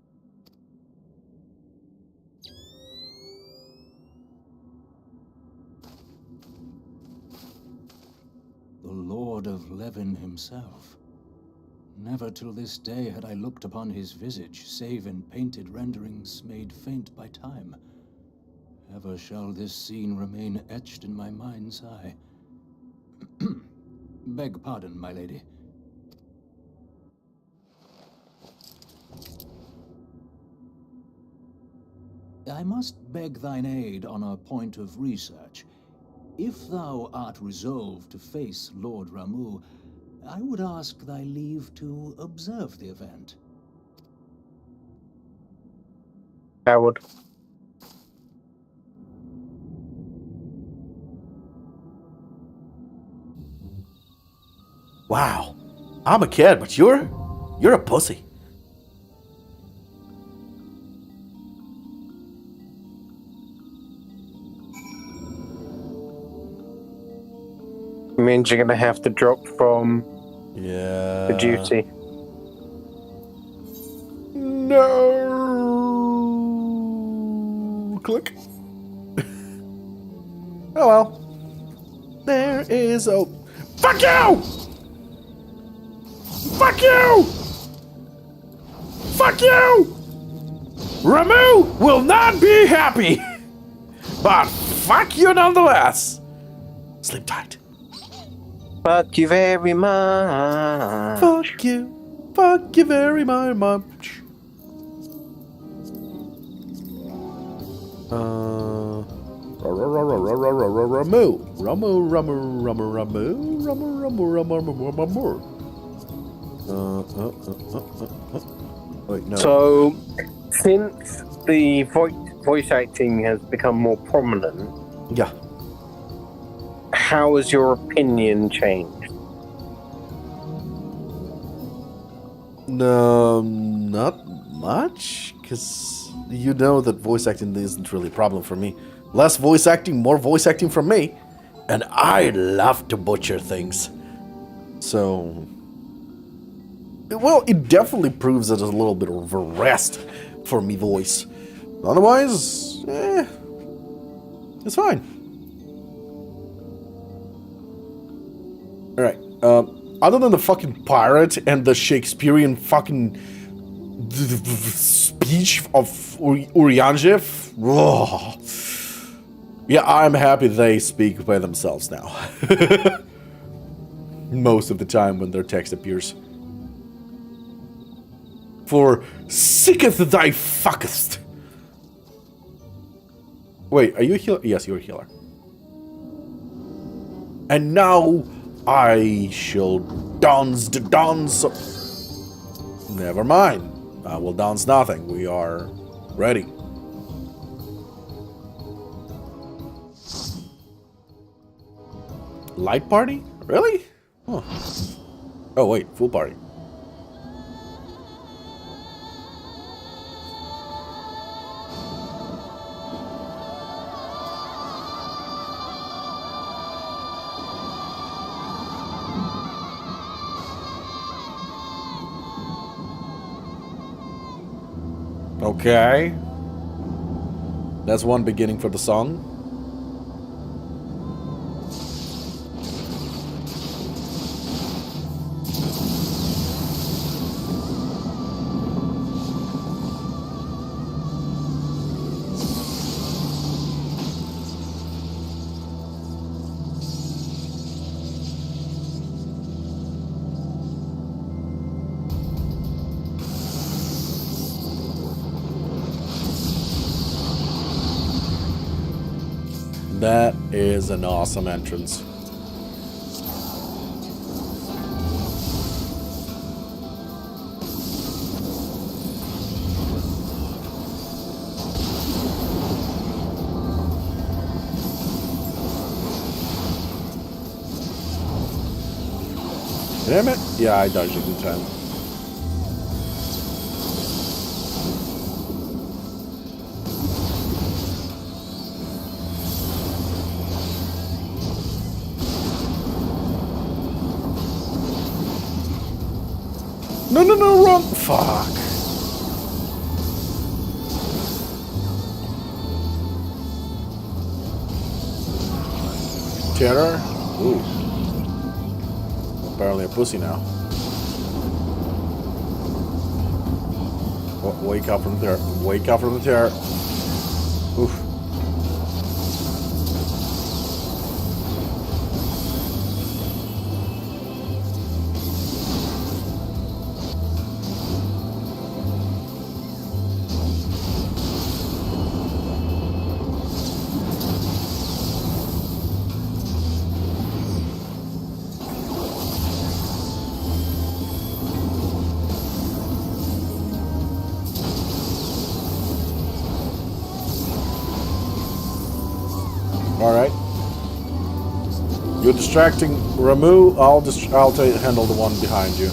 The Lord of Levin himself. Never till this day had I looked upon his visage, save in painted renderings made faint by time. Ever shall this scene remain etched in my mind's eye. Beg pardon, my lady. I must beg thine aid on a point of research. If thou art resolved to face Lord Ramu, I would ask thy leave to observe the event. Howard. Wow. I'm a kid, but you're a pussy. Means you're gonna have to drop from the duty. No. Click. Oh well. There is a. Fuck you! Fuck you! Fuck you! Ramu will not be happy, but fuck you nonetheless. Sleep tight. Fuck you very much. Fuck you. Fuck you very much. Ramu. Wait, no. So, since the voice acting has become more prominent, yeah, how has your opinion changed? No, not much, because you know that voice acting isn't really a problem for me. Less voice acting, more voice acting from me, and I love to butcher things. So, well, it definitely proves that there's a little bit of a rest for me voice. Otherwise, it's fine. Alright, other than the fucking pirate and the Shakespearean fucking speech of Urianger, yeah, I'm happy they speak by themselves now. Most of the time when their text appears. For seeketh thy fuckest. Wait, are you a healer? Yes, you're a healer. And now I shall dance the dance. Never mind. I will dance nothing. We are ready. Light party? Really? Huh. Oh wait, full party. Okay. That's one beginning for the song. That is an awesome entrance. Damn it! Yeah, I dodged it in time. No, no, no, wrong! Fuck. Terror? Ooh. Apparently a pussy now. Wake up from there. Wake up from the terror. Oof. Alright. You're distracting Ramu, I'll handle the one behind you.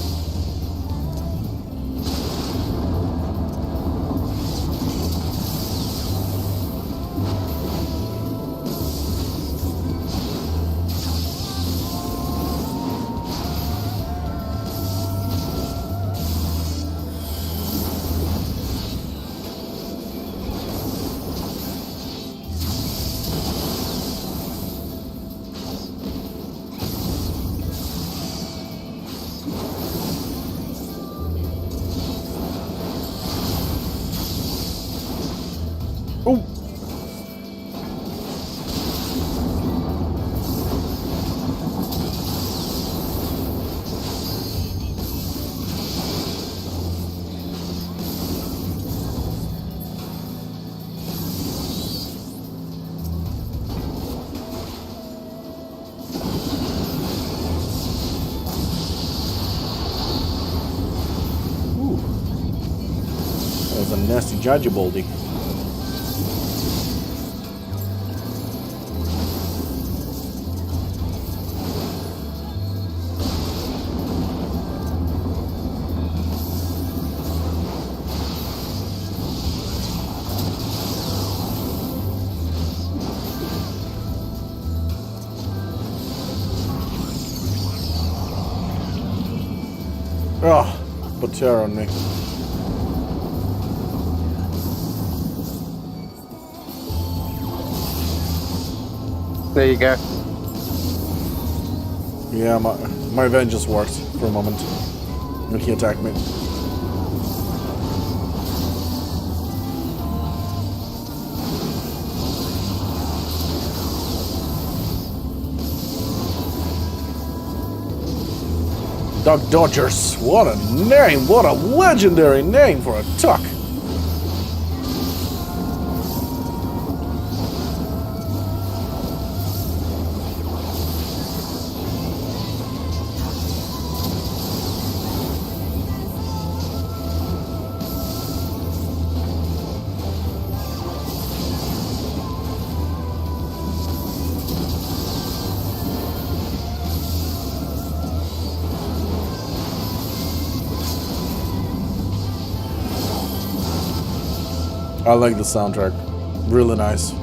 Oh! Ooh. That was a nasty judgeabaldy. Oh, put terror on me. There you go. Yeah, my vengeance worked for a moment. And he attacked me. Duck Dodgers. What a name! What a legendary name for a tuck! I like the soundtrack. Really nice.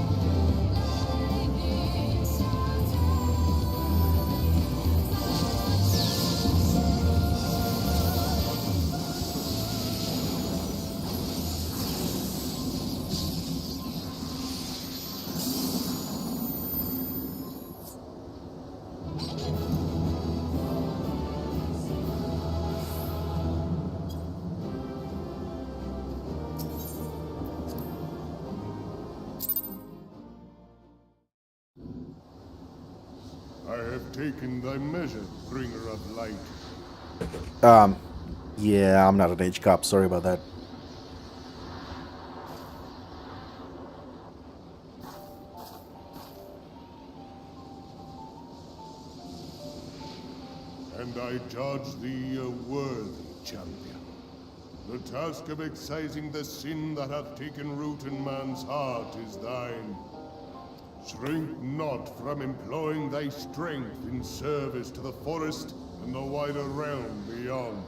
I have taken thy measure, bringer of light. Yeah, I'm not an H cop. Sorry about that. And I judge thee a worthy champion. The task of excising the sin that hath taken root in man's heart is thine. Shrink not from employing thy strength in service to the forest and the wider realm beyond.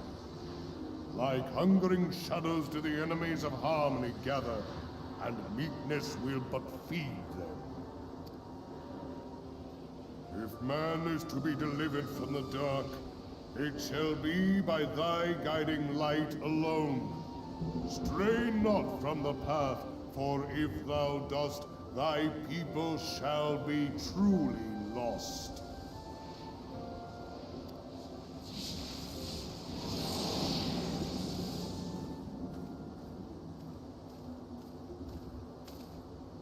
Like hungering shadows do the enemies of harmony gather, and meekness will but feed them. If man is to be delivered from the dark, it shall be by thy guiding light alone. Stray not from the path, for if thou dost, thy people shall be truly lost.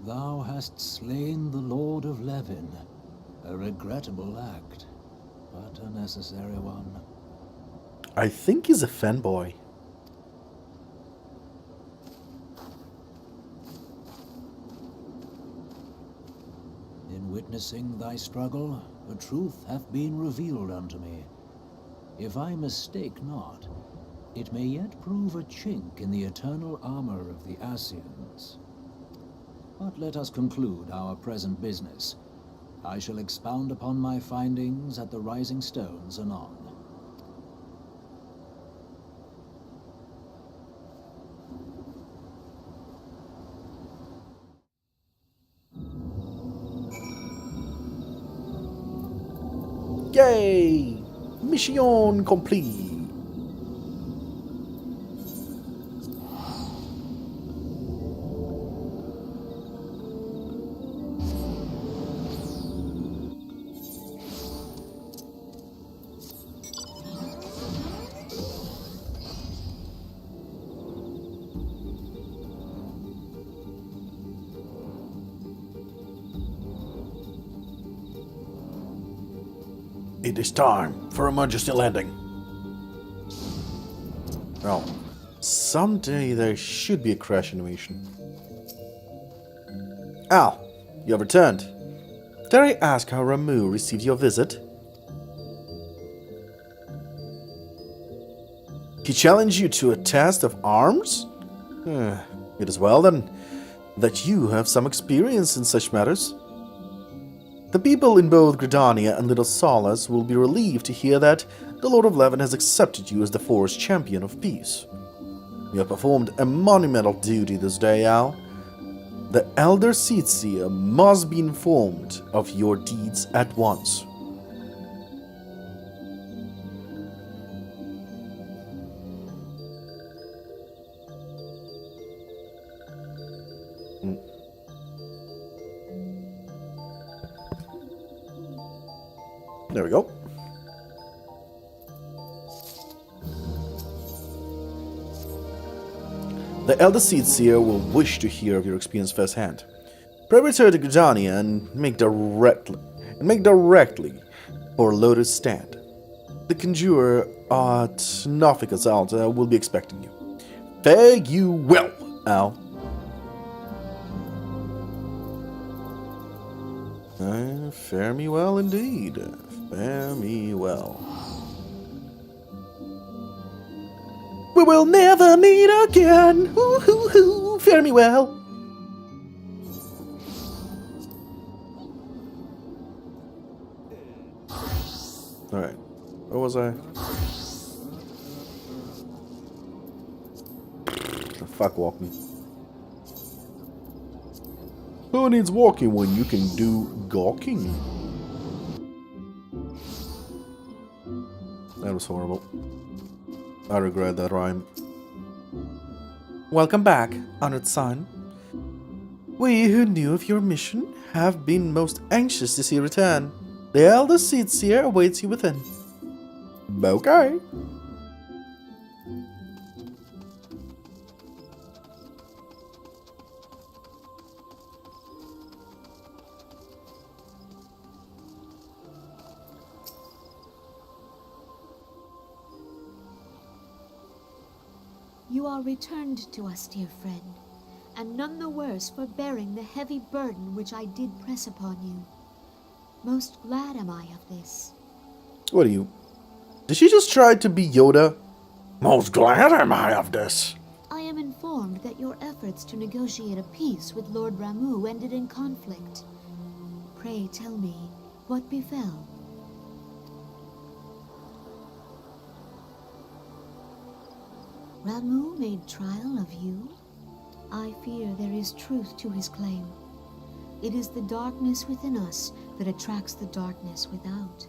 Thou hast slain the Lord of Levin. A regrettable act, but a necessary one. I think he's a fanboy. In witnessing thy struggle, a truth hath been revealed unto me. If I mistake not, it may yet prove a chink in the eternal armor of the Asians. But let us conclude our present business. I shall expound upon my findings at the Rising Stones anon. Yay! Mission complete! It is time for emergency landing. Well, someday there should be a crash animation. Al, you have returned. Dare I ask how Ramu received your visit? He challenged you to a test of arms? It is well then that you have some experience in such matters. The people in both Gridania and Little Solace will be relieved to hear that the Lord of Levin has accepted you as the Forest Champion of Peace. You have performed a monumental duty this day, Al. The Elder Seedseer must be informed of your deeds at once. There we go. The Elder Seedseer will wish to hear of your experience firsthand. Pray return to Gridania and make directly for Lotus Stand. The Conjurer at Nothica's altar will be expecting you. Fare you well, Al. Fare me well indeed. Fare me well. We will never meet again. Hoo hoo hoo. Fare me well. Alright. Where was I? Fuck walking. Who needs walking when you can do gawking? That was horrible. I regret that rhyme. Welcome back, honored son. We who knew of your mission have been most anxious to see you return. The Elder Seedseer awaits you within. Okay. You are returned to us, dear friend, and none the worse for bearing the heavy burden which I did press upon you. Most glad am I of this. What are you? Did she just try to be Yoda? Most glad am I of this. I am informed that your efforts to negotiate a peace with Lord Ramu ended in conflict. Pray tell me, what befell? Ramu made trial of you? I fear there is truth to his claim. It is the darkness within us that attracts the darkness without.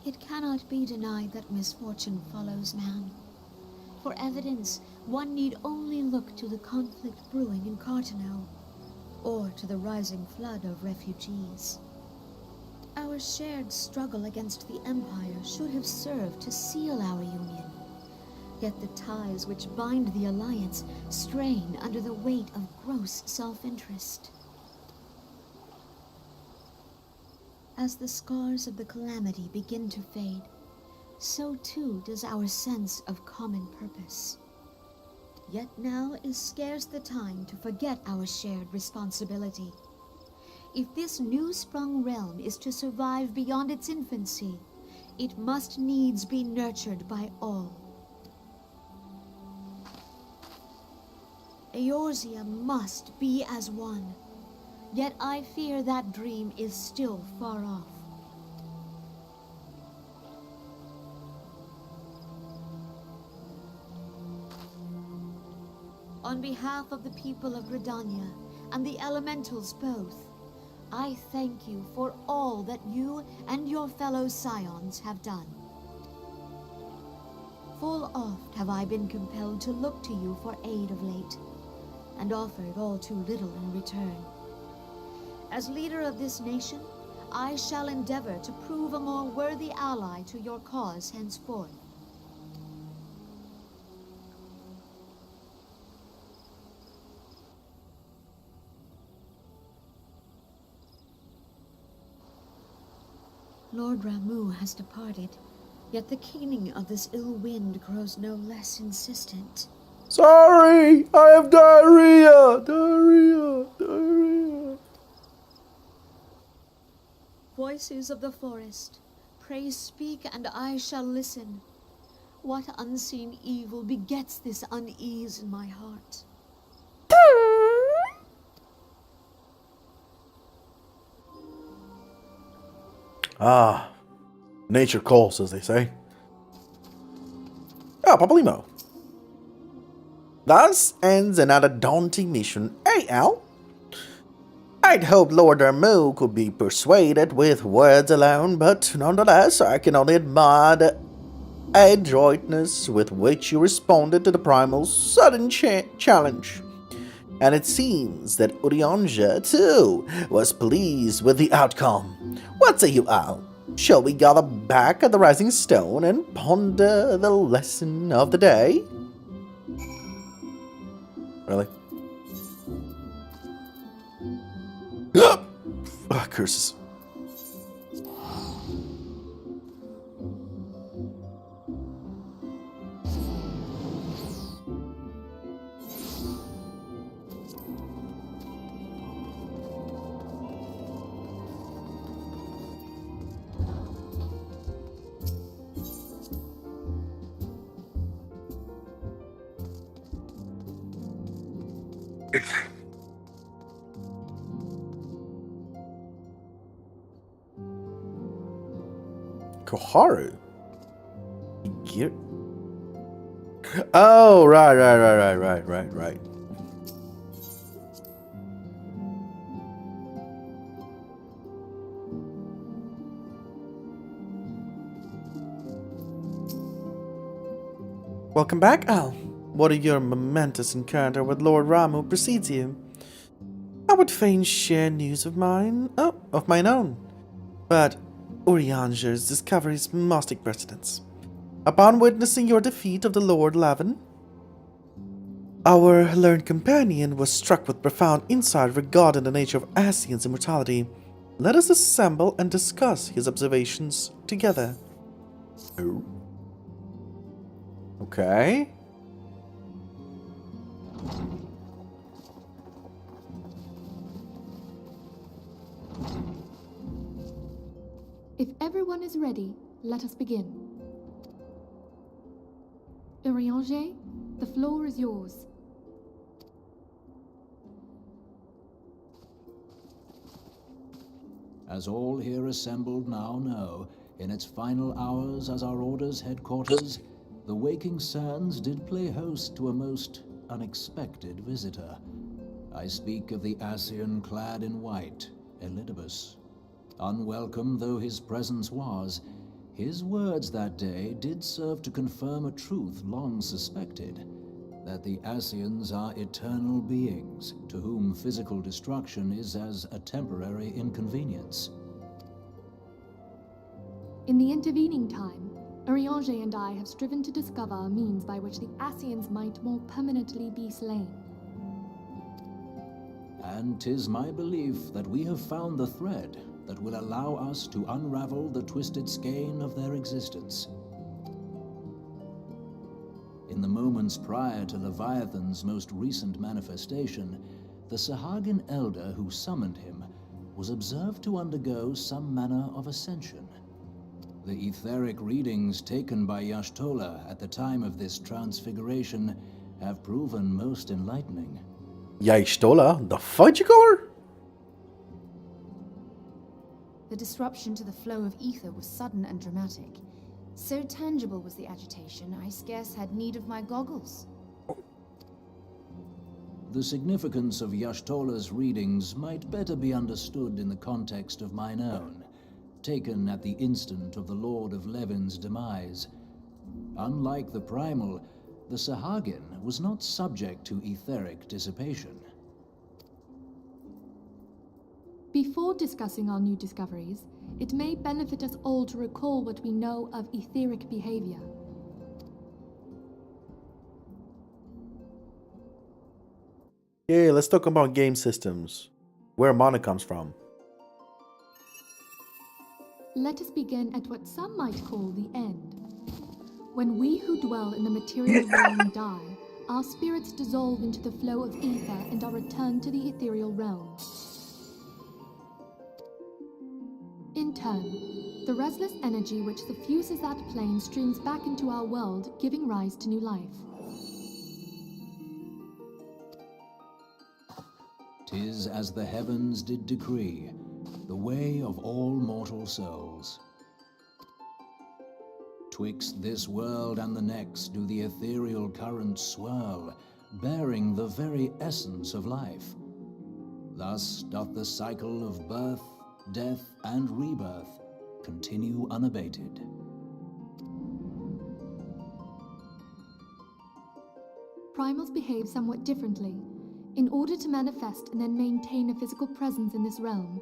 It cannot be denied that misfortune follows man. For evidence, one need only look to the conflict brewing in Cartano, or to the rising flood of refugees. Our shared struggle against the Empire should have served to seal our union. Yet the ties which bind the Alliance strain under the weight of gross self-interest. As the scars of the calamity begin to fade, so too does our sense of common purpose. Yet now is scarce the time to forget our shared responsibility. If this new-sprung realm is to survive beyond its infancy, it must needs be nurtured by all. Eorzea must be as one, yet I fear that dream is still far off. On behalf of the people of Gridania and the elementals both, I thank you for all that you and your fellow scions have done. Full oft have I been compelled to look to you for aid of late, and offered all too little in return. As leader of this nation, I shall endeavor to prove a more worthy ally to your cause henceforth. Lord Ramu has departed, yet the keening of this ill wind grows no less insistent. Sorry, I have diarrhea! Diarrhea! Voices of the forest, pray speak and I shall listen. What unseen evil begets this unease in my heart? Ah, nature calls, as they say. Ah, Papalymo. Thus ends another daunting mission. Hey, Al. I'd hoped Lord Ramu could be persuaded with words alone, but nonetheless, I can only admire the adroitness with which you responded to the Primal's sudden challenge. And it seems that Urianger, too, was pleased with the outcome. What say you, Al? Shall we gather back at the Rising Stone and ponder the lesson of the day? Really? Ah, curses. Koharu? Gear? Oh, right. Welcome back, Al. What of your momentous encounter with Lord Ramu precedes you? I would fain share news of mine own. But Urianger's discoveries must take precedence. Upon witnessing your defeat of the Lord Lavan, our learned companion was struck with profound insight regarding the nature of Ascian's immortality. Let us assemble and discuss his observations together. Oh. Okay. If everyone is ready, let us begin. Urianger, the floor is yours. As all here assembled now know, in its final hours as our Order's headquarters, the waking sands did play host to a most unexpected visitor. I speak of the Ascian clad in white, Elidibus. Unwelcome though his presence was, his words that day did serve to confirm a truth long suspected, that the Ascians are eternal beings, to whom physical destruction is as a temporary inconvenience. In the intervening time, Urianger and I have striven to discover a means by which the Ascians might more permanently be slain. And 'tis my belief that we have found the thread that will allow us to unravel the twisted skein of their existence. In the moments prior to Leviathan's most recent manifestation, the Sahagan elder who summoned him was observed to undergo some manner of ascension. The etheric readings taken by Y'shtola at the time of this transfiguration have proven most enlightening. Y'shtola? The fudge you call her? The disruption to the flow of ether was sudden and dramatic. So tangible was the agitation, I scarce had need of my goggles. The significance of Y'shtola's readings might better be understood in the context of mine own, taken at the instant of the Lord of Levin's demise. Unlike the Primal, the Sahagan was not subject to etheric dissipation. Before discussing our new discoveries, it may benefit us all to recall what we know of etheric behavior. Yeah, let's talk about game systems. Where mana comes from. Let us begin at what some might call the end. When we who dwell in the material realm die, our spirits dissolve into the flow of ether and are returned to the ethereal realm. In turn, the restless energy which suffuses that plane streams back into our world, giving rise to new life. 'Tis as the heavens did decree, the way of all mortal souls. Twixt this world and the next do the ethereal currents swirl, bearing the very essence of life. Thus doth the cycle of birth, death, and rebirth continue unabated. Primals behave somewhat differently. In order to manifest and then maintain a physical presence in this realm,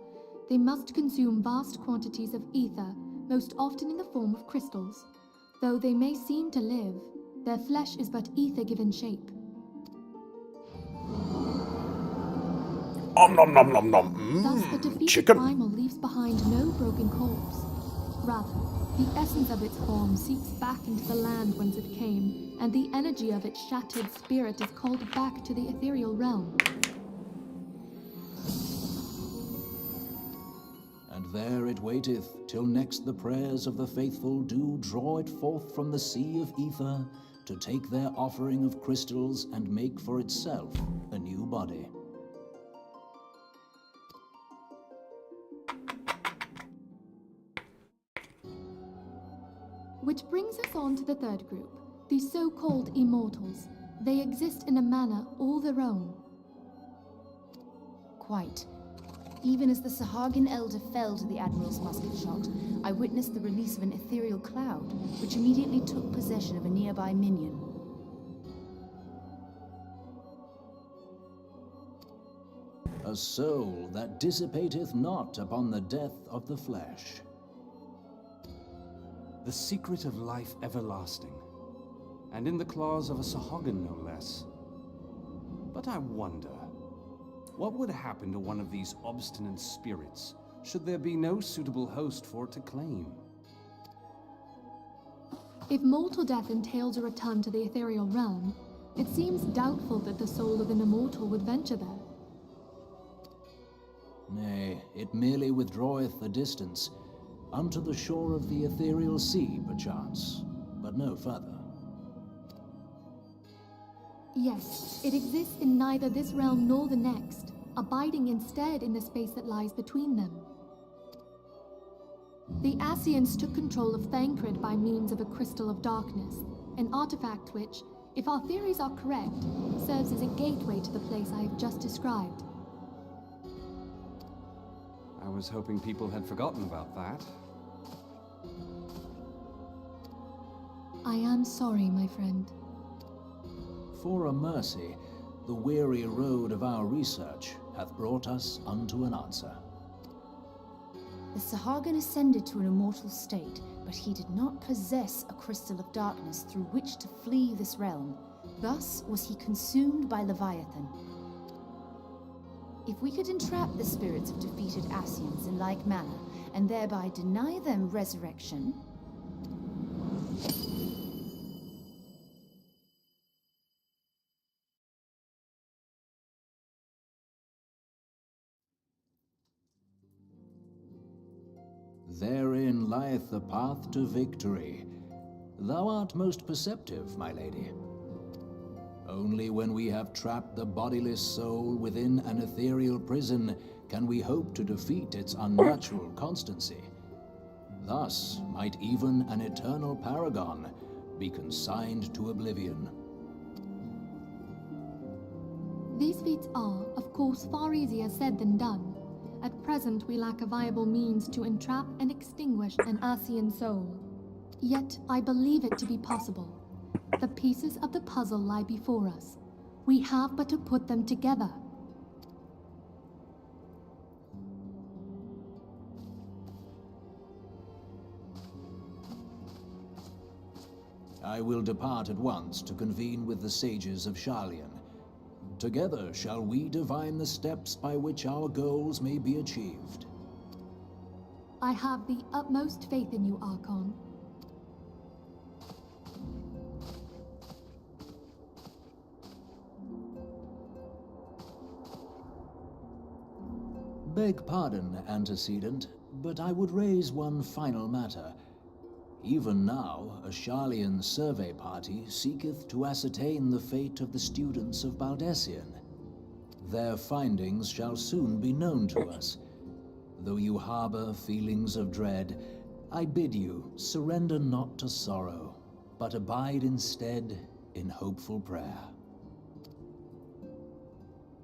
they must consume vast quantities of ether, most often in the form of crystals. Though they may seem to live, their flesh is but ether given shape. Nom nom nom nom nom. Thus, the defeated Chicken. primal leaves behind no broken corpse. Rather, the essence of its form seeps back into the land whence it came, and the energy of its shattered spirit is called back to the ethereal realm. And there it waiteth, till next the prayers of the faithful do draw it forth from the sea of ether, to take their offering of crystals and make for itself a new body. Which brings us on to the third group, the so-called immortals. They exist in a manner all their own. Quite. Even as the Sahagan elder fell to the Admiral's musket shot, I witnessed the release of an ethereal cloud, which immediately took possession of a nearby minion. A soul that dissipateth not upon the death of the flesh. The secret of life everlasting, and in the claws of a Sahagan no less. But I wonder, what would happen to one of these obstinate spirits, should there be no suitable host for it to claim? If mortal death entails a return to the ethereal realm, it seems doubtful that the soul of an immortal would venture there. Nay, it merely withdraweth a distance, unto the shore of the ethereal sea, perchance, but no further. Yes, it exists in neither this realm nor the next, abiding instead in the space that lies between them. The Asians took control of Thancred by means of a crystal of darkness, an artifact which, if our theories are correct, serves as a gateway to the place I have just described. I was hoping people had forgotten about that. I am sorry, my friend. For a mercy, the weary road of our research hath brought us unto an answer. The Sahagan ascended to an immortal state, but he did not possess a crystal of darkness through which to flee this realm. Thus was he consumed by Leviathan. If we could entrap the spirits of defeated Asians in like manner, and thereby deny them resurrection... Therein lieth the path to victory. Thou art most perceptive, my lady. Only when we have trapped the bodiless soul within an ethereal prison can we hope to defeat its unnatural constancy. Thus might even an eternal paragon be consigned to oblivion. These feats are, of course, far easier said than done. At present, we lack a viable means to entrap and extinguish an Asian soul. Yet, I believe it to be possible. The pieces of the puzzle lie before us. We have but to put them together. I will depart at once to convene with the sages of Sharlayan. Together shall we divine the steps by which our goals may be achieved. I have the utmost faith in you, Archon. Beg pardon, antecedent, but I would raise one final matter. Even now, a Sharlayan survey party seeketh to ascertain the fate of the students of Baldessian. Their findings shall soon be known to us. Though you harbor feelings of dread, I bid you surrender not to sorrow, but abide instead in hopeful prayer.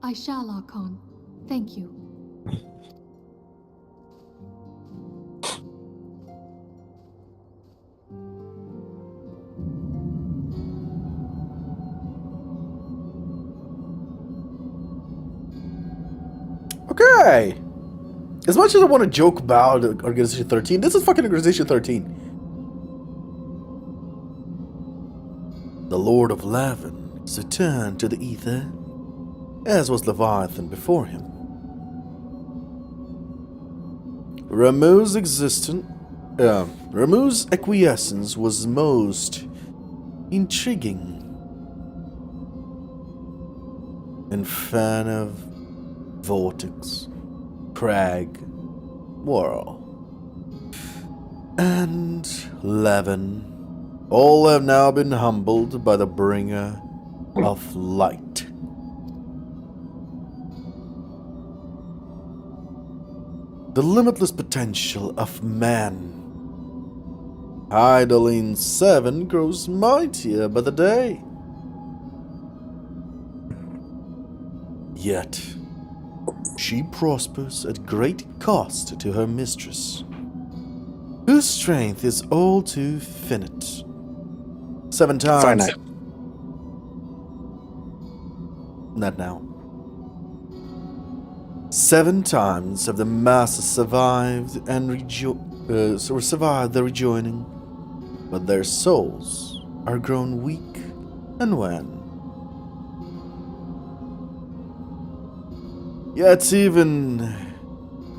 I shall, Archon. Thank you. Okay. As much as I want to joke about Organization 13, this is fucking Organization 13. The Lord of Lavin is returned to the ether, as was Leviathan before him. Ramuh's Ramuh's acquiescence was most intriguing. Inferno, Vortex, Crag, Whirl, and Levin all have now been humbled by the bringer of light. The limitless potential of man. Hydaline 7 grows mightier by the day. Yet, she prospers at great cost to her mistress, whose strength is all too finite. 7 times. Finite. Not now. 7 times have the masses survived and survived the rejoining, but their souls are grown weak and wan. Yet even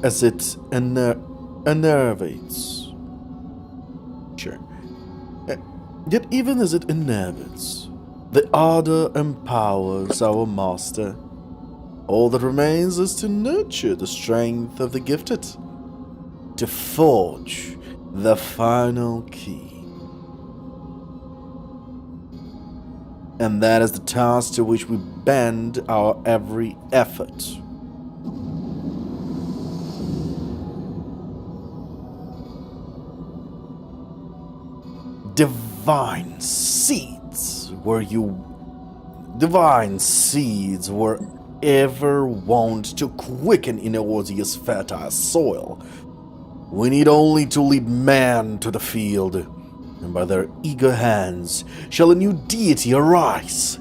as it enervates, yet even as it enervates, the ardor empowers our master. All that remains is to nurture the strength of the gifted, to forge the final key. And that is the task to which we bend our every effort. divine seeds were ever wont to quicken in Eorzea's fertile soil. We need only to lead man to the field, and by their eager hands shall a new deity arise.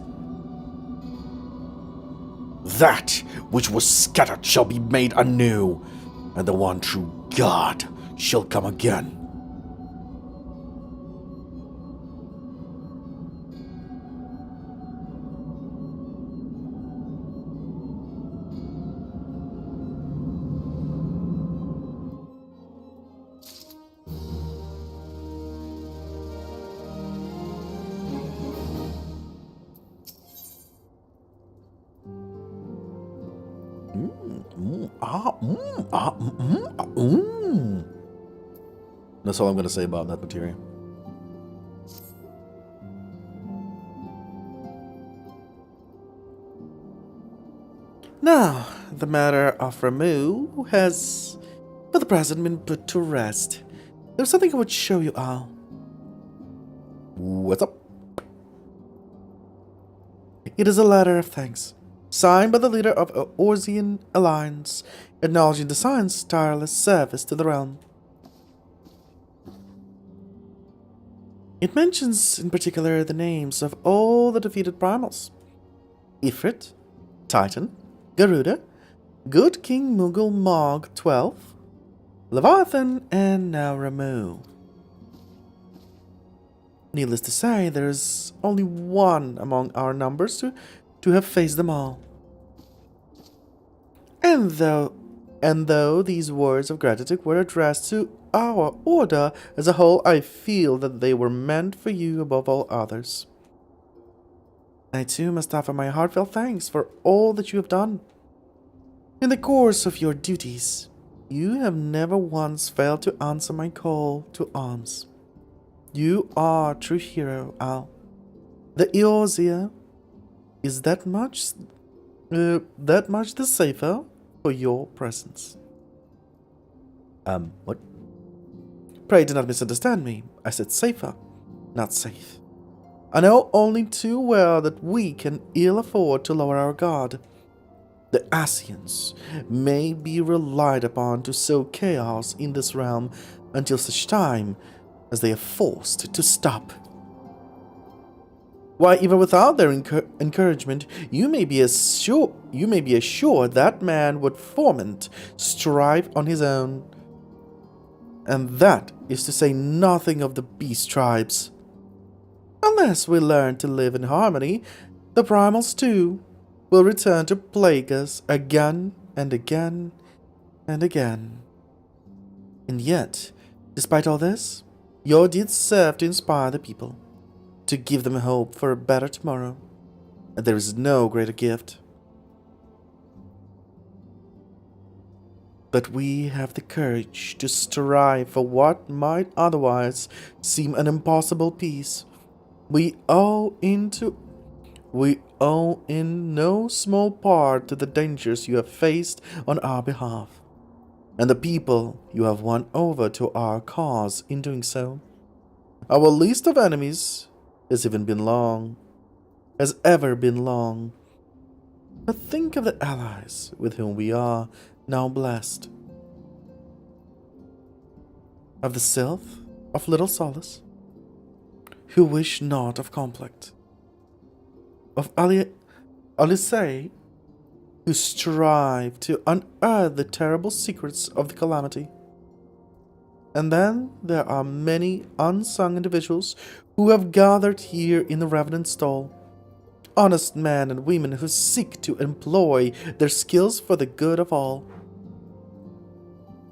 That which was scattered shall be made anew, and the one true God shall come again. That's all I'm going to say about that material. Now, the matter of Ramu has, for the present, been put to rest. There's something I would show you all. What's up? It is a letter of thanks, signed by the leader of Eorzean Alliance, acknowledging the Science's tireless service to the realm. It mentions in particular the names of all the defeated primals: Ifrit, Titan, Garuda, Good King Mughal Mog 12, Leviathan, and now Ramu. Needless to say, there is only one among our numbers to have faced them all. And though these words of gratitude were addressed to our order as a whole, I feel that they were meant for you above all others. I too must offer my heartfelt thanks for all that you have done. In the course of your duties, you have never once failed to answer my call to arms. You are a true hero, Al. The Eorzea is that much the safer for your presence. What? Pray do not misunderstand me. I said safer, not safe. I know only too well that we can ill afford to lower our guard. The Asians may be relied upon to sow chaos in this realm until such time as they are forced to stop. Why, even without their encouragement, you may be assured that man would foment strife on his own. And that is to say nothing of the beast tribes. Unless we learn to live in harmony, the primals too will return to plague us again and again and again. And yet, despite all this, your deeds serve to inspire the people, to give them hope for a better tomorrow, and there is no greater gift. But we have the courage to strive for what might otherwise seem an impossible peace. We owe in no small part to the dangers you have faced on our behalf, and the people you have won over to our cause in doing so. Our list of enemies has ever been long. But think of the allies with whom we are now blessed. Of the Sylph of Little Solace, who wish naught of conflict. Of Alisei, who strive to unearth the terrible secrets of the calamity. And then there are many unsung individuals who have gathered here in the Revenant Stall. Honest men and women who seek to employ their skills for the good of all.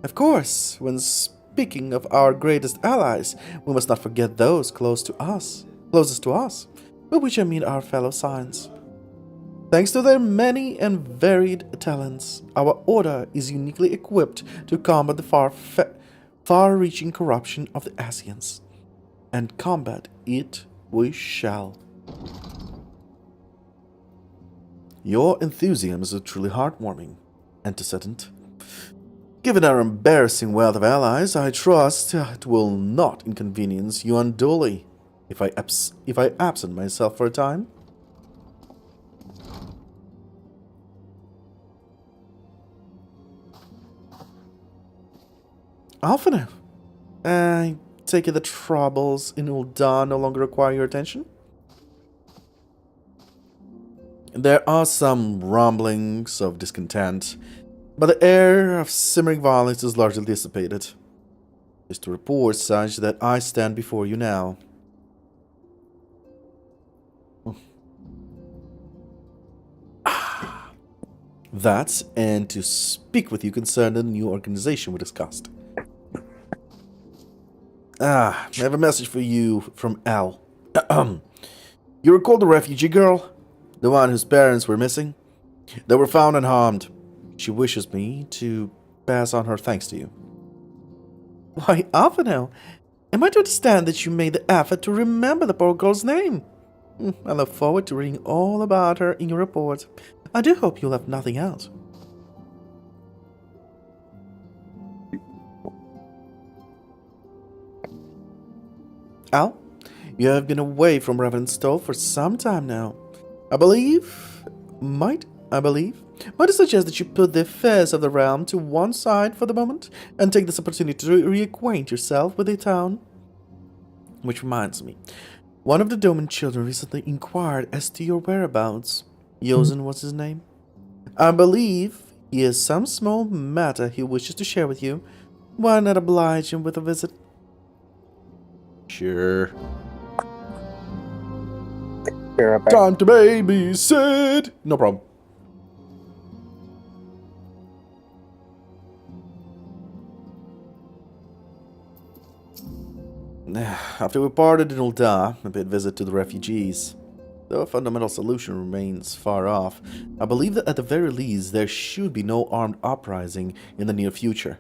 Of course, when speaking of our greatest allies, we must not forget those closest to us, by which I mean our fellow Science. Thanks to their many and varied talents, our order is uniquely equipped to combat the far-reaching corruption of the Asians. And combat it we shall. Your enthusiasm is truly heartwarming, antecedent. Given our embarrassing wealth of allies, I trust it will not inconvenience you unduly. if I absent myself for a time. Alphinaud, I take it the troubles in Ul'dah no longer require your attention? There are some rumblings of discontent, but the air of simmering violence is largely dissipated. Just a report such that I stand before you now. That, and to speak with you concerning the new organization we discussed. I have a message for you from Al. You recall the refugee girl? The one whose parents were missing? They were found unharmed. She wishes me to pass on her thanks to you. Why, Alphinaud, am I to understand that you made the effort to remember the poor girl's name? I look forward to reading all about her in your report. I do hope you'll have nothing else. Al, you have been away from Reverend Stowe for some time now. Might I suggest that you put the affairs of the realm to one side for the moment and take this opportunity to reacquaint yourself with the town? Which reminds me, one of the Doman children recently inquired as to your whereabouts. Yozen was his name. I believe he has some small matter he wishes to share with you. Why not oblige him with a visit? Sure. Time to babysit! No problem. After we parted in Ul'dah, a bit visit to the refugees. Though a fundamental solution remains far off, I believe that at the very least there should be no armed uprising in the near future.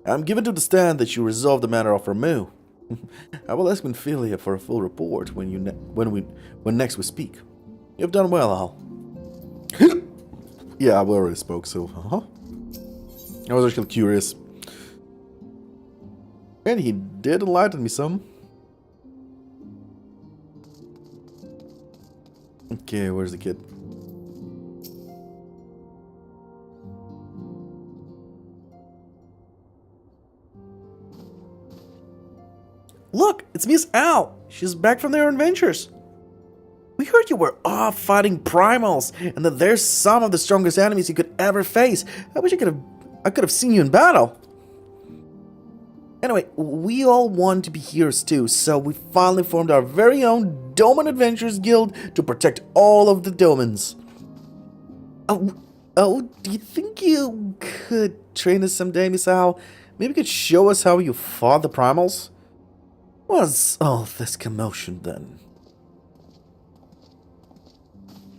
I'm given to understand that you resolved the matter of Ramu. I will ask Minfilia for a full report when next we speak. You've done well, Al. Yeah, we already spoke, so I was actually curious. And he did enlighten me some. Okay, where's the kid? Look, it's Miss Al. She's back from their adventures. We heard you were off fighting primals, and that they're some of the strongest enemies you could ever face. I wish I could have seen you in battle. Anyway, we all want to be heroes too, so we finally formed our very own Doman Adventurers Guild to protect all of the Domans. Oh, do you think you could train us someday, Miss Al? Maybe you could show us how you fought the primals? What's all this commotion then?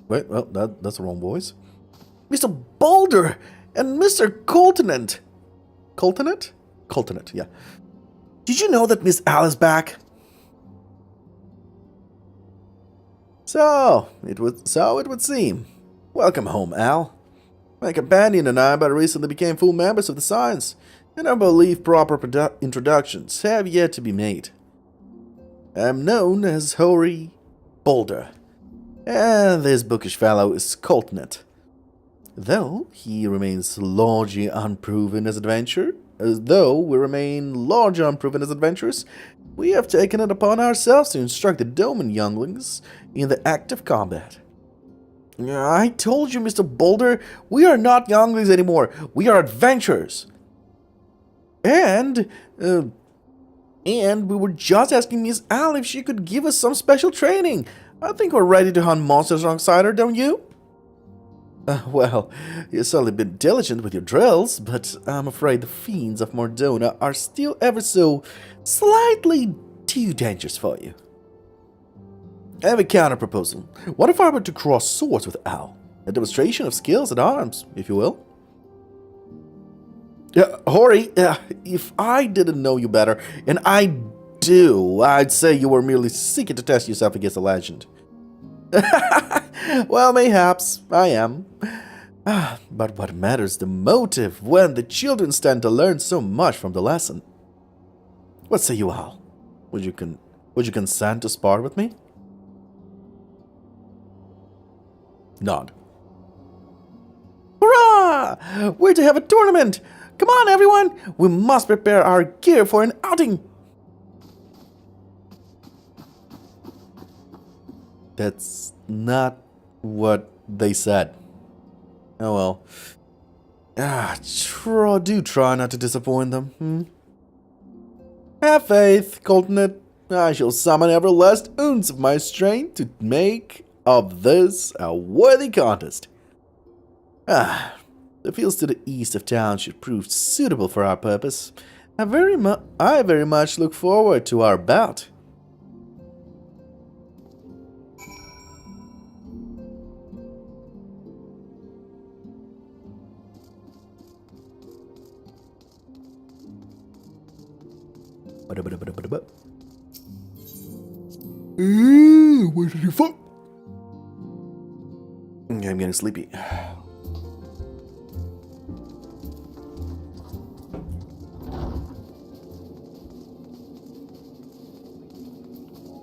Wait, well, that's the wrong voice. Mr. Boulder and Mr. Coltonant. Coltonant? Coltonant, yeah. Did you know that Miss Al is back? So it would seem. Welcome home, Al. My companion and I but recently became full members of the Science, and I believe proper introductions have yet to be made. I'm known as Hoary Boulder, and this bookish fellow is Coltonant. Though he remains largely unproven as adventurers, we have taken it upon ourselves to instruct the Doman younglings in the act of combat. I told you, Mr. Boulder, we are not younglings anymore. We are adventurers. And we were just asking Miss Al if she could give us some special training. I think we're ready to hunt monsters alongside her, don't you? Well, you've certainly been diligent with your drills, but I'm afraid the fiends of Mordona are still ever so slightly too dangerous for you. I have a counter-proposal. What if I were to cross swords with Al? A demonstration of skills at arms, if you will. Hoary, if I didn't know you better, and I do, I'd say you were merely seeking to test yourself against a legend. Well, mayhaps I am. But what matters the motive when the children stand to learn so much from the lesson? What say you, Al? Would you Would you consent to spar with me? Nod. Hurrah! We're to have a tournament! Come on, everyone! We must prepare our gear for an outing! That's not what they said. Oh well. Do try not to disappoint them, Have faith, Coltonet. I shall summon every last ounce of my strength to make of this a worthy contest. The fields to the east of town should prove suitable for our purpose. I very much look forward to our bout. What did you fuck? I'm getting sleepy.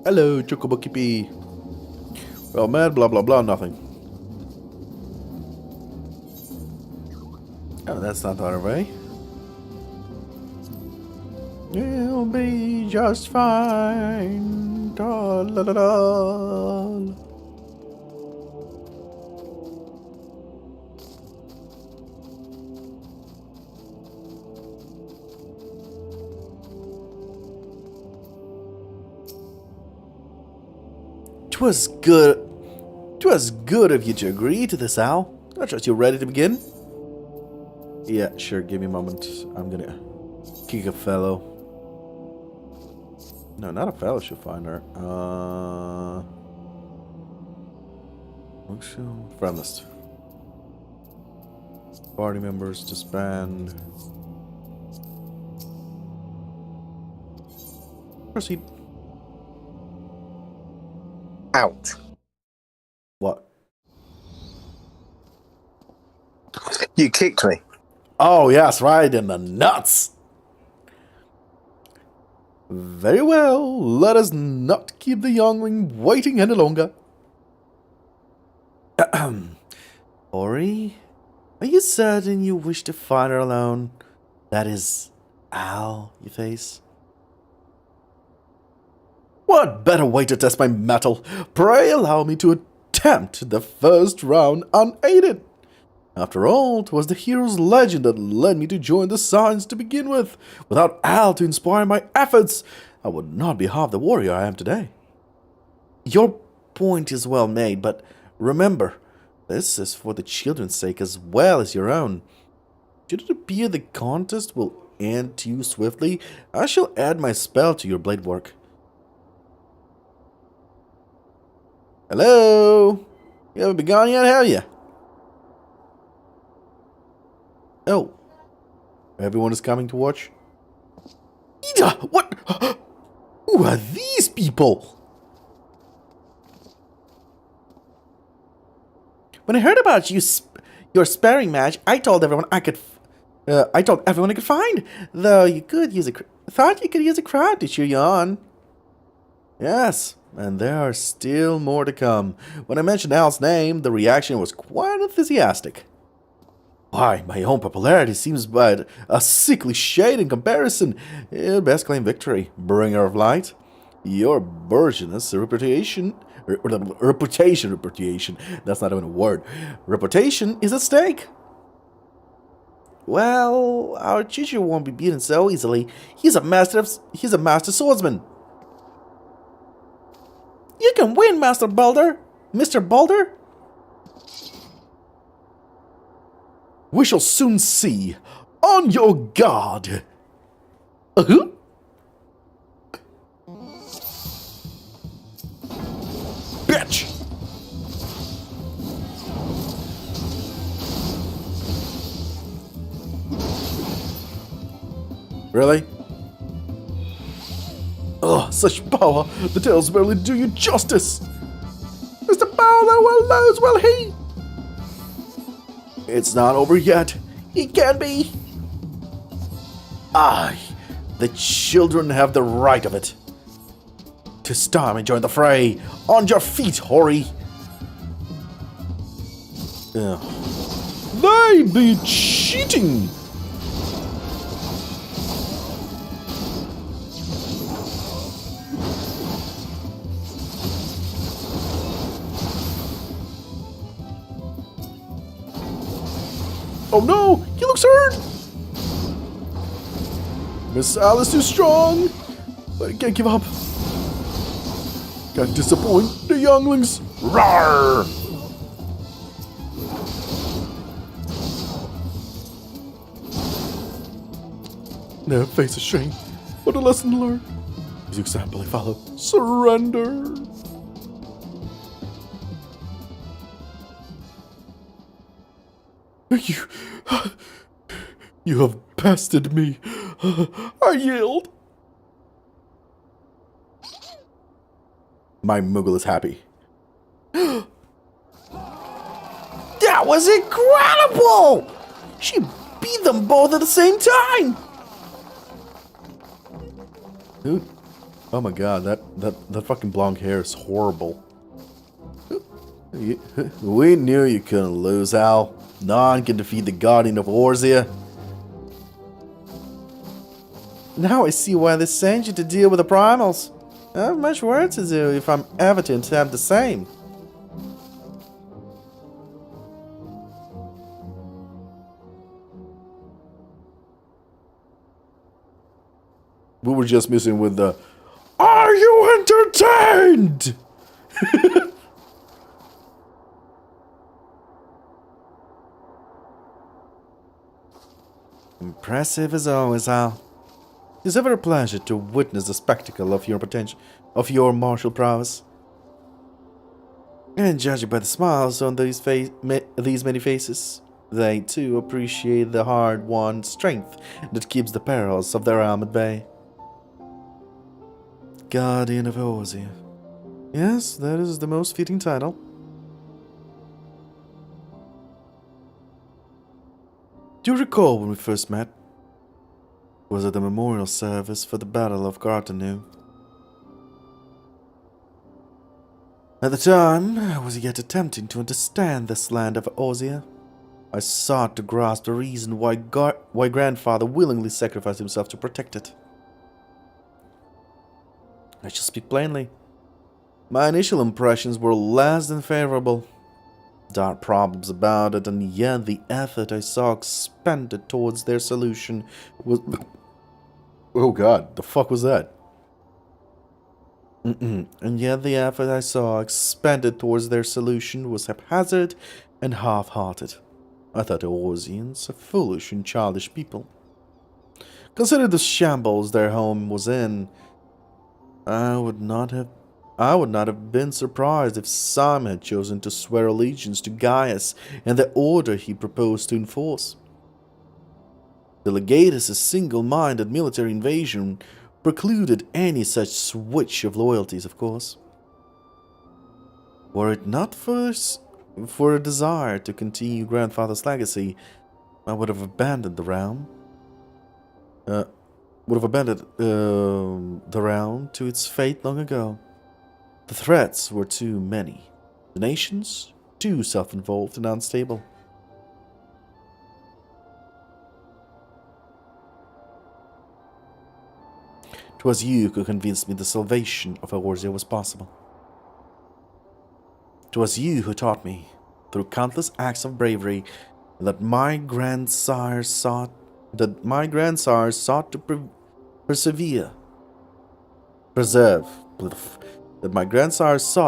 Hello, Chocobo Kippy. Well, mad, blah blah blah, nothing. Oh, that's not the other way. You'll be just fine. Da, la, la, la. 'Twas good of you to agree to this, Al. I trust you're ready to begin? Yeah, sure, give me a moment. I'm gonna kick a fellow. No, not a fellowship finder. Friend list. Party members disband. Proceed. Out. What? You kicked me. Oh, yes, right in the nuts. Very well, let us not keep the youngling waiting any longer. Ori, are you certain you wish to find her alone? That is Al, you face. What better way to test my mettle? Pray allow me to attempt the first round unaided. After all, 'twas the hero's legend that led me to join the Signs to begin with. Without Al to inspire my efforts, I would not be half the warrior I am today. Your point is well made, but remember, this is for the children's sake as well as your own. Should it appear the contest will end too swiftly, I shall add my spell to your blade work. Hello? You haven't begun yet, have you? Oh. Everyone is coming to watch? Ida! What? Who are these people? When I heard about your sparring match, I told everyone I could find. Though you could use thought you could use a crowd to cheer you on. Yes, and there are still more to come. When I mentioned Al's name, the reaction was quite enthusiastic. Why, my own popularity seems but a sickly shade in comparison. You'd best claim victory, bringer of light. Your burgeonous reputation, that's not even a word. Reputation is at stake. Well, our teacher won't be beaten so easily. He's a master swordsman. You can win, Master Boulder. Mr. Boulder. We shall soon see. On your guard. Bitch! Really? Oh, such power! The tales barely do you justice! Mr. Bowler will lose, will he? It's not over yet. It can be. Aye, the children have the right of it. 'Tis time I join the fray. On your feet, Hori. They be cheating. Oh no, he looks hurt. Miss Alice too strong. But I can't give up. Can't disappoint the younglings. Rawr! Never face a shame. What a lesson to learn. His example I follow. Surrender. You have bested me. I yield. My Moogle is happy. That was incredible! She beat them both at the same time. Dude, oh my god, that fucking blonde hair is horrible. We knew you couldn't lose, Al. None can defeat the Guardian of Eorzea. Now I see why they sent you to deal with the primals. I have much work to do if I'm ever to attempt the same. We were just missing with the "Are you entertained?" Impressive as always, Al. It is ever a pleasure to witness the spectacle of your martial prowess. And judging by the smiles on these many faces, they too appreciate the hard-won strength that keeps the perils of their realm at bay. Guardian of Eorzea. Yes, that is the most fitting title. Do you recall when we first met? It was at the memorial service for the Battle of Gartanu. At the time, I was yet attempting to understand this land of Eorzea. I sought to grasp the reason why Grandfather willingly sacrificed himself to protect it. I shall speak plainly. My initial impressions were less than favorable. There are problems about it, and yet the effort I saw expended towards their solution was... Oh god, the fuck was that? And yet the effort I saw expended towards their solution was haphazard and half-hearted. I thought Eorzeans a foolish and childish people. Consider the shambles their home was in. I would not have been surprised if Sam had chosen to swear allegiance to Gaius and the order he proposed to enforce. The Legatus' single-minded military invasion precluded any such switch of loyalties, of course. Were it not for a desire to continue Grandfather's legacy, I would have abandoned the realm. The realm to its fate long ago. The threats were too many. The nations, too self-involved and unstable. 'Twas you who convinced me the salvation of Eorzea was possible. 'Twas you who taught me, through countless acts of bravery, that my grandsires sought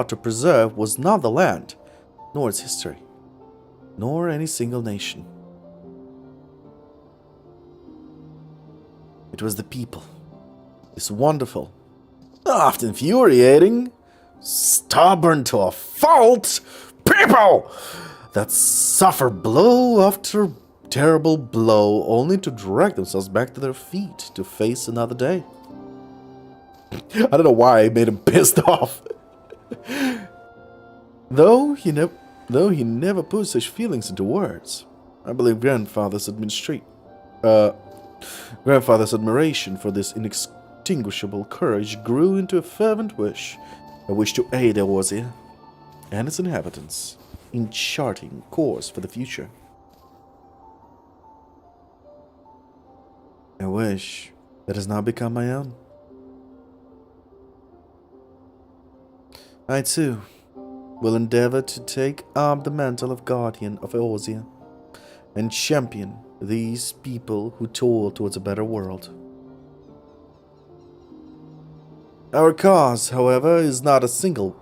to preserve was not the land, nor its history, nor any single nation. It was the people, this wonderful, oft infuriating, stubborn to a fault people that suffer blow after terrible blow only to drag themselves back to their feet to face another day. I don't know why I made him pissed off. Though he never put such feelings into words, I believe Grandfather's admiration for this inextinguishable courage grew into a fervent wish, a wish to aid Eorzea and its inhabitants in charting course for the future. A wish that has now become my own. I too will endeavor to take up the mantle of guardian of Eorzea and champion these people who toil towards a better world. Our cause, however, is not a simple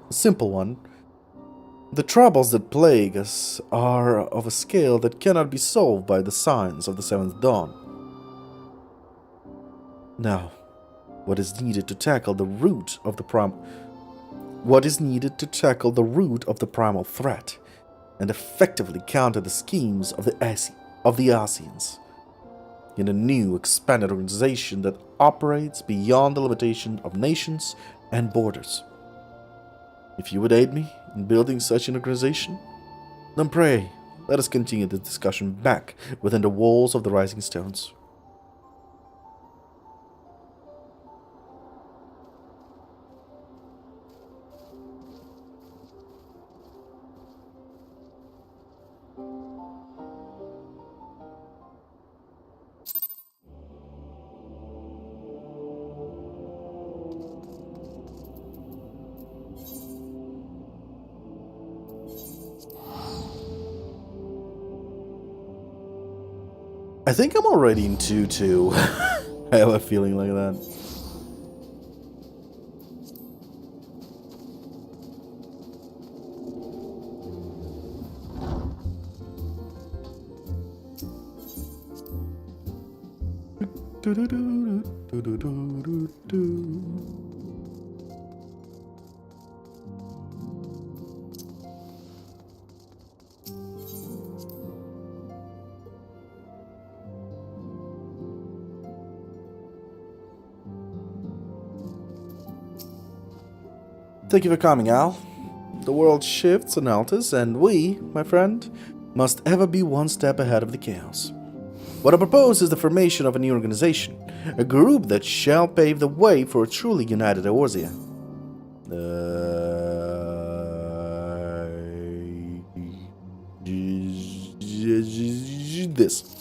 one. The troubles that plague us are of a scale that cannot be solved by the signs of the seventh dawn. Now, what is needed to tackle the root of the primal threat and effectively counter the schemes of the Asians in a new expanded organization that operates beyond the limitation of nations and borders. If you would aid me in building such an organization, then pray, let us continue the discussion back within the walls of the Rising Stones. I think I'm already in 2-2. I have a feeling like that. Thank you for coming, Al. The world shifts and alters, and we, my friend, must ever be one step ahead of the chaos. What I propose is the formation of a new organization, a group that shall pave the way for a truly united Eorzea. This.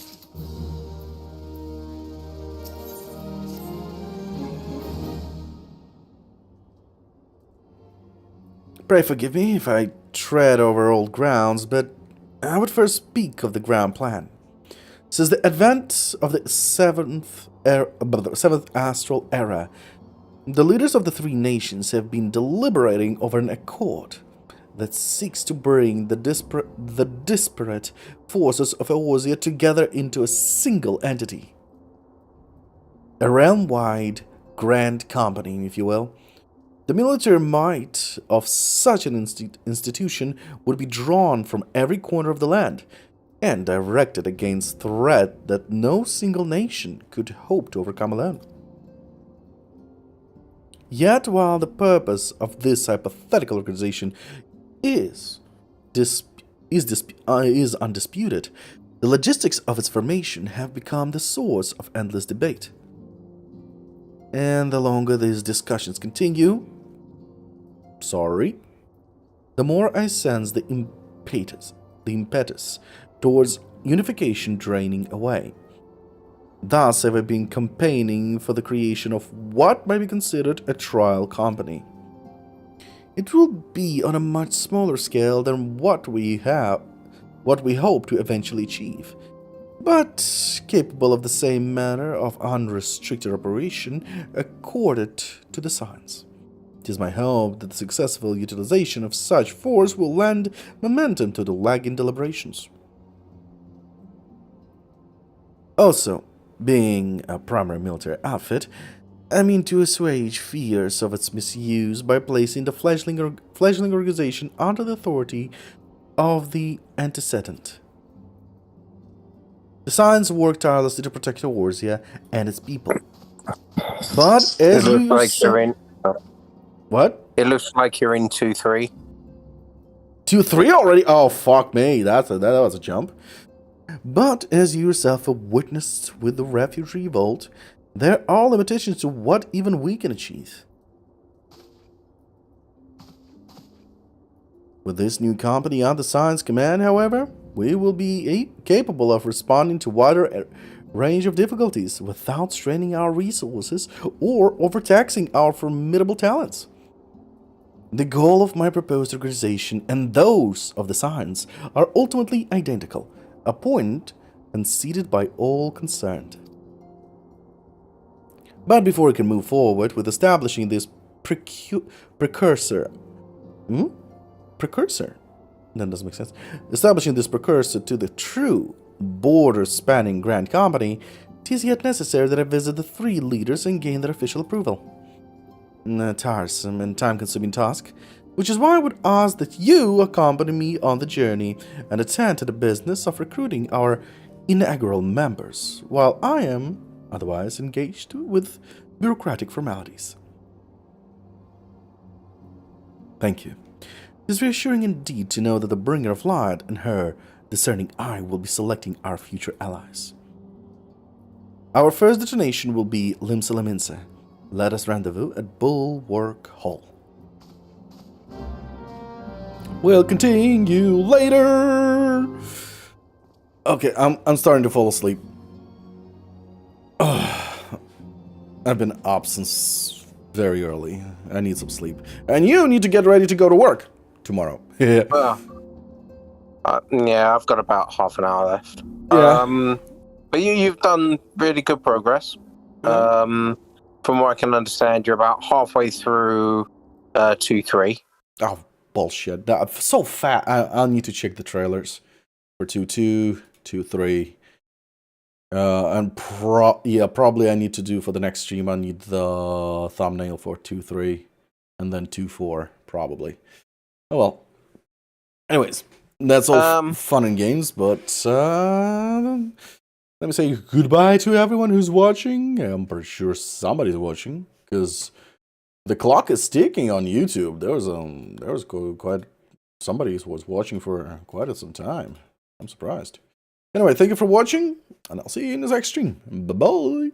Pray forgive me if I tread over old grounds, but I would first speak of the grand plan. Since the advent of the seventh astral era, the leaders of the three nations have been deliberating over an accord that seeks to bring the disparate forces of Eorzea together into a single entity. A realm-wide grand company, if you will. The military might of such an institution would be drawn from every corner of the land and directed against threat that no single nation could hope to overcome alone. Yet, while the purpose of this hypothetical organization is undisputed, the logistics of its formation have become the source of endless debate. And the longer these discussions continue, the more I sense the impetus towards unification draining away. Thus have I been campaigning for the creation of what might be considered a trial company. It will be on a much smaller scale than what we hope to eventually achieve, but capable of the same manner of unrestricted operation accorded to the signs. It is my hope that the successful utilization of such force will lend momentum to the lagging deliberations. Also, being a primary military outfit, I mean to assuage fears of its misuse by placing the fledgling organization under the authority of the antecedent. The Signs work tirelessly to protect Eorzea and its people. But as it looks like you're in. What? It looks like you're in 2-3. 2-3 already? Oh, fuck me. That was a jump. But as you yourself have witnessed with the Refuge Revolt, There are limitations to what even we can achieve. With this new company under Science Command, however, we will be capable of responding to wider range of difficulties without straining our resources or overtaxing our formidable talents. The goal of my proposed organization and those of the Science are ultimately identical, a point conceded by all concerned. But before we can move forward with establishing this precursor... Precursor? That doesn't make sense. Establishing this precursor to the true border-spanning Grand Company, it is yet necessary that I visit the 3 leaders and gain their official approval. A tiresome and time-consuming task, which is why I would ask that you accompany me on the journey and attend to the business of recruiting our inaugural members, while I am otherwise engaged with bureaucratic formalities. Thank you. It is reassuring indeed to know that the bringer of light and her discerning eye will be selecting our future allies. Our first destination will be Limsa Lominsa. Let us rendezvous at Bulwark Hall. We'll continue later. Okay, I'm starting to fall asleep. I've been up since very early. I need some sleep. And you need to get ready to go to work tomorrow. Well, yeah, I've got about half an hour left. Yeah. But you've done really good progress. From what I can understand, you're about halfway through 2-3. Oh, bullshit. That's so fat. I'll need to check the trailers for 2-2, 2-3. And probably I need to do for the next stream, I need the thumbnail for 2-3. And then 2-4, probably. Oh well. Anyways, that's all fun and games, but let me say goodbye to everyone who's watching. I'm pretty sure somebody's watching, because the clock is ticking on YouTube. There was quite somebody was watching for quite some time. I'm surprised. Anyway, thank you for watching, and I'll see you in the next stream. Bye-bye.